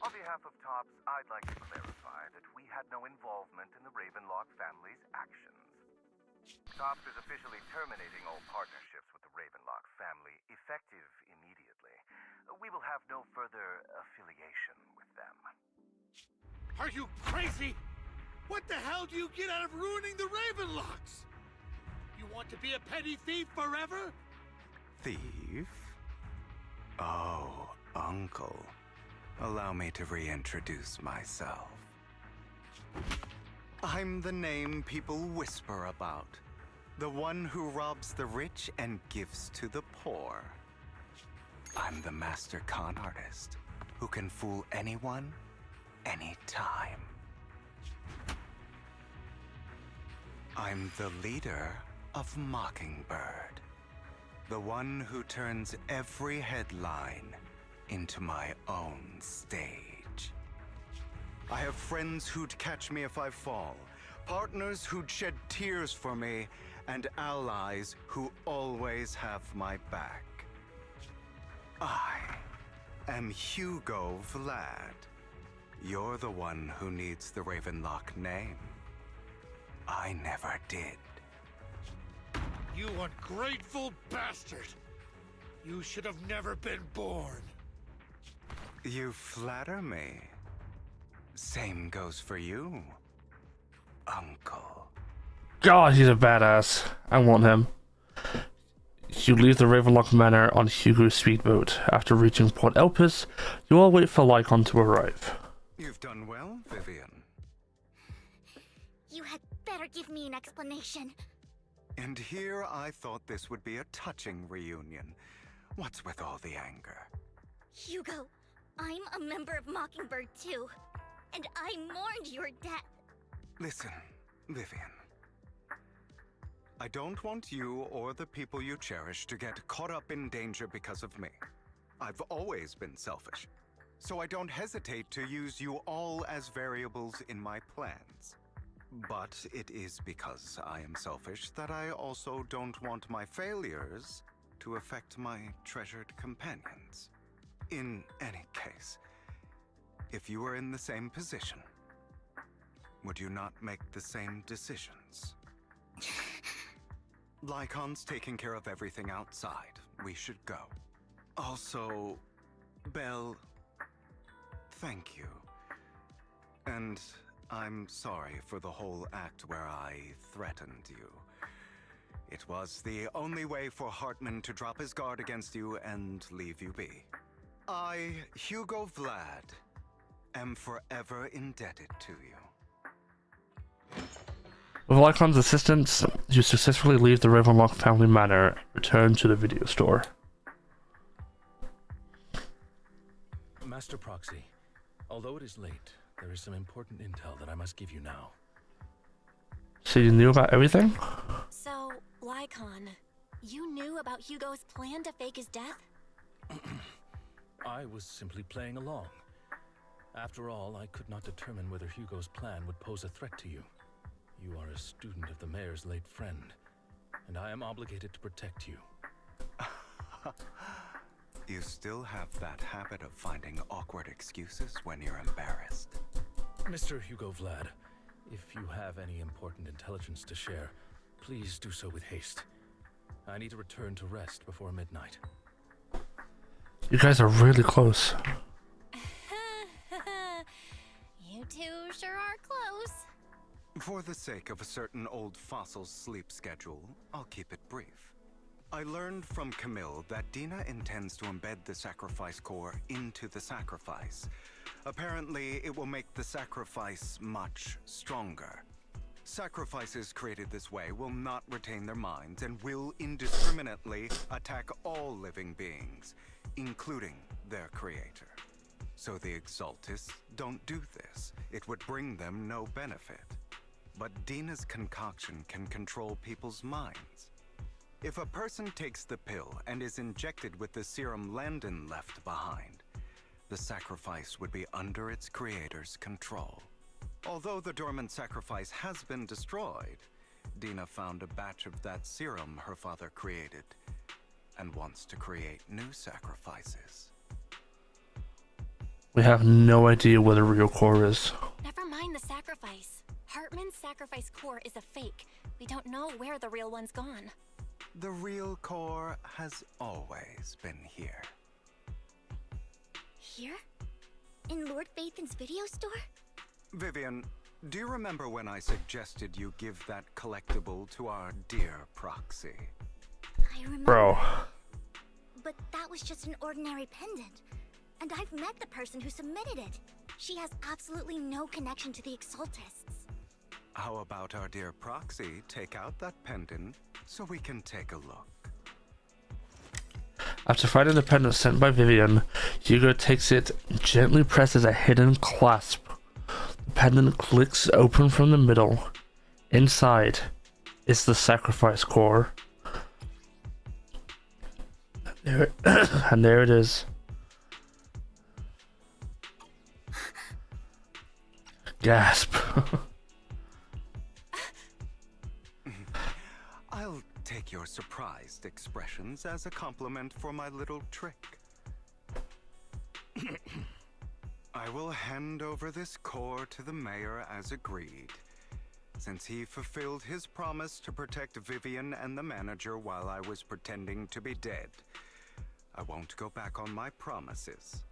F: On behalf of TOPS, I'd like to clarify that we had no involvement in the Ravenlock family's actions. TOPS is officially terminating all partnerships with the Ravenlock family, effective immediately. We will have no further affiliation with them.
H: Are you crazy? What the hell do you get out of ruining the Ravenlocks? You want to be a petty thief forever?
L: Thief? Oh, Uncle. Allow me to reintroduce myself. I'm the name people whisper about. The one who robs the rich and gives to the poor. I'm the master con artist who can fool anyone, anytime. I'm the leader of Mockingbird. The one who turns every headline into my own stage. I have friends who'd catch me if I fall, partners who'd shed tears for me, and allies who always have my back. I am Hugo Vlad. You're the one who needs the Ravenlock name. I never did.
H: You ungrateful bastard! You should have never been born.
L: You flatter me. Same goes for you, Uncle.
A: God, he's a badass. I want him. You leave the Ravenlock Manor on Hugo's speedboat. After reaching Port Elpis, you all wait for Lycon to arrive.
L: You've done well, Vivian.
I: You had better give me an explanation.
L: And here I thought this would be a touching reunion. What's with all the anger?
I: Hugo, I'm a member of Mockingbird too. and I mourned your death.
L: Listen, Vivian. I don't want you or the people you cherish to get caught up in danger because of me. I've always been selfish, so I don't hesitate to use you all as variables in my plans. But it is because I am selfish that I also don't want my failures to affect my treasured companions. In any case, if you were in the same position, would you not make the same decisions? Lycon's taking care of everything outside. We should go. Also, Belle, thank you. And I'm sorry for the whole act where I threatened you. It was the only way for Hartman to drop his guard against you and leave you be. I, Hugo Vlad, am forever indebted to you.
A: With Lycon's assistance, you successfully leave the Ravenlock family manor and return to the video store.
F: Master Proxy, although it is late, there is some important intel that I must give you now.
A: So you knew about everything?
D: So, Lycon, you knew about Hugo's plan to fake his death?
F: I was simply playing along. After all, I could not determine whether Hugo's plan would pose a threat to you. You are a student of the mayor's late friend, and I am obligated to protect you.
L: You still have that habit of finding awkward excuses when you're embarrassed.
F: Mr. Hugo Vlad, if you have any important intelligence to share, please do so with haste. I need to return to rest before midnight.
A: You guys are really close.
D: You two sure are close.
L: For the sake of a certain old fossil's sleep schedule, I'll keep it brief. I learned from Camille that Dina intends to embed the sacrifice core into the sacrifice. Apparently, it will make the sacrifice much stronger. Sacrifices created this way will not retain their minds and will indiscriminately attack all living beings, including their creator. So the Exaltists don't do this. It would bring them no benefit. But Dina's concoction can control people's minds. If a person takes the pill and is injected with the serum Landon left behind, the sacrifice would be under its creator's control. Although the dormant sacrifice has been destroyed, Dina found a batch of that serum her father created and wants to create new sacrifices.
A: We have no idea where the real core is.
D: Never mind the sacrifice. Hartman's sacrifice core is a fake. We don't know where the real one's gone.
L: The real core has always been here.
I: Here? In Lord Phaethon's video store?
L: Vivian, do you remember when I suggested you give that collectible to our dear Proxy?
I: I remember.
A: Bro.
I: But that was just an ordinary pendant. And I've met the person who submitted it. She has absolutely no connection to the Exaltists.
L: How about our dear Proxy take out that pendant so we can take a look?
A: After finding the pendant sent by Vivian, Hugo takes it and gently presses a hidden clasp. The pendant clicks open from the middle. Inside is the sacrifice core. And there it is. Gasp.
L: I'll take your surprised expressions as a compliment for my little trick. I will hand over this core to the mayor as agreed, since he fulfilled his promise to protect Vivian and the manager while I was pretending to be dead. I won't go back on my promises.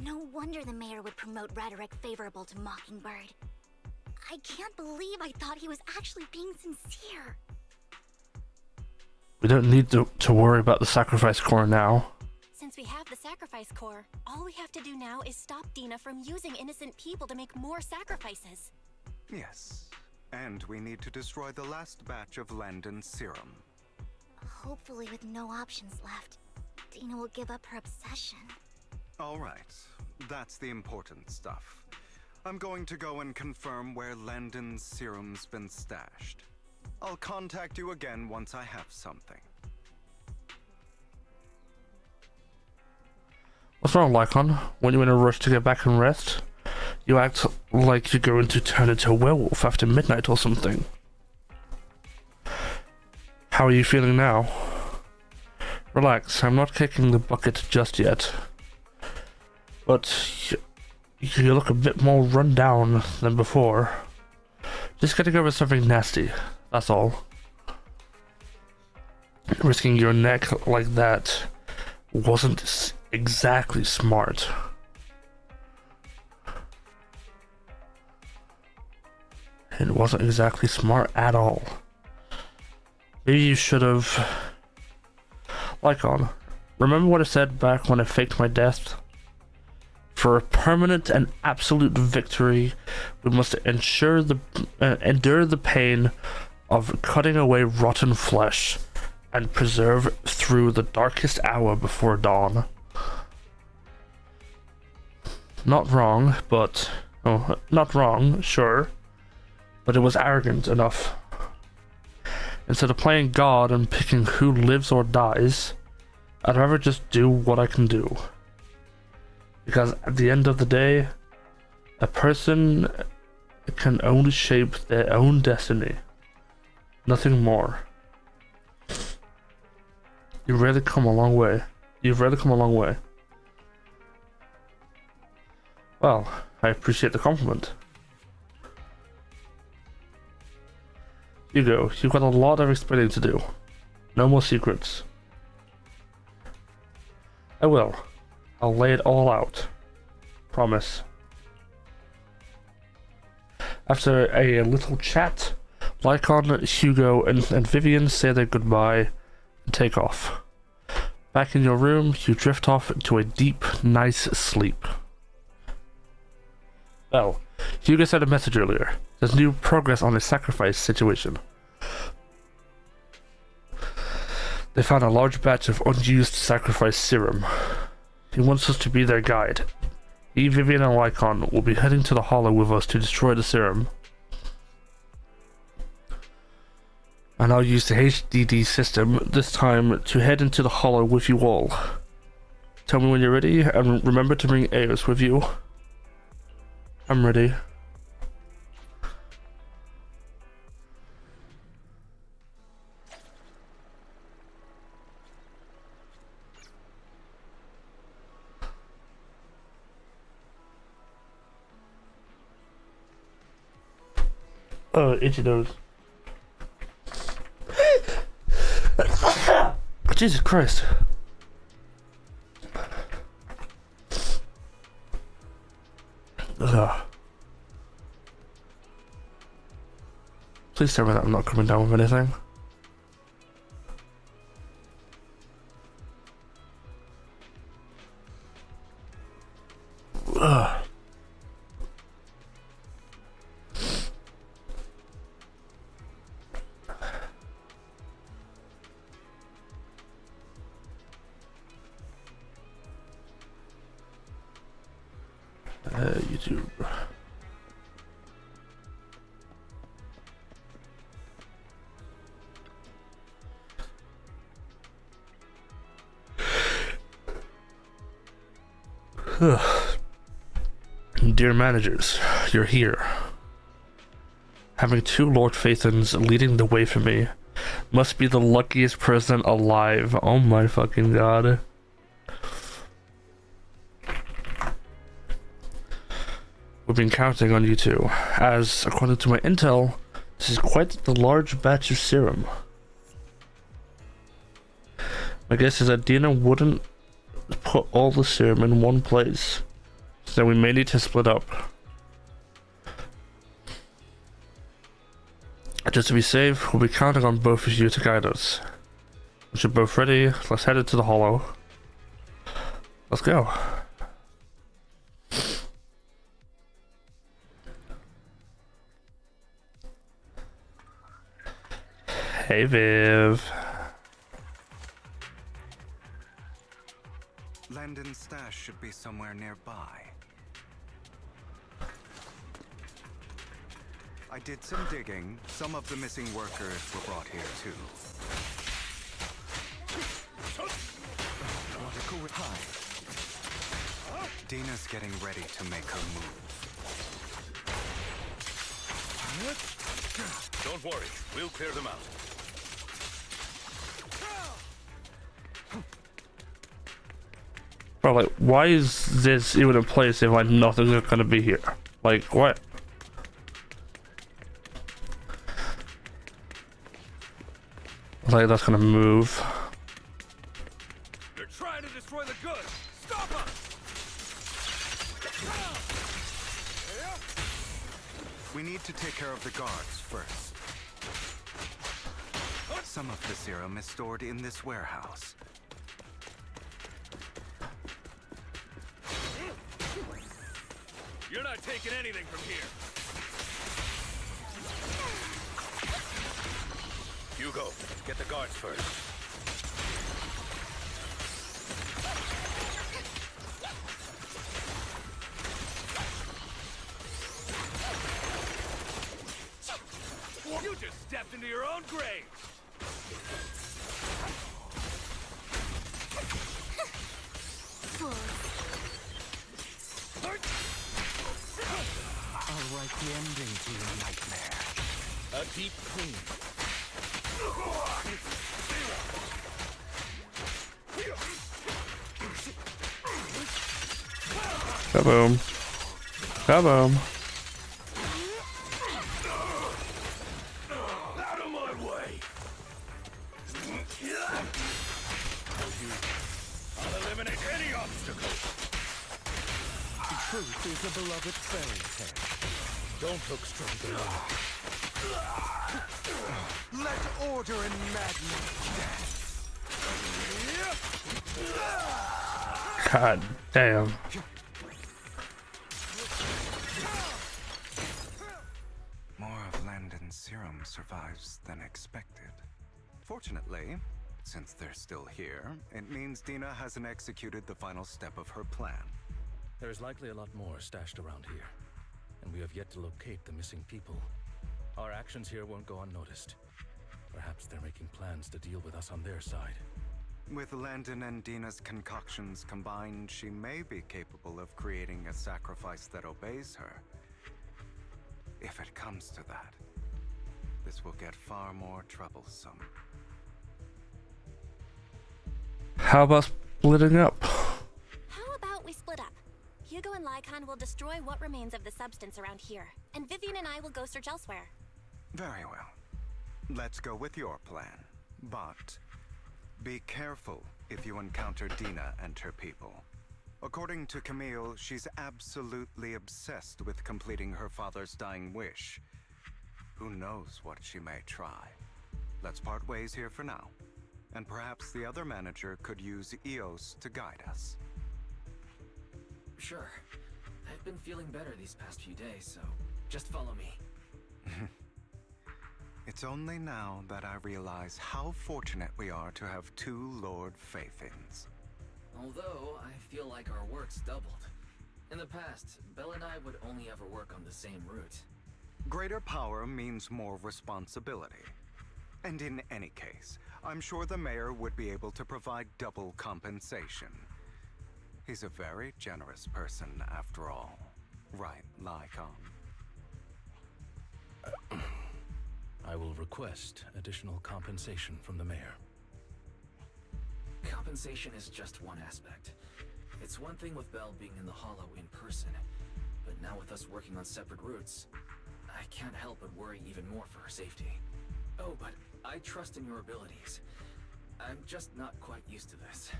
I: No wonder the mayor would promote rhetoric favorable to Mockingbird. I can't believe I thought he was actually being sincere.
A: We don't need to worry about the sacrifice core now.
D: Since we have the sacrifice core, all we have to do now is stop Dina from using innocent people to make more sacrifices.
L: Yes, and we need to destroy the last batch of Landon's serum.
I: Hopefully with no options left, Dina will give up her obsession.
L: All right, that's the important stuff. I'm going to go and confirm where Landon's serum's been stashed. I'll contact you again once I have something.
A: What's wrong, Lycon? When you're in a rush to get back and rest, you act like you're going to turn into a werewolf after midnight or something. How are you feeling now? Relax, I'm not kicking the bucket just yet. But you look a bit more run down than before. Just getting over something nasty, that's all. Risking your neck like that wasn't exactly smart. It wasn't exactly smart at all. Maybe you should have... Lycon, remember what I said back when I faked my death? For a permanent and absolute victory, we must endure the pain of cutting away rotten flesh and preserve through the darkest hour before dawn. Not wrong, but... Oh, not wrong, sure. But it was arrogant enough. Instead of playing God and picking who lives or dies, I'd rather just do what I can do. Because at the end of the day, a person can only shape their own destiny. Nothing more. You've really come a long way. You've really come a long way. Well, I appreciate the compliment. Hugo, you've got a lot of explaining to do. No more secrets. I will. I'll lay it all out. Promise. After a little chat, Lycon, Hugo, and Vivian say their goodbye and take off. Back in your room, you drift off into a deep, nice sleep. Well, Hugo sent a message earlier. There's new progress on the sacrifice situation. They found a large batch of unused sacrifice serum. He wants us to be their guide. He, Vivian, and Lycon will be heading to the Hollow with us to destroy the serum. And I'll use the HDD system this time to head into the Hollow with you all. Tell me when you're ready, and remember to bring Eos with you. I'm ready. Oh, itchy nose. Jesus Christ. Ugh. Please tell me that I'm not coming down with anything. Ugh. YouTube. Dear managers, you're here. Having two Lord Phaethons leading the way for me must be the luckiest person alive. Oh my fucking god. We've been counting on you two, as, according to my intel, this is quite the large batch of serum. My guess is that Dina wouldn't put all the serum in one place, so we may need to split up. Just to be safe, we'll be counting on both of you to guide us. Once you're both ready, let's head into the Hollow. Let's go. Hey, Viv.
L: Landon Landon's stash should be somewhere nearby. I did some digging. Some of the missing workers were brought here too. Dina's getting ready to make her move.
F: Don't worry, we'll clear them out.
A: Bro, like, why is this even a place if like nothing's gonna be here? Like, what? Like, that's gonna move.
F: They're trying to destroy the goods. Stop them!
L: We need to take care of the guards first. Some of the serum is stored in this warehouse.
F: You're not taking anything from here. Hugo, get the guards first. You just stepped into your own grave.
O: I'll write the ending to your nightmare.
F: A deep clean.
A: Kaboom. Kaboom.
F: Out of my way. I'll eliminate any obstacle.
O: The truth is a beloved fairy tale.
F: Don't look straight ahead.
O: Let order and madness dance.
A: God damn.
L: More of Landon's serum survives than expected. Fortunately, since they're still here, it means Dina hasn't executed the final step of her plan.
F: There's likely a lot more stashed around here, and we have yet to locate the missing people. Our actions here won't go unnoticed. Perhaps they're making plans to deal with us on their side.
L: With Landon and Dina's concoctions combined, she may be capable of creating a sacrifice that obeys her. If it comes to that, this will get far more troublesome.
A: How about splitting up?
D: How about we split up? Hugo and Lycon will destroy what remains of the substance around here, and Vivian and I will go search elsewhere.
L: Very well. Let's go with your plan. But be careful if you encounter Dina and her people. According to Camille, she's absolutely obsessed with completing her father's dying wish. Who knows what she may try? Let's part ways here for now. And perhaps the other manager could use EOS to guide us.
E: Sure. I've been feeling better these past few days, so just follow me.
L: It's only now that I realize how fortunate we are to have two Lord Faithins.
E: Although, I feel like our work's doubled. In the past, Belle and I would only ever work on the same route.
L: Greater power means more responsibility. And in any case, I'm sure the mayor would be able to provide double compensation. He's a very generous person, after all. Right, Lycon?
F: I will request additional compensation from the mayor.
E: Compensation is just one aspect. It's one thing with Belle being in the Hollow in person, but now with us working on separate routes, I can't help but worry even more for her safety. Oh, but I trust in your abilities. I'm just not quite used to this.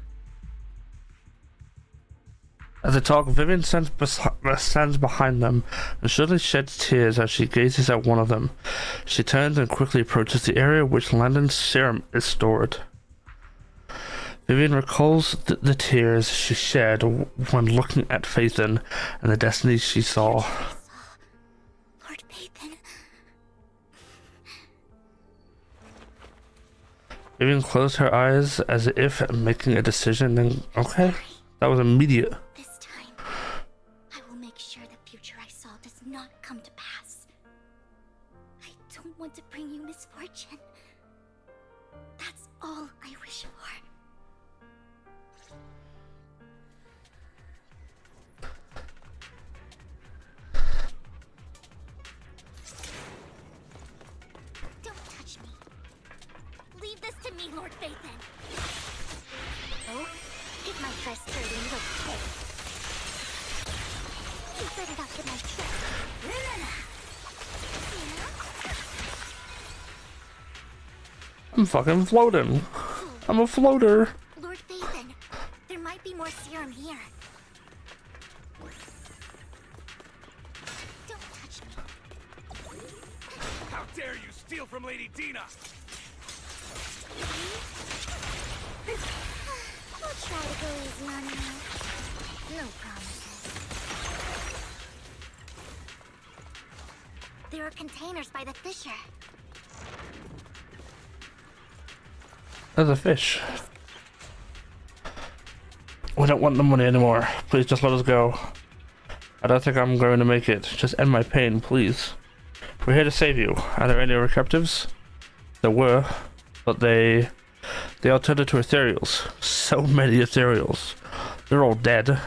A: As they talk, Vivian stands behind them and suddenly sheds tears as she gazes at one of them. She turns and quickly approaches the area which Landon's serum is stored. Vivian recalls the tears she shed when looking at Phaethon and the destiny she saw.
B: Lord Phaethon.
A: Vivian closed her eyes as if making a decision, then okay, That was immediate.
B: This time, I will make sure the future I saw does not come to pass. I don't want to bring you misfortune. That's all I wish for. Don't touch me. Leave this to me, Lord Vathan. Oh, get my dress dirty and look cold. You better not get my dress.
A: I'm fucking floating. I'm a floater.
B: Lord Vathan, there might be more serum here. Don't touch me.
C: How dare you steal from Lady Dina?
B: I'll try to go easy on you. No promises. There are containers by the fissure.
A: There's a fish. We don't want the money anymore. Please just let us go. I don't think I'm going to make it. Just end my pain, please. We're here to save you. Are there any other captives? There were, but they all turned into ethereals. So many ethereals. They're all dead.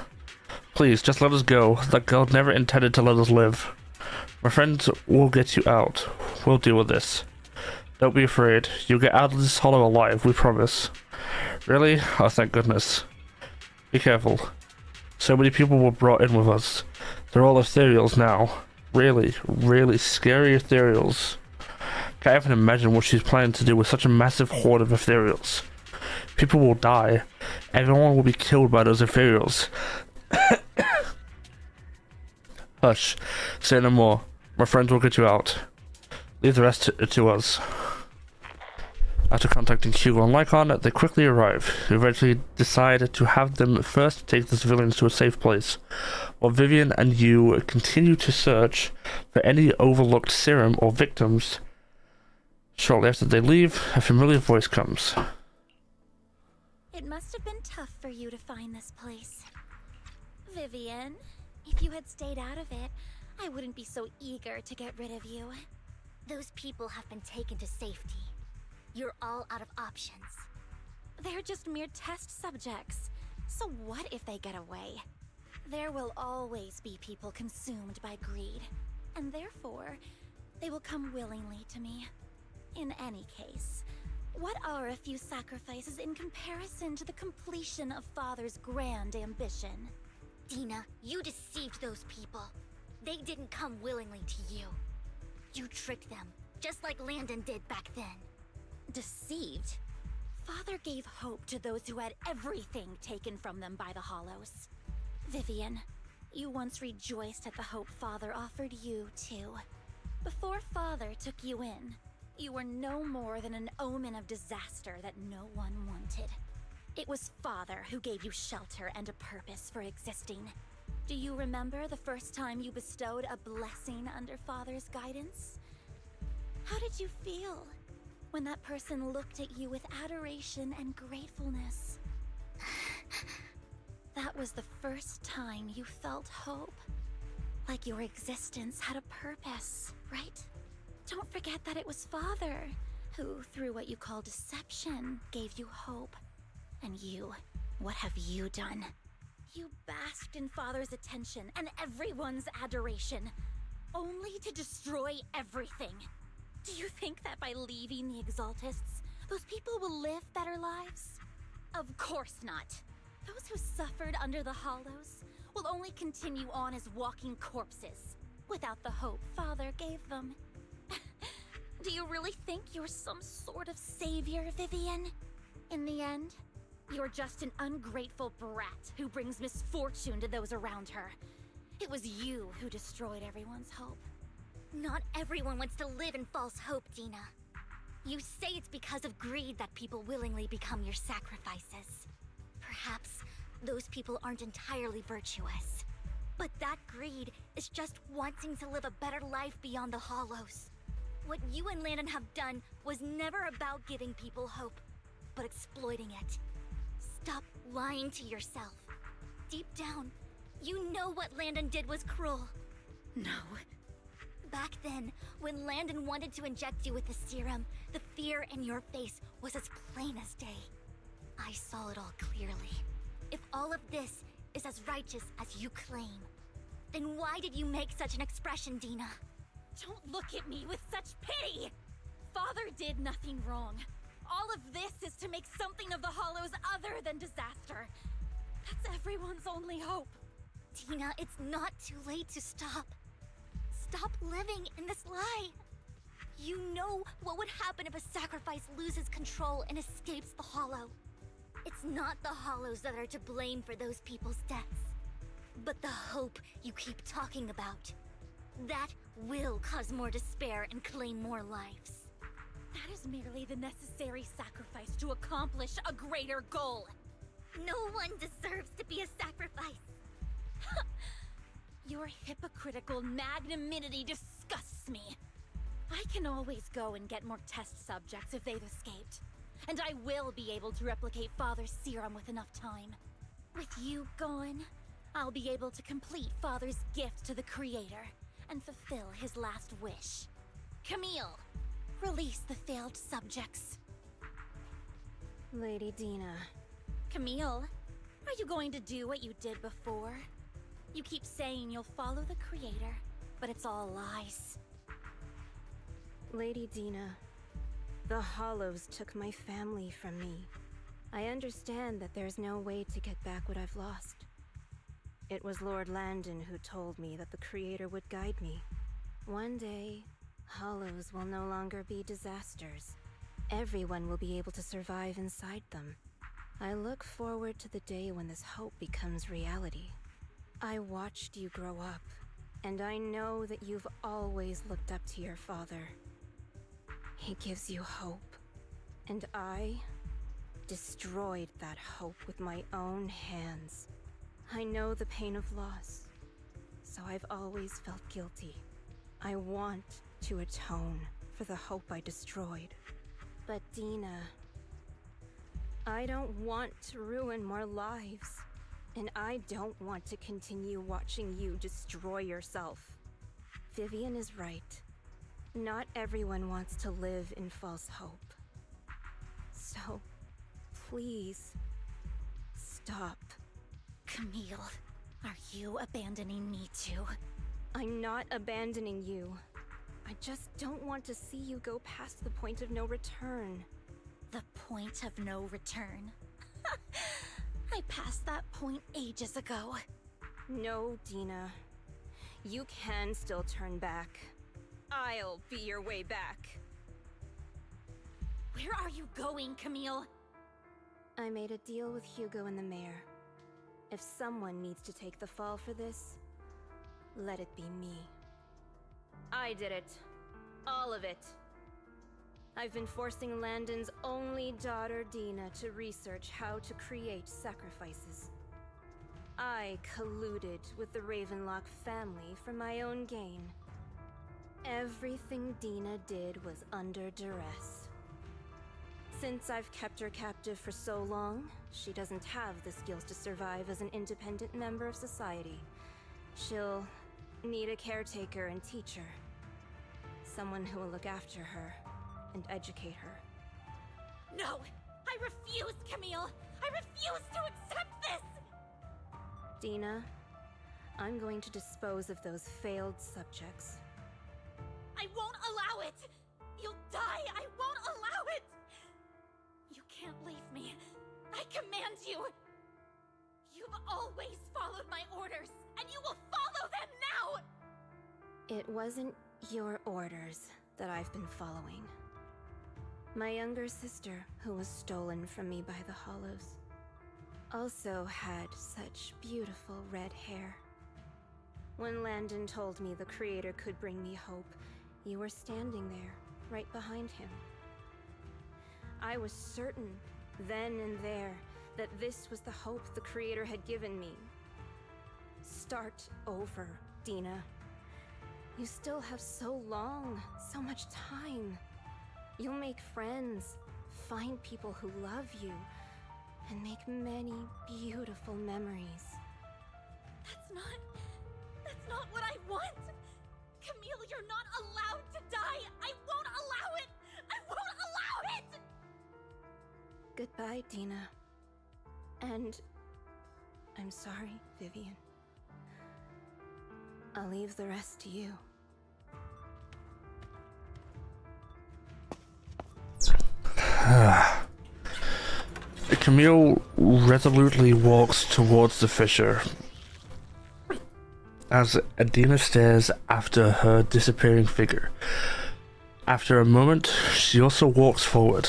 A: Please, just let us go. That girl never intended to let us live. My friends will get you out. We'll deal with this. Don't be afraid. You'll get out of this hollow alive, we promise. Really? Oh, thank goodness. Be careful. So many people were brought in with us. They're all ethereals now. Really, really scary ethereals. Can't even imagine what she's planning to do with such a massive horde of ethereals. People will die. Everyone will be killed by those ethereals. Hush. Say no more. My friends will get you out. Leave the rest to us. After contacting Hugo and Lycon, they quickly arrive. We eventually decide to have them first take the civilians to a safe place, while Vivian and you continue to search for any overlooked serum or victims. Shortly after they leave, a familiar voice comes.
B: It must have been tough for you to find this place. Vivian, if you had stayed out of it, I wouldn't be so eager to get rid of you. Those people have been taken to safety. You're all out of options.
G: They're just mere test subjects. So what if they get away?
B: There will always be people consumed by greed, and therefore, they will come willingly to me. In any case, what are a few sacrifices in comparison to the completion of Father's grand ambition? Dina, you deceived those people. They didn't come willingly to you. You tricked them, just like Landon did back then.
G: Deceived? Father gave hope to those who had everything taken from them by the Hollows.
B: Vivian, you once rejoiced at the hope Father offered you, too. Before Father took you in, you were no more than an omen of disaster that no one wanted. It was Father who gave you shelter and a purpose for existing. Do you remember the first time you bestowed a blessing under Father's guidance? How did you feel when that person looked at you with adoration and gratefulness? That was the first time you felt hope. Like your existence had a purpose, right? Don't forget that it was Father who, through what you call deception, gave you hope. And you, what have you done? You basked in Father's attention and everyone's adoration, only to destroy everything. Do you think that by leaving the Exaltists, those people will live better lives? Of course not. Those who suffered under the Hollows will only continue on as walking corpses, without the hope Father gave them. Do you really think you're some sort of savior, Vivian? In the end, you're just an ungrateful brat who brings misfortune to those around her. It was you who destroyed everyone's hope. Not everyone wants to live in false hope, Dina. You say it's because of greed that people willingly become your sacrifices. Perhaps those people aren't entirely virtuous. But that greed is just wanting to live a better life beyond the Hollows. What you and Landon have done was never about giving people hope, but exploiting it. Stop lying to yourself.
I: deep down, you know what Landon did was cruel.
B: No.
I: Back then, when Landon wanted to inject you with the serum, the fear in your face was as plain as day. I saw it all clearly. If all of this is as righteous as you claim, then why did you make such an expression, Dina?
B: Don't look at me with such pity! Father did nothing wrong. All of this is to make something of the Hollows other than disaster. That's everyone's only hope.
I: Dina, it's not too late to stop. Stop living in this lie. You know what would happen if a sacrifice loses control and escapes the Hollow. It's not the Hollows that are to blame for those people's deaths, but the hope you keep talking about. That will cause more despair and claim more lives.
B: That is merely the necessary sacrifice to accomplish a greater goal.
I: No one deserves to be a sacrifice.
B: Your hypocritical magnanimity disgusts me. I can always go and get more test subjects if they've escaped. And I will be able to replicate Father's serum with enough time. With you gone, I'll be able to complete Father's gift to the Creator and fulfill his last wish. Camille, release the failed subjects.
G: Lady Dina.
B: Camille, are you going to do what you did before? You keep saying you'll follow the Creator, but it's all lies.
G: Lady Dina, the Hollows took my family from me. I understand that there's no way to get back what I've lost. It was Lord Landon who told me that the Creator would guide me. One day, Hollows will no longer be disasters. Everyone will be able to survive inside them. I look forward to the day when this hope becomes reality. I watched you grow up, and I know that you've always looked up to your father. He gives you hope, and I destroyed that hope with my own hands. I know the pain of loss, so I've always felt guilty. I want to atone for the hope I destroyed. But Dina, I don't want to ruin more lives, and I don't want to continue watching you destroy yourself. Vivian is right. Not everyone wants to live in false hope. So, please, stop.
B: Camille, are you abandoning me too?
G: I'm not abandoning you. I just don't want to see you go past the point of no return.
B: The point of no return? I passed that point ages ago.
G: No, Dina. You can still turn back. I'll be your way back.
B: Where are you going, Camille?
G: I made a deal with Hugo and the mayor. If someone needs to take the fall for this, let it be me. I did it. All of it. I've been forcing Landon's only daughter, Dina, to research how to create sacrifices. I colluded with the Ravenlock family for my own gain. Everything Dina did was under duress. Since I've kept her captive for so long, she doesn't have the skills to survive as an independent member of society. She'll need a caretaker and teacher. Someone who will look after her and educate her.
B: No! I refuse, Camille! I refuse to accept this!
G: Dina, I'm going to dispose of those failed subjects.
B: I won't allow it! You'll die! I won't allow it! You can't leave me. I command you! You've always followed my orders, and you will follow them now!
G: It wasn't your orders that I've been following. My younger sister, who was stolen from me by the Hollows, also had such beautiful red hair. When Landon told me the Creator could bring me hope, you were standing there, right behind him. I was certain, then and there, that this was the hope the Creator had given me. Start over, Dina. You still have so long, so much time. You'll make friends, find people who love you, and make many beautiful memories.
I: You're not allowed to die! I won't allow it! I won't allow it!
G: Goodbye, Dina. And I'm sorry, Vivian. I'll leave the rest to you.
A: Camille resolutely walks towards the fissure as Adina stares after her disappearing figure. After a moment, she also walks forward.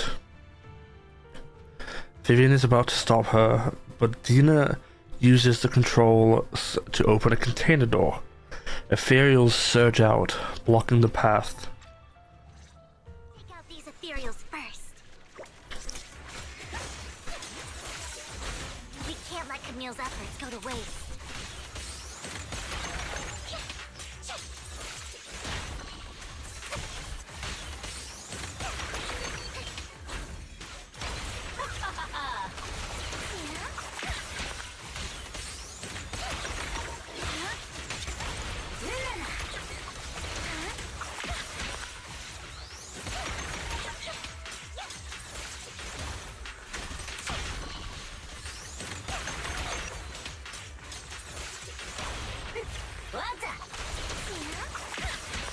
A: Vivian is about to stop her, but Dina uses the controls to open a container door. Ethereals surge out, blocking the path.
B: Take out these ethereals first. We can't let Camille's efforts go to waste.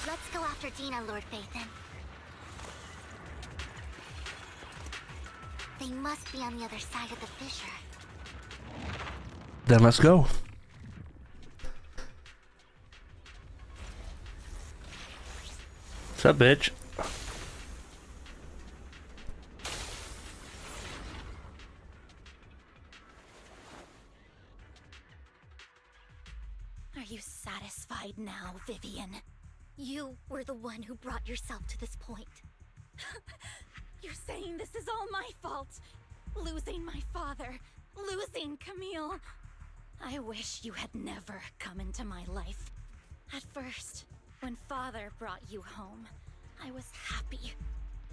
B: Let's go after Dina, Lord Phaethon. They must be on the other side of the fissure.
A: Then let's go. What's up, bitch?
B: Are you satisfied now, Vivian? You were the one who brought yourself to this point.
I: You're saying this is all my fault? Losing my father, losing Camille. I wish you had never come into my life. At first, when Father brought you home, I was happy.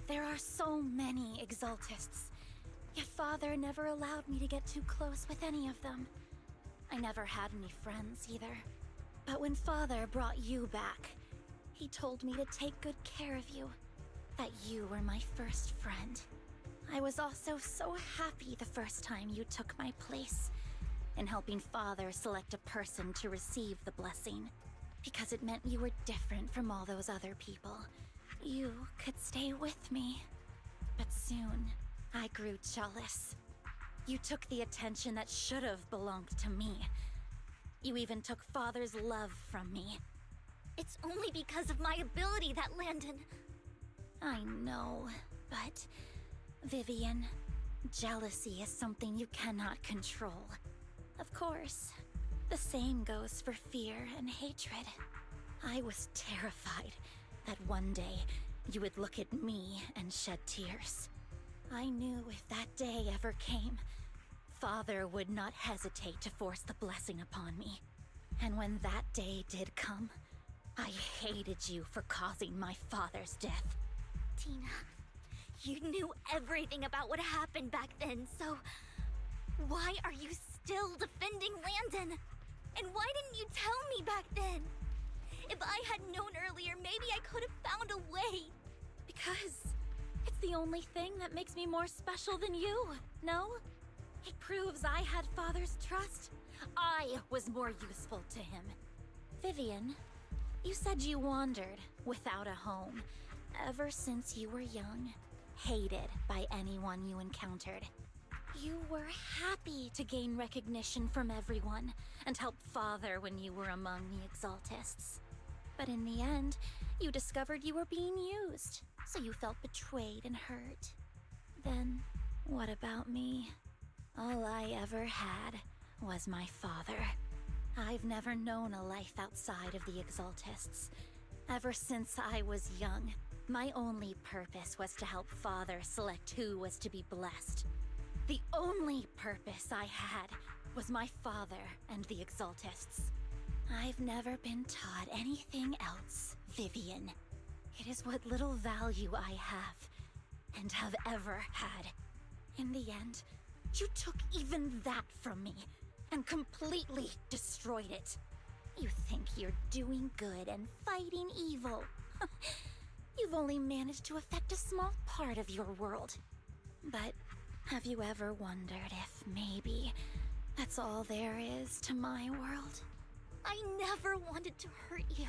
I: There are so many Exaltists, yet Father never allowed me to get too close with any of them. I never had any friends either. But when Father brought you back, he told me to take good care of you, that you were my first friend. I was also so happy the first time you took my place in helping Father select a person to receive the blessing, because it meant you were different from all those other people. You could stay with me. But soon, I grew jealous. You took the attention that should have belonged to me. You even took Father's love from me.
B: It's only because of my ability that Landon...
I: I know, but... Vivian, jealousy is something you cannot control. Of course, the same goes for fear and hatred. I was terrified that one day you would look at me and shed tears. I knew if that day ever came, Father would not hesitate to force the blessing upon me. And when that day did come, I hated you for causing my father's death.
B: Tina, you knew everything about what happened back then, so... why are you still defending Landon? And why didn't you tell me back then? If I had known earlier, maybe I could have found a way.
I: Because it's the only thing that makes me more special than you, no? It proves I had Father's trust. I was more useful to him. Vivian, you said you wandered without a home ever since you were young, hated by anyone you encountered. You were happy to gain recognition from everyone and help Father when you were among the Exaltists. But in the end, you discovered you were being used, so you felt betrayed and hurt. Then, what about me? All I ever had was my father. I've never known a life outside of the Exaltists. Ever since I was young, my only purpose was to help Father select who was to be blessed. The only purpose I had was my father and the Exaltists. I've never been taught anything else, Vivian. It is what little value I have, and have ever had. In the end, you took even that from me, and completely destroyed it.
B: You think you're doing good and fighting evil. You've only managed to affect a small part of your world. But have you ever wondered if maybe that's all there is to my world? I never wanted to hurt you.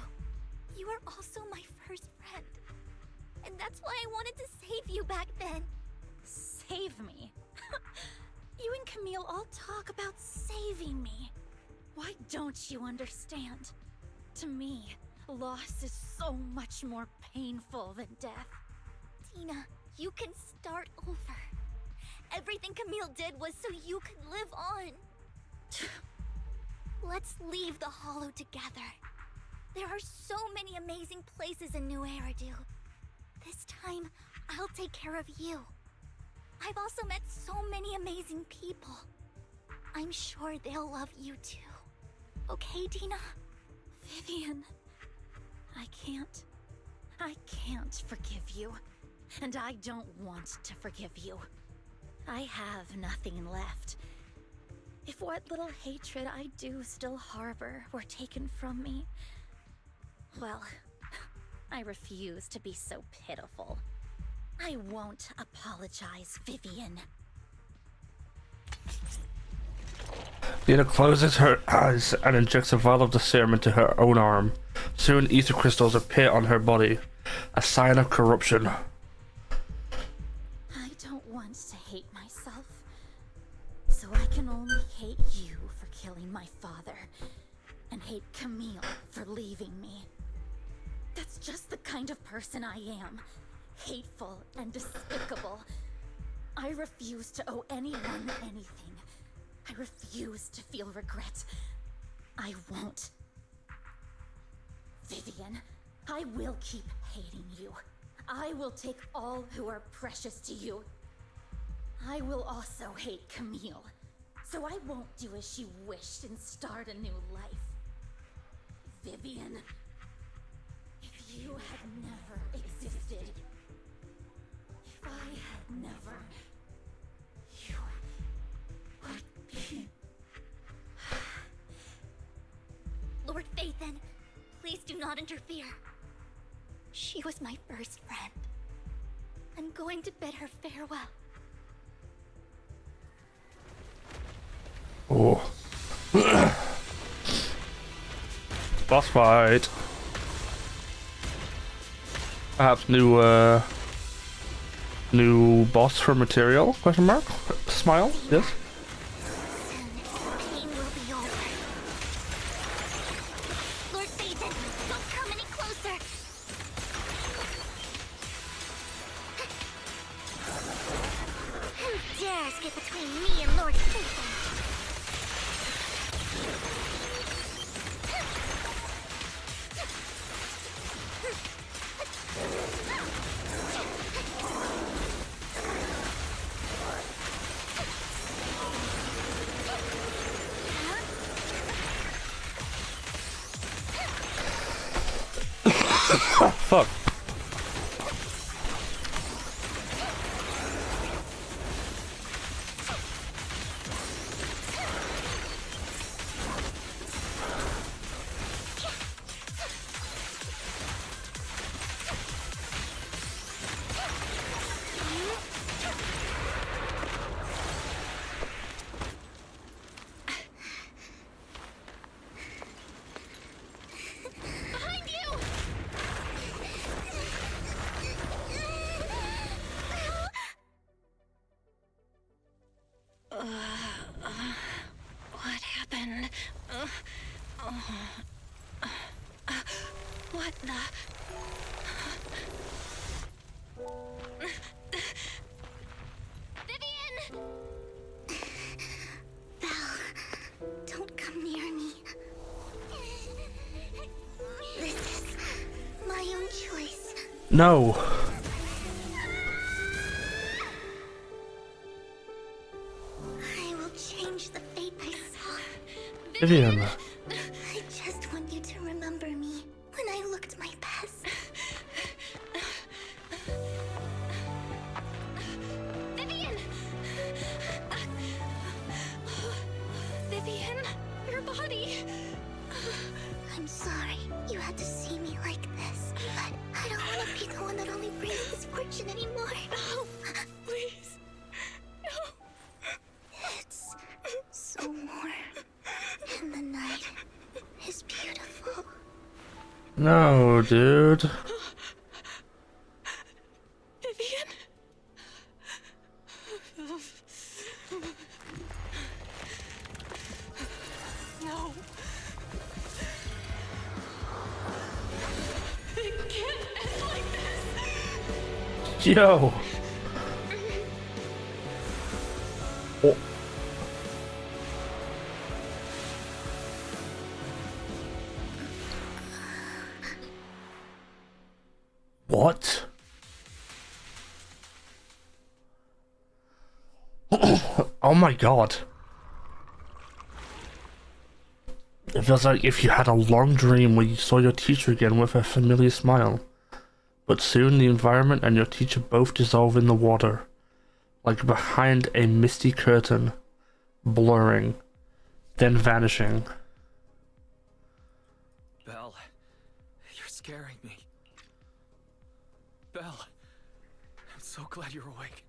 B: You were also my first friend. And that's why I wanted to save you back then. Save me? You and Camille all talk about saving me. Why don't you understand? To me, loss is so much more painful than death. Tina, you can start over. Everything Camille did was so you could live on. Let's leave the Hollow together. There are so many amazing places in New Eridu. This time, I'll take care of you. I've also met so many amazing people. I'm sure they'll love you too. Okay, Dina? Vivian, I can't forgive you. And I don't want to forgive you. I have nothing left. If what little hatred I do still harbor were taken from me, well, I refuse to be so pitiful. I won't apologize, Vivian.
A: Dina closes her eyes and injects a vial of the serum into her own arm. Soon ether crystals appear on her body, a sign of corruption.
B: I don't want to hate myself, so I can only hate you for killing my father, and hate Camille for leaving me. That's just the kind of person I am. Hateful and despicable. I refuse to owe anyone anything. I refuse to feel regret. I won't. Vivian, I will keep hating you. I will take all who are precious to you. I will also hate Camille, so I won't do as she wished and start a new life. Vivian, if you had never existed, if I had never, you would be... Lord Phaethon, please do not interfere. She was my first friend. I'm going to bid her farewell.
A: Oh. Boss fight. Perhaps new boss for material? Question mark? Smile? Yes.
B: Pain will be over. Lord Phaethon, don't come any closer. Who dares get between me and Lord Phaethon?
A: Fuck.
B: What happened? What the... Vivian! Belle, don't come near me. This is my own choice.
A: No.
B: I will change the fate I saw.
A: Vivian.
B: I just want you to remember me when I looked my best.
P: Vivian! Vivian, your body.
A: No, dude.
N: Vivian? No. It can't end like this.
A: Yo. Oh. What? Oh my god. It feels like if you had a long dream where you saw your teacher again with a familiar smile. But soon the environment and your teacher both dissolve in the water, like behind a misty curtain, blurring, then vanishing.
E: Belle, you're scaring me. Belle, I'm so glad you're awake.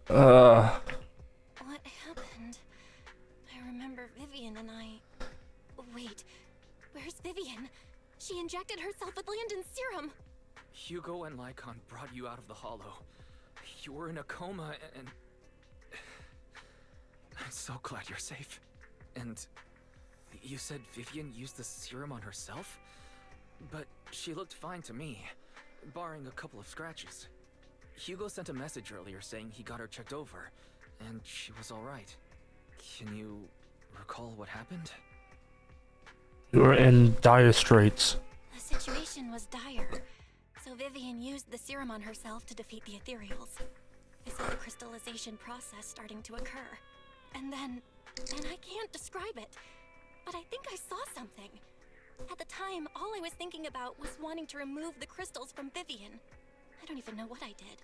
D: What happened? I remember Vivian and I... Wait, where's Vivian? She injected herself with Landon's serum.
E: Hugo and Lycon brought you out of the hollow. You were in a coma and... I'm so glad you're safe. And you said Vivian used the serum on herself? But she looked fine to me, barring a couple of scratches. Hugo sent a message earlier saying he got her checked over, and she was alright. Can you recall what happened?
A: You were in dire straits.
D: The situation was dire, so Vivian used the serum on herself to defeat the ethereals. I saw the crystallization process starting to occur. And I can't describe it, but I think I saw something. At the time, all I was thinking about was wanting to remove the crystals from Vivian. I don't even know what I did.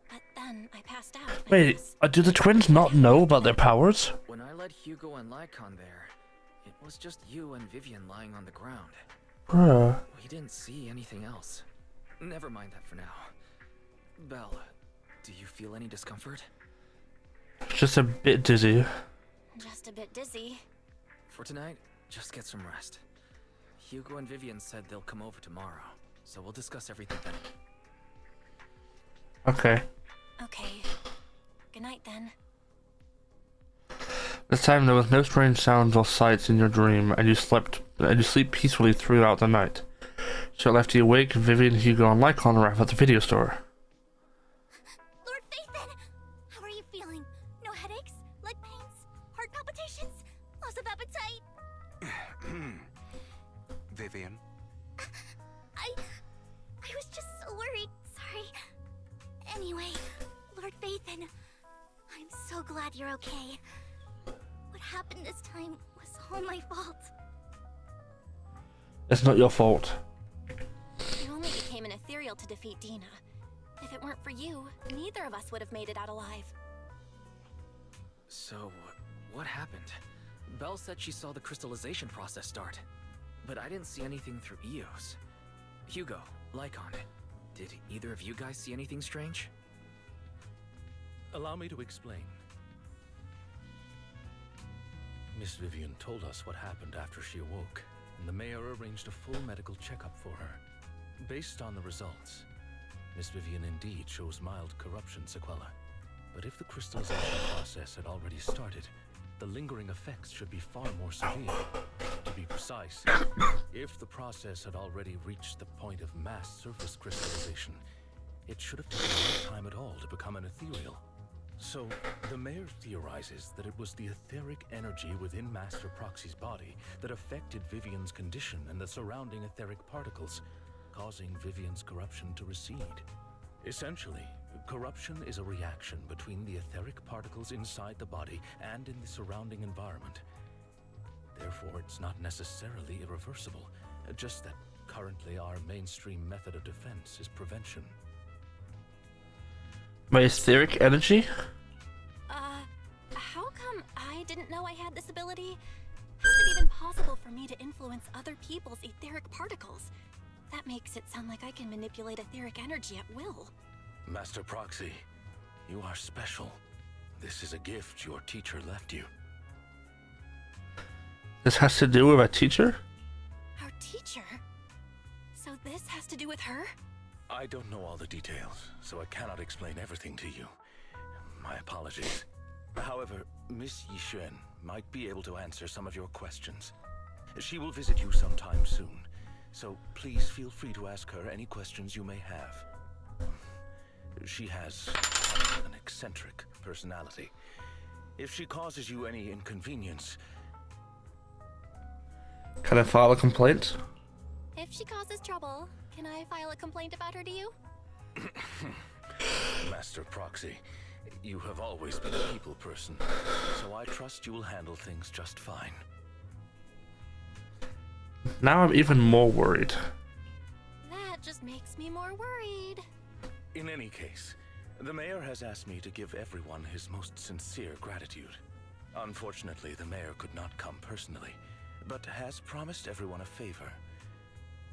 D: But then I passed out.
A: Wait, do the twins not know about their powers?
E: When I led Hugo and Lycon there, it was just you and Vivian lying on the ground.
A: Bruh.
E: We didn't see anything else. Never mind that for now. Belle, do you feel any discomfort?
A: Just a bit dizzy.
D: Just a bit dizzy.
E: For tonight, just get some rest. Hugo and Vivian said they'll come over tomorrow, so we'll discuss everything then.
A: Okay.
D: Okay. Good night then.
A: This time there was no strange sounds or sights in your dream, and you sleep peacefully throughout the night. So it left you awake, Vivian, Hugo, and Lycon arrive at the video store.
B: Lord Phaethon! How are you feeling? No headaches? Leg pains? Heart palpitations? Loss of appetite?
L: Vivian?
B: I was just so worried. Sorry. Anyway, Lord Phaethon, I'm so glad you're okay. What happened this time was all my fault.
A: It's not your fault.
D: You only became an ethereal to defeat Dina. If it weren't for you, neither of us would have made it out alive.
E: So, what happened? Belle said she saw the crystallization process start, but I didn't see anything through Eos. Hugo, Lycon, did either of you guys see anything strange?
F: Allow me to explain. Miss Vivian told us what happened after she awoke, and the mayor arranged a full medical checkup for her. Based on the results, Miss Vivian indeed shows mild corruption sequelae. But if the crystallization process had already started, the lingering effects should be far more severe. To be precise, if the process had already reached the point of mass surface crystallization, it should have taken no time at all to become an ethereal. So, the mayor theorizes that it was the etheric energy within Master Proxy's body that affected Vivian's condition and the surrounding etheric particles, causing Vivian's corruption to recede. Essentially, corruption is a reaction between the etheric particles inside the body and in the surrounding environment. Therefore, it's not necessarily irreversible, just that currently our mainstream method of defense is prevention.
A: My etheric energy?
D: How come I didn't know I had this ability? How's it even possible for me to influence other people's etheric particles? That makes it sound like I can manipulate etheric energy at will.
F: Master Proxy, you are special. This is a gift your teacher left you.
A: This has to do with a teacher?
D: Our teacher?
F: explain everything to you. My apologies. However, Miss Yixuan might be able to answer some of your questions. She will visit you sometime soon, so please feel free to ask her any questions you may have. She has an eccentric personality. If she causes you any inconvenience...
A: Can I file a complaint?
D: If she causes trouble, can I file a complaint about her to you?
F: Master Proxy, you have always been a people person, so I trust you will handle things just fine.
A: Now I'm even more worried.
D: That just makes me more worried.
F: In any case, the mayor has asked me to give everyone his most sincere gratitude. Unfortunately, the mayor could not come personally, but has promised everyone a favor.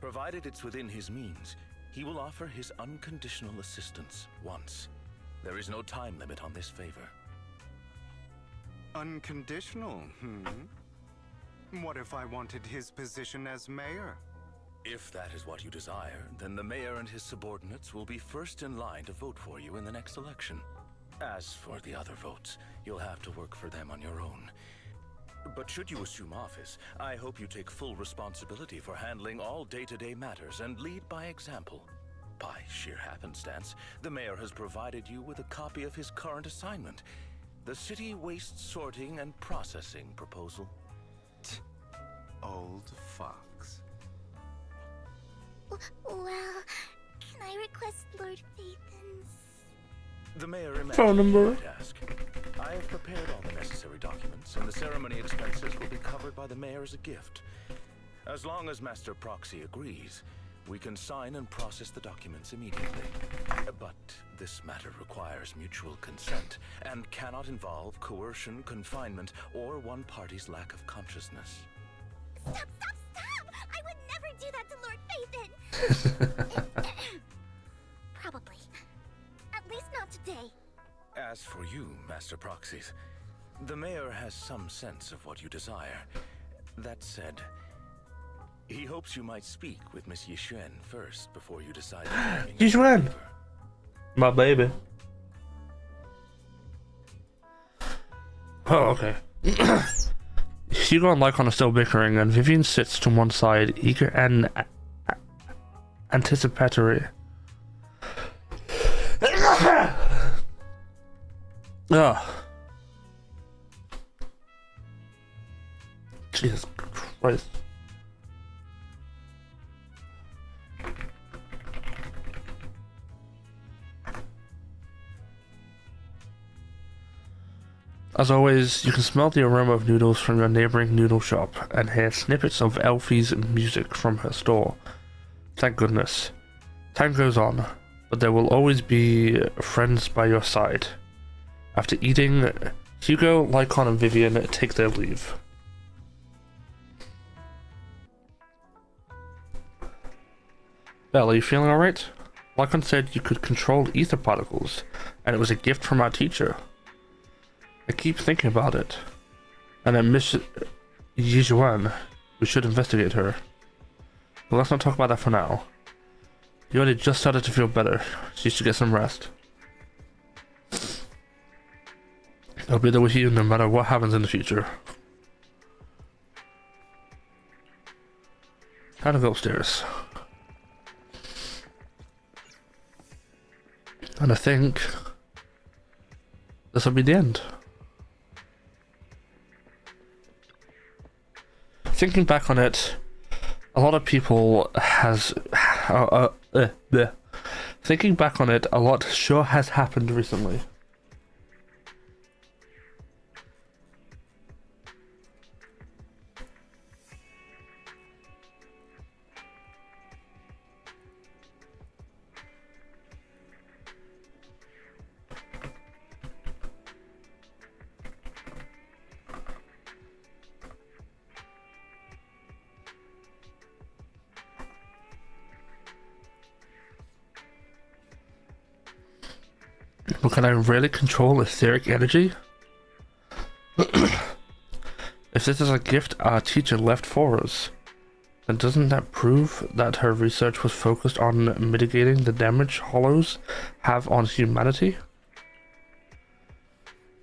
F: Provided it's within his means, he will offer his unconditional assistance once. There is no time limit on this favor.
L: Unconditional, What if I wanted his position as mayor?
F: If that is what you desire, then the mayor and his subordinates will be first in line to vote for you in the next election. As for the other votes, you'll have to work for them on your own. But should you assume office, I hope you take full responsibility for handling all day-to-day matters and lead by example. By sheer happenstance, the mayor has provided you with a copy of his current assignment, the City Waste Sorting and Processing proposal.
L: Old fox.
I: Well, can I request Lord Phaethon's...
F: The mayor
A: phone number?
F: you might ask. I have prepared all the necessary documents, and the ceremony expenses will be covered by the mayor as a gift. As long as Master Proxy agrees, we can sign and process the documents immediately. But this matter requires mutual consent and cannot involve coercion, confinement, or one party's lack of consciousness.
I: Stop! I would never do that to Lord Phaethon! Probably. At least not today.
F: As for you, Master Proxies, the mayor has some sense of what you desire. That said, he hopes you might speak with Miss Yixuan first before you decide.
A: Yixuan! My baby. Oh, okay. Hugo and Lycon are still bickering, and Vivian sits to one side, eager and anticipatory. Ugh. Jesus Christ. As always, you can smell the aroma of noodles from your neighboring noodle shop and hear snippets of Elfie's music from her store. Thank goodness. Time goes on, but there will always be friends by your side. After eating, Hugo, Lycon, and Vivian take their leave. Belle, are you feeling alright? Lycon said you could control ether particles, and it was a gift from our teacher. I keep thinking about it. And then Miss Yixuan, we should investigate her. But let's not talk about that for now. You only just started to feel better, so you should get some rest. I'll be there with you no matter what happens in the future. Time to go upstairs. And I think this will be the end. Thinking back on it, a lot of people has thinking back on it, a lot sure has happened recently. But can I really control etheric energy? If this is a gift our teacher left for us, then doesn't that prove that her research was focused on mitigating the damage hollows have on humanity?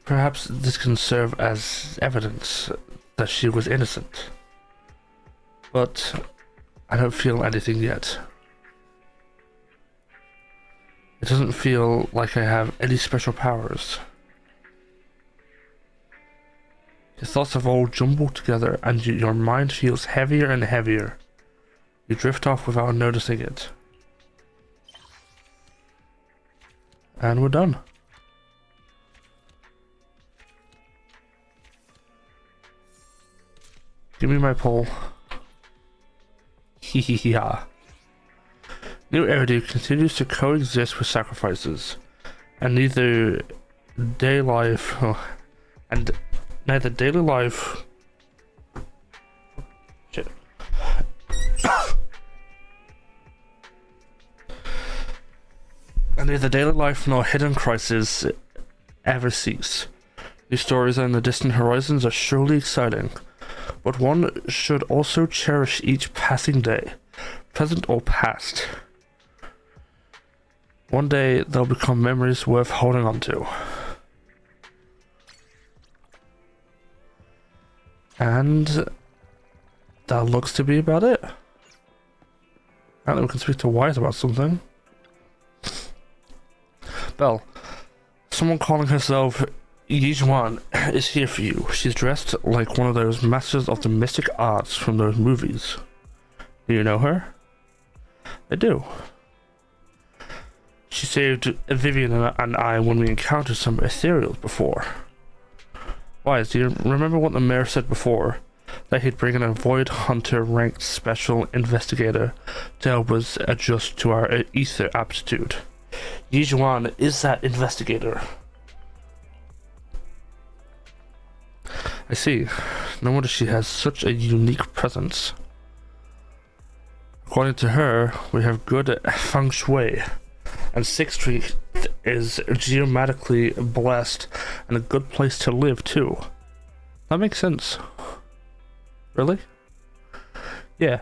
A: Perhaps this can serve as evidence that she was innocent. But I don't feel anything yet. It doesn't feel like I have any special powers. Your thoughts have all jumbled together and your mind feels heavier and heavier. You drift off without noticing it. And we're done. Give me my pole. Hehehe. New Eridu continues to coexist with sacrifices, and neither daily life and neither daily life shit. And neither daily life nor hidden crises ever cease. These stories on the distant horizons are surely exciting, but one should also cherish each passing day, present or past. One day they'll become memories worth holding on to. And that looks to be about it. Apparently we can speak to Wise about something. Belle, someone calling herself Yijuan is here for you. She's dressed like one of those masters of the mystic arts from those movies. Do you know her? I do. She saved Vivian and I when we encountered some ethereals before. Wise, do you remember what the mayor said before? That he'd bring in a Void Hunter ranked special investigator to help us adjust to our ether aptitude. Yijuan is that investigator. I see. No wonder she has such a unique presence. According to her, we have good feng shui, and 6th Street is geomatically blessed and a good place to live too. That makes sense. Really? Yeah.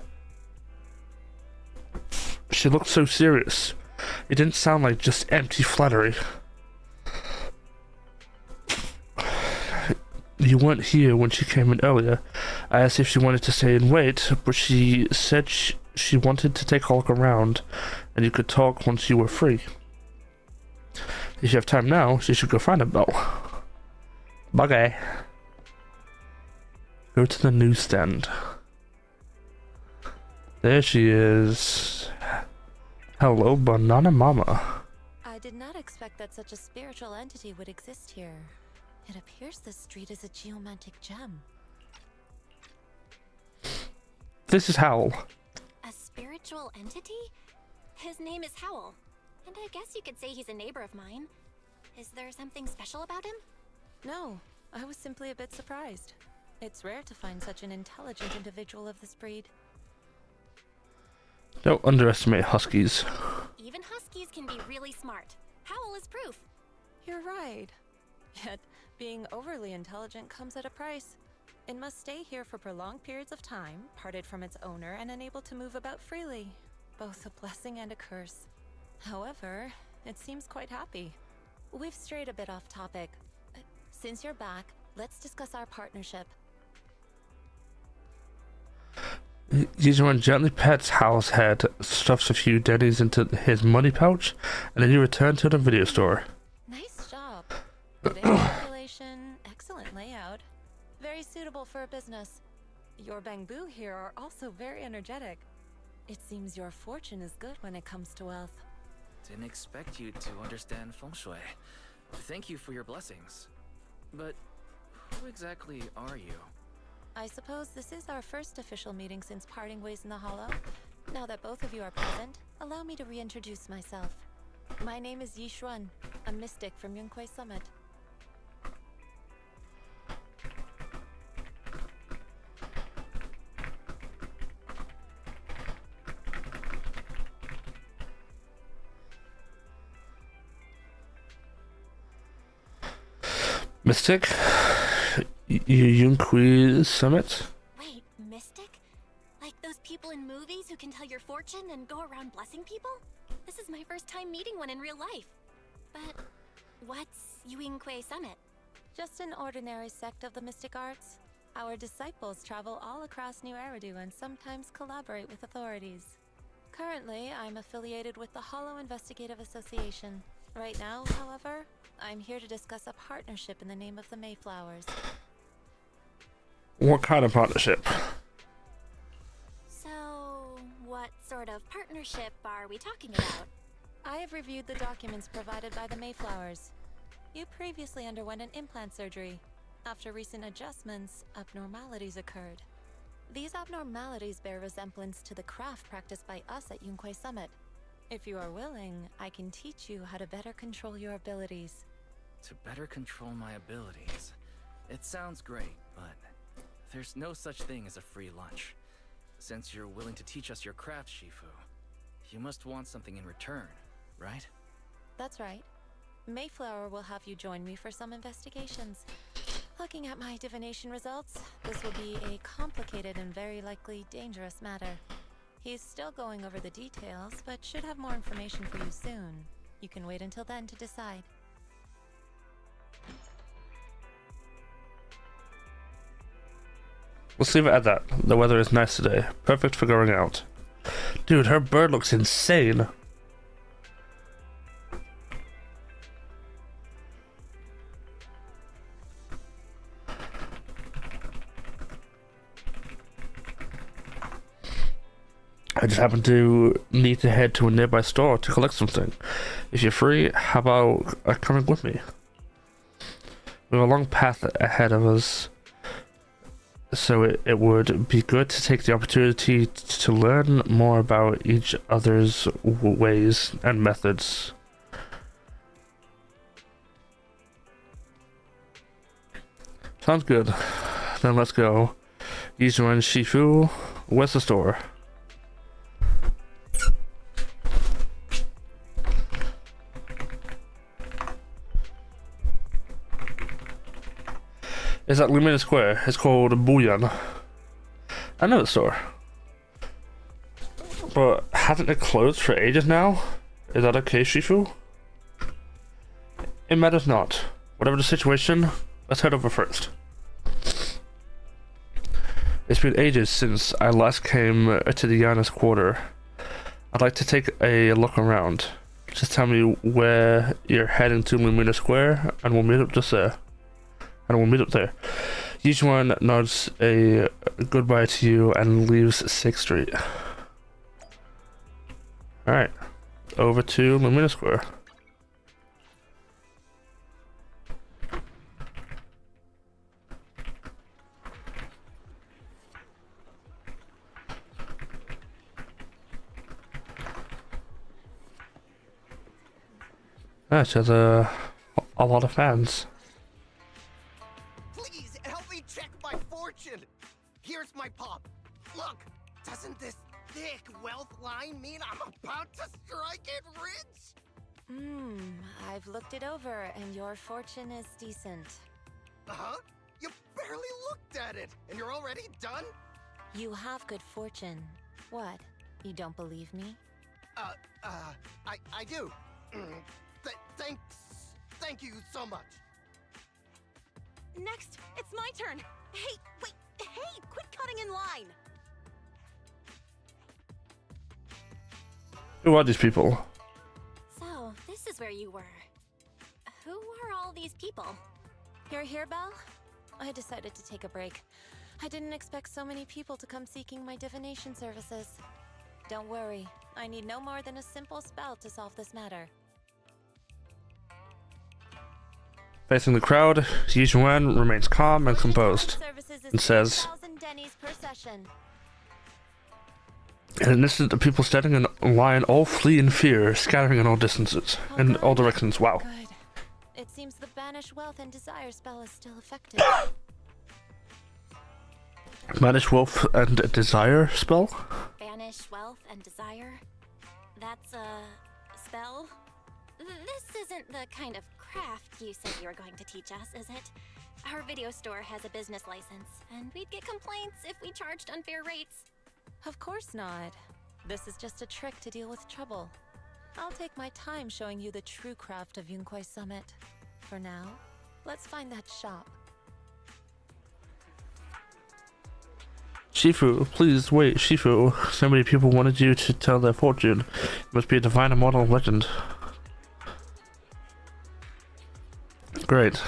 A: She looked so serious. It didn't sound like just empty flattery. You weren't here when she came in earlier. I asked if she wanted to stay and wait, but she said she wanted to take a look around, and you could talk once you were free. If you have time now, she should go find a Belle. Buggy. Go to the newsstand. There she is. Hello, Banana Mama.
S: I did not expect that such a spiritual entity would exist here. It appears this street is a geomantic gem.
A: This is Howl.
D: A spiritual entity? His name is Howl, and I guess you could say he's a neighbor of mine. Is there something special about him?
S: No, I was simply a bit surprised. It's rare to find such an intelligent individual of this breed.
A: Don't underestimate huskies.
D: Even huskies can be really smart. Howl is proof.
S: You're right. Yet, being overly intelligent comes at a price. It must stay here for prolonged periods of time, parted from its owner and unable to move about freely. Both a blessing and a curse. However, it seems quite happy. We've strayed a bit off topic. Since you're back, let's discuss our partnership.
A: Yijuan gently pets Howl's head, stuffs a few dennies into his money pouch, and then you return to the video store.
S: Nice job. Good calculation, excellent layout. Very suitable for a business. Your bamboo here are also very energetic. It seems your fortune is good when it comes to wealth.
E: Didn't expect you to understand feng shui. Thank you for your blessings. But who exactly are you?
S: I suppose this is our first official meeting since parting ways in the Hollow. Now that both of you are present, allow me to reintroduce myself. My name is Yi Xuan, a mystic from Yunquei Summit.
A: Mystic? Yunquei Summit?
D: Wait, mystic? Like those people in movies who can tell your fortune and go around blessing people? This is my first time meeting one in real life. But what's Yuinkwe Summit?
S: Just an ordinary sect of the mystic arts. Our disciples travel all across New Eridu and sometimes collaborate with authorities. Currently, I'm affiliated with the Hollow Investigative Association. Right now, however, I'm here to discuss a partnership in the name of the Mayflowers.
A: What kind of partnership?
D: So, what sort of partnership are we talking about?
S: I have reviewed the documents provided by the Mayflowers. You previously underwent an implant surgery. After recent adjustments, abnormalities occurred. These abnormalities bear resemblance to the craft practiced by us at Yuinkwe Summit. If you are willing, I can teach you how to better control your abilities.
E: To better control my abilities? It sounds great, but there's no such thing as a free lunch. Since you're willing to teach us your craft, Shifu, you must want something in return, right?
S: That's right. Mayflower will have you join me for some investigations. Looking at my divination results, this will be a complicated and very likely dangerous matter. He's still going over the details, but should have more information for you soon. You can wait until then to decide.
A: Let's leave it at that. The weather is nice today. Perfect for going out. Dude, her bird looks insane. I just happen to need to head to a nearby store to collect something. If you're free, how about coming with me? We have a long path ahead of us, so it would be good to take the opportunity to learn more about each other's ways and methods. Sounds good. Then let's go. Yizu and Shifu, where's the store? It's at Lumina Square. It's called Bouillon. I know the store. But hasn't it closed for ages now? Is that okay, Shifu? It matters not. Whatever the situation, let's head over first. It's been ages since I last came to the Yanis Quarter. I'd like to take a look around. Just tell me where you're heading to Lumina Square, and we'll meet up just there. Each one nods a goodbye to you and leaves 6th Street. Alright, over to Lumina Square. She has a lot of fans.
T: Please help me check my fortune. Here's my pop. Look, doesn't this thick wealth line mean I'm about to strike it rich?
S: I've looked it over, and your fortune is decent.
T: Huh? You barely looked at it, and you're already done?
S: You have good fortune. What? You don't believe me?
T: I do. Thank you so much.
N: Next, it's my turn. Hey, wait, hey, quit cutting in line.
A: Who are these people?
D: So, this is where you were. Who are all these people?
S: You're here, Belle? I decided to take a break. I didn't expect so many people to come seeking my divination services. Don't worry, I need no more than a simple spell to solve this matter.
A: Facing the crowd, Yizuan remains calm and composed, and says, in an instant, the people standing in line all flee in fear, scattering in all distances, in all directions. Wow.
S: Good. It seems the Banish Wealth and Desire spell is still effective.
A: Banish Wealth and Desire spell?
D: Banish wealth and desire? That's a spell? This isn't the kind of craft you said you were going to teach us, is it? Our video store has a business license, and we'd get complaints if we charged unfair rates.
S: Of course not. This is just a trick to deal with trouble. I'll take my time showing you the true craft of Yunkwai Summit. For now, let's find that shop.
A: Shifu, please wait, Shifu. So many people wanted you to tell their fortune. You must be a divine immortal legend. Great.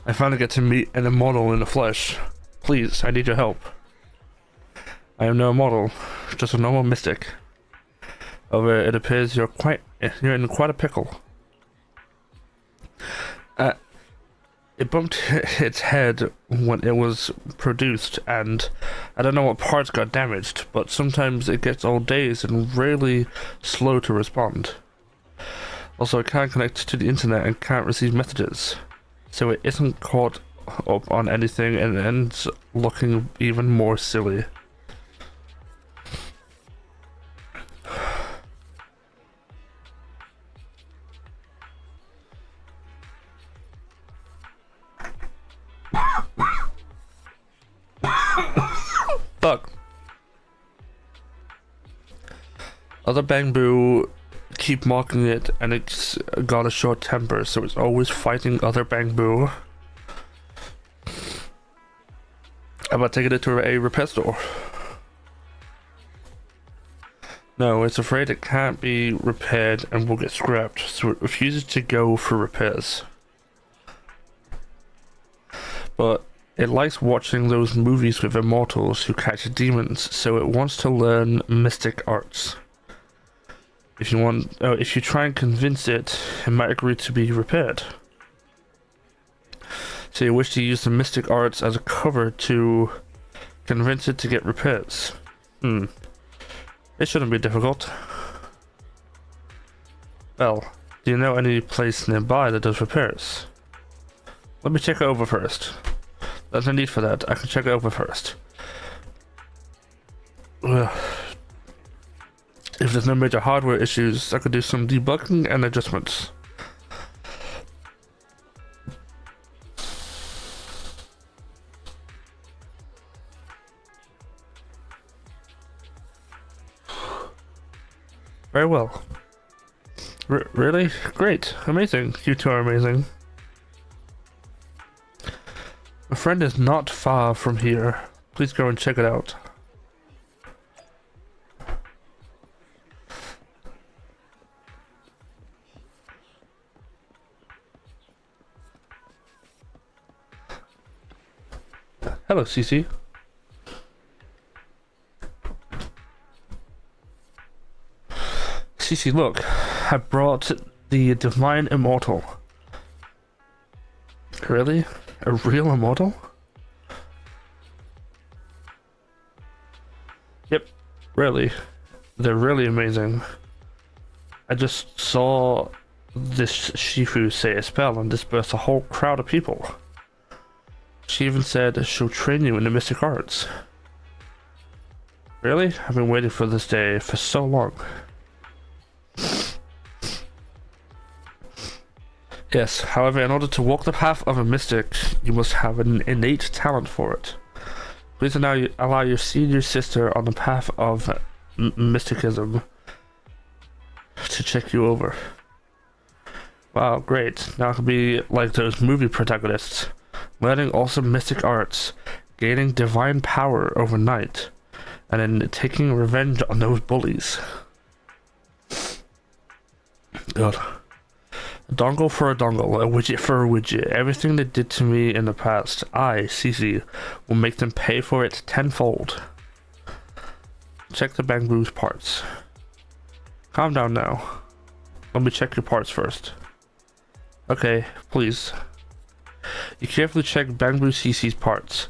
A: I finally get to meet an immortal in the flesh. Please, I need your help. I am no immortal, just a normal mystic. However, it appears you're in quite a pickle. It bumped its head when it was produced, and I don't know what parts got damaged, but sometimes it gets all dazed and really slow to respond. Also, it can't connect to the internet and can't receive messages, so it isn't caught up on anything and ends looking even more silly. Fuck. Other bamboo keep mocking it, and it's got a short temper, so it's always fighting other bamboo about taking it to a repair store. No, it's afraid it can't be repaired and will get scrapped, so it refuses to go for repairs. But it likes watching those movies with immortals who catch demons, so it wants to learn mystic arts. If you try and convince it, it might agree to be repaired. So you wish to use the mystic arts as a cover to convince it to get repairs. It shouldn't be difficult. Well, do you know any place nearby that does repairs? Let me check it over first. There's no need for that. I can check it over first. If there's no major hardware issues, I could do some debugging and adjustments. Very well. Really? Great. Amazing. You two are amazing. My friend is not far from here. Please go and check it out. Hello, Cece. Cece, look. I brought the Divine Immortal. Really? A real immortal? Yep, really. They're really amazing. I just saw this Shifu say a spell and disperse a whole crowd of people. She even said she'll train you in the mystic arts. Really? I've been waiting for this day for so long. Yes, however, in order to walk the path of a mystic, you must have an innate talent for it. Please allow your senior sister on the path of mysticism to check you over. Wow, great. Now I can be like those movie protagonists, learning awesome mystic arts, gaining divine power overnight, and then taking revenge on those bullies. God. A dongle for a dongle, a widget for a widget. Everything they did to me in the past, I, Cece, will make them pay for it tenfold. Check the bamboo's parts. Calm down now. Let me check your parts first. Okay, please. You carefully check Bamboo Cece's parts.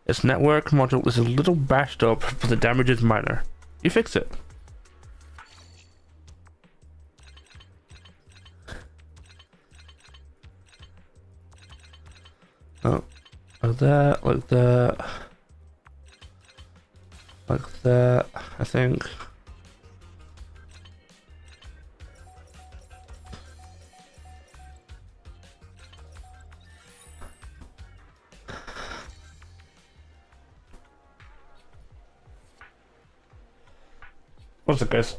A: Its network module is a little bashed up, but the damage is minor. You fix it. Oh, like that, like that, like that, I think. What's it, guys?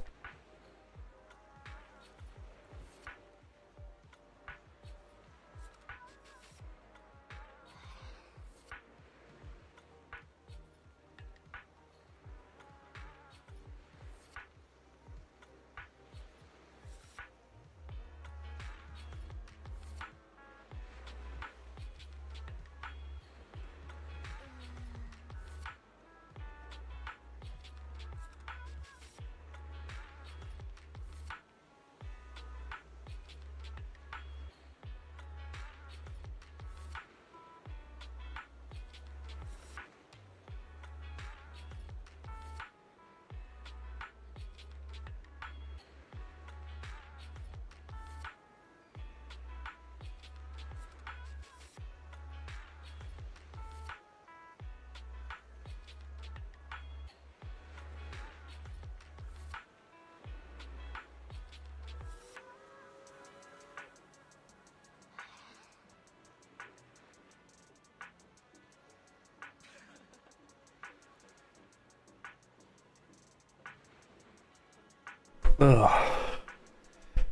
A: Ugh.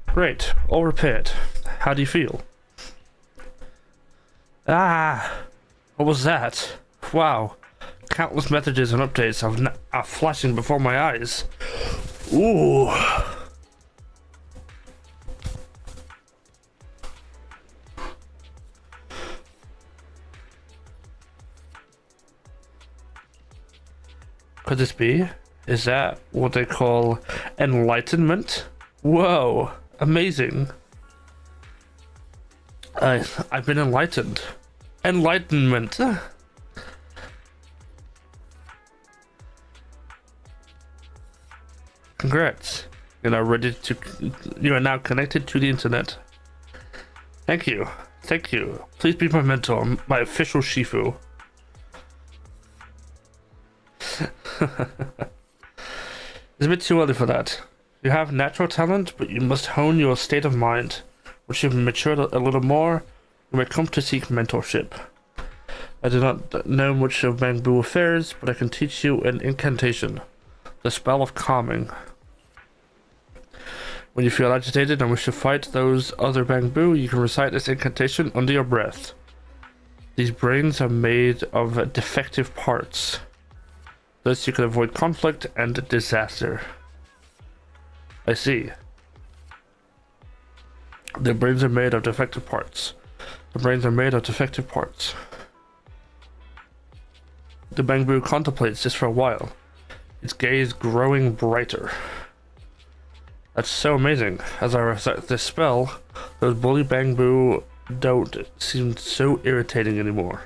A: Great, all repaired. How do you feel? Ah, what was that? Wow, countless messages and updates are flashing before my eyes. Ooh. Could this be? Is that what they call enlightenment? Whoa, amazing. I've been enlightened. Enlightenment. Congrats. You are now connected to the internet. Thank you. Thank you. Please be my mentor, my official Shifu. It's a bit too early for that. You have natural talent, but you must hone your state of mind. Once you've matured a little more, you may come to seek mentorship. I do not know much of Bamboo affairs, but I can teach you an incantation. The spell of calming. When you feel agitated and wish to fight those other Bamboo, you can recite this incantation under your breath. These brains are made of defective parts. Thus you can avoid conflict and disaster. I see. The brains are made of defective parts. The brains are made of defective parts. The Bamboo contemplates this for a while, its gaze growing brighter. That's so amazing. As I recite this spell, those bully Bamboo don't seem so irritating anymore.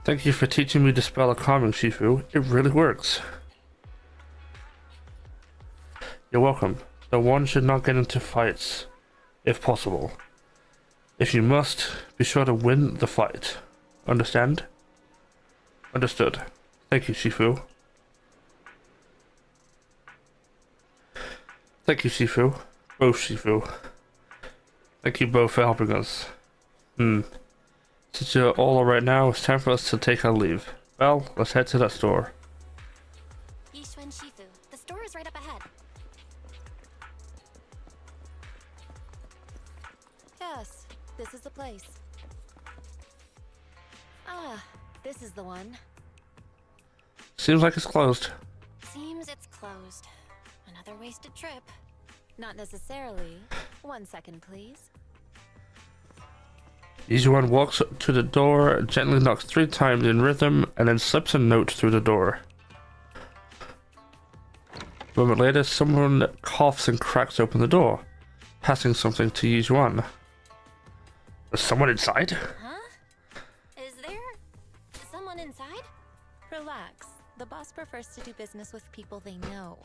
A: Thank you for teaching me the spell of calming, Shifu. It really works. You're welcome. The one should not get into fights, if possible. If you must, be sure to win the fight. Understand? Understood. Thank you, Shifu. Thank you, Shifu. Both Shifu. Thank you both for helping us. Since you're all alright now, it's time for us to take our leave. Well, let's head to that store.
D: Yishun Shifu. The store is right up ahead.
S: Yes, this is the place. Ah, this is the one.
A: Seems like it's closed.
D: Seems it's closed. Another wasted trip.
S: Not necessarily. 1 second, please.
A: Yizuan walks to the door, gently knocks 3 times in rhythm, and then slips a note through the door. A moment later, someone coughs and cracks open the door, passing something to Yizuan. Is someone inside?
D: Huh? Is there someone inside?
S: Relax. The boss prefers to do business with people they know.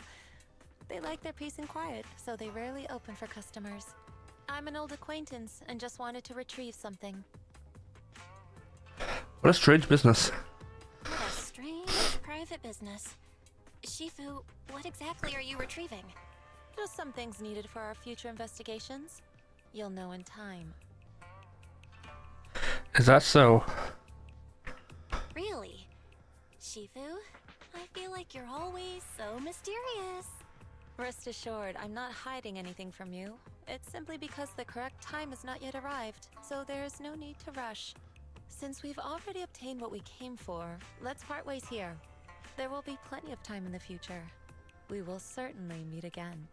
S: They like their peace and quiet, so they rarely open for customers. I'm an old acquaintance and just wanted to retrieve something.
A: What a strange business.
D: What a strange private business. Shifu, what exactly are you retrieving?
S: Just some things needed for our future investigations. You'll know in time.
A: Is that so?
D: Really? Shifu, I feel like you're always so mysterious.
S: Rest assured, I'm not hiding anything from you. It's simply because the correct time has not yet arrived, so there is no need to rush. Since we've already obtained what we came for, let's part ways here. There will be plenty of time in the future. We will certainly meet again.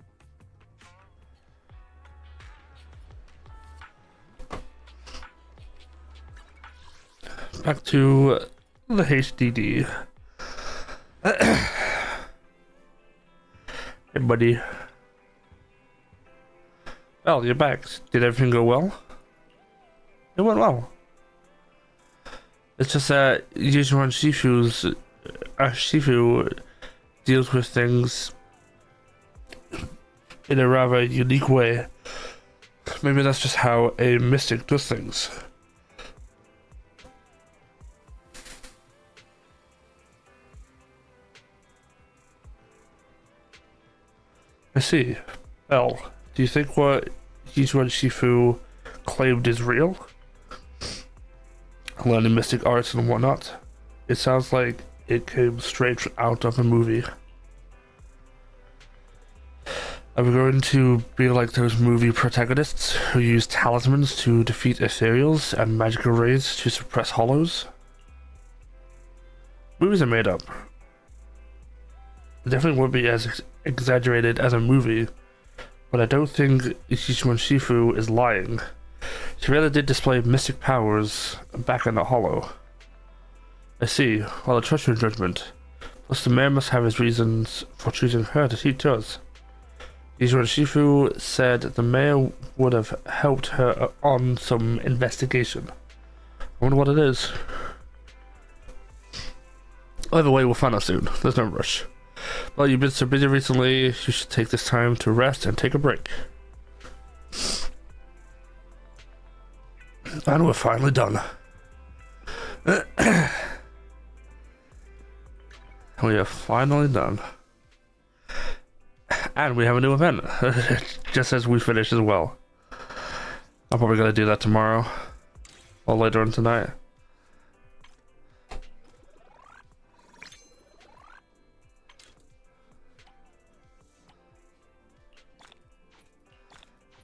A: Back to the HDD. Hey, buddy. Well, you're back. Did everything go well? It went well. It's just that usually when Shifu deals with things in a rather unique way. Maybe that's just how a mystic does things. I see. Well, do you think what Yizhuan Shifu claimed is real? Learning mystic arts and whatnot? It sounds like it came straight out of a movie. Are we going to be like those movie protagonists who use talismans to defeat ethereals and magical rays to suppress hollows? Movies are made up. It definitely would be as exaggerated as a movie, but I don't think Yizhuan Shifu is lying. She really did display mystic powers back in the hollow. I see. Well, I trust your judgment. Plus, the mayor must have his reasons for choosing her to teach us. Yizhuan Shifu said the mayor would have helped her on some investigation. I wonder what it is. Either way, we'll find out soon. There's no rush. Well, you've been so busy recently, you should take this time to rest and take a break. And we're finally done. We are finally done. And we have a new event, just as we finish as well. I'm probably going to do that tomorrow, or later on tonight.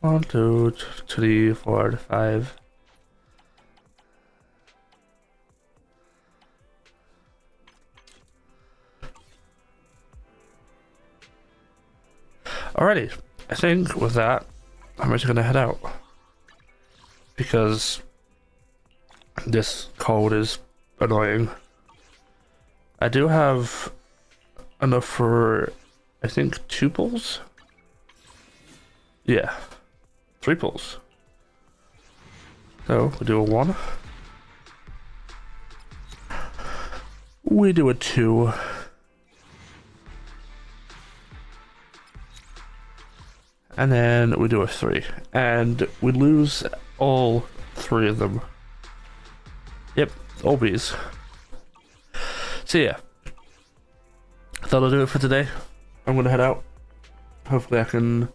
A: One, two, 3, 4, 5. Alrighty, I think with that, I'm just gonna head out. Because this cold is annoying. I do have enough for, I think, 2 pulls? Yeah. 3 pulls. So we do a 1. We do a 2. And then we do a 3. And we lose all 3 of them. Yep, all bees. So yeah. That'll do it for today. I'm gonna head out. Hopefully I can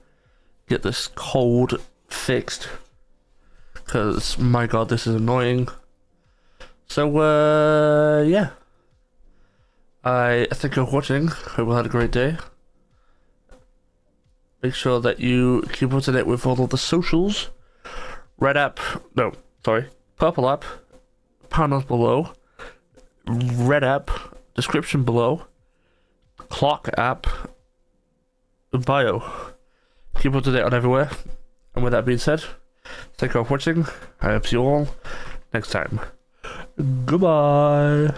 A: get this cold fixed, because my god, this is annoying. So yeah, I thank you for watching. Hope you had a great day. Make sure that you keep up to date with all of the socials. Red app, no, sorry, purple app, panels below. Red app, description below. Clock app, bio. Keep up to date on everywhere. And with that being said, thank you for watching. I hope to see you all next time. Goodbye.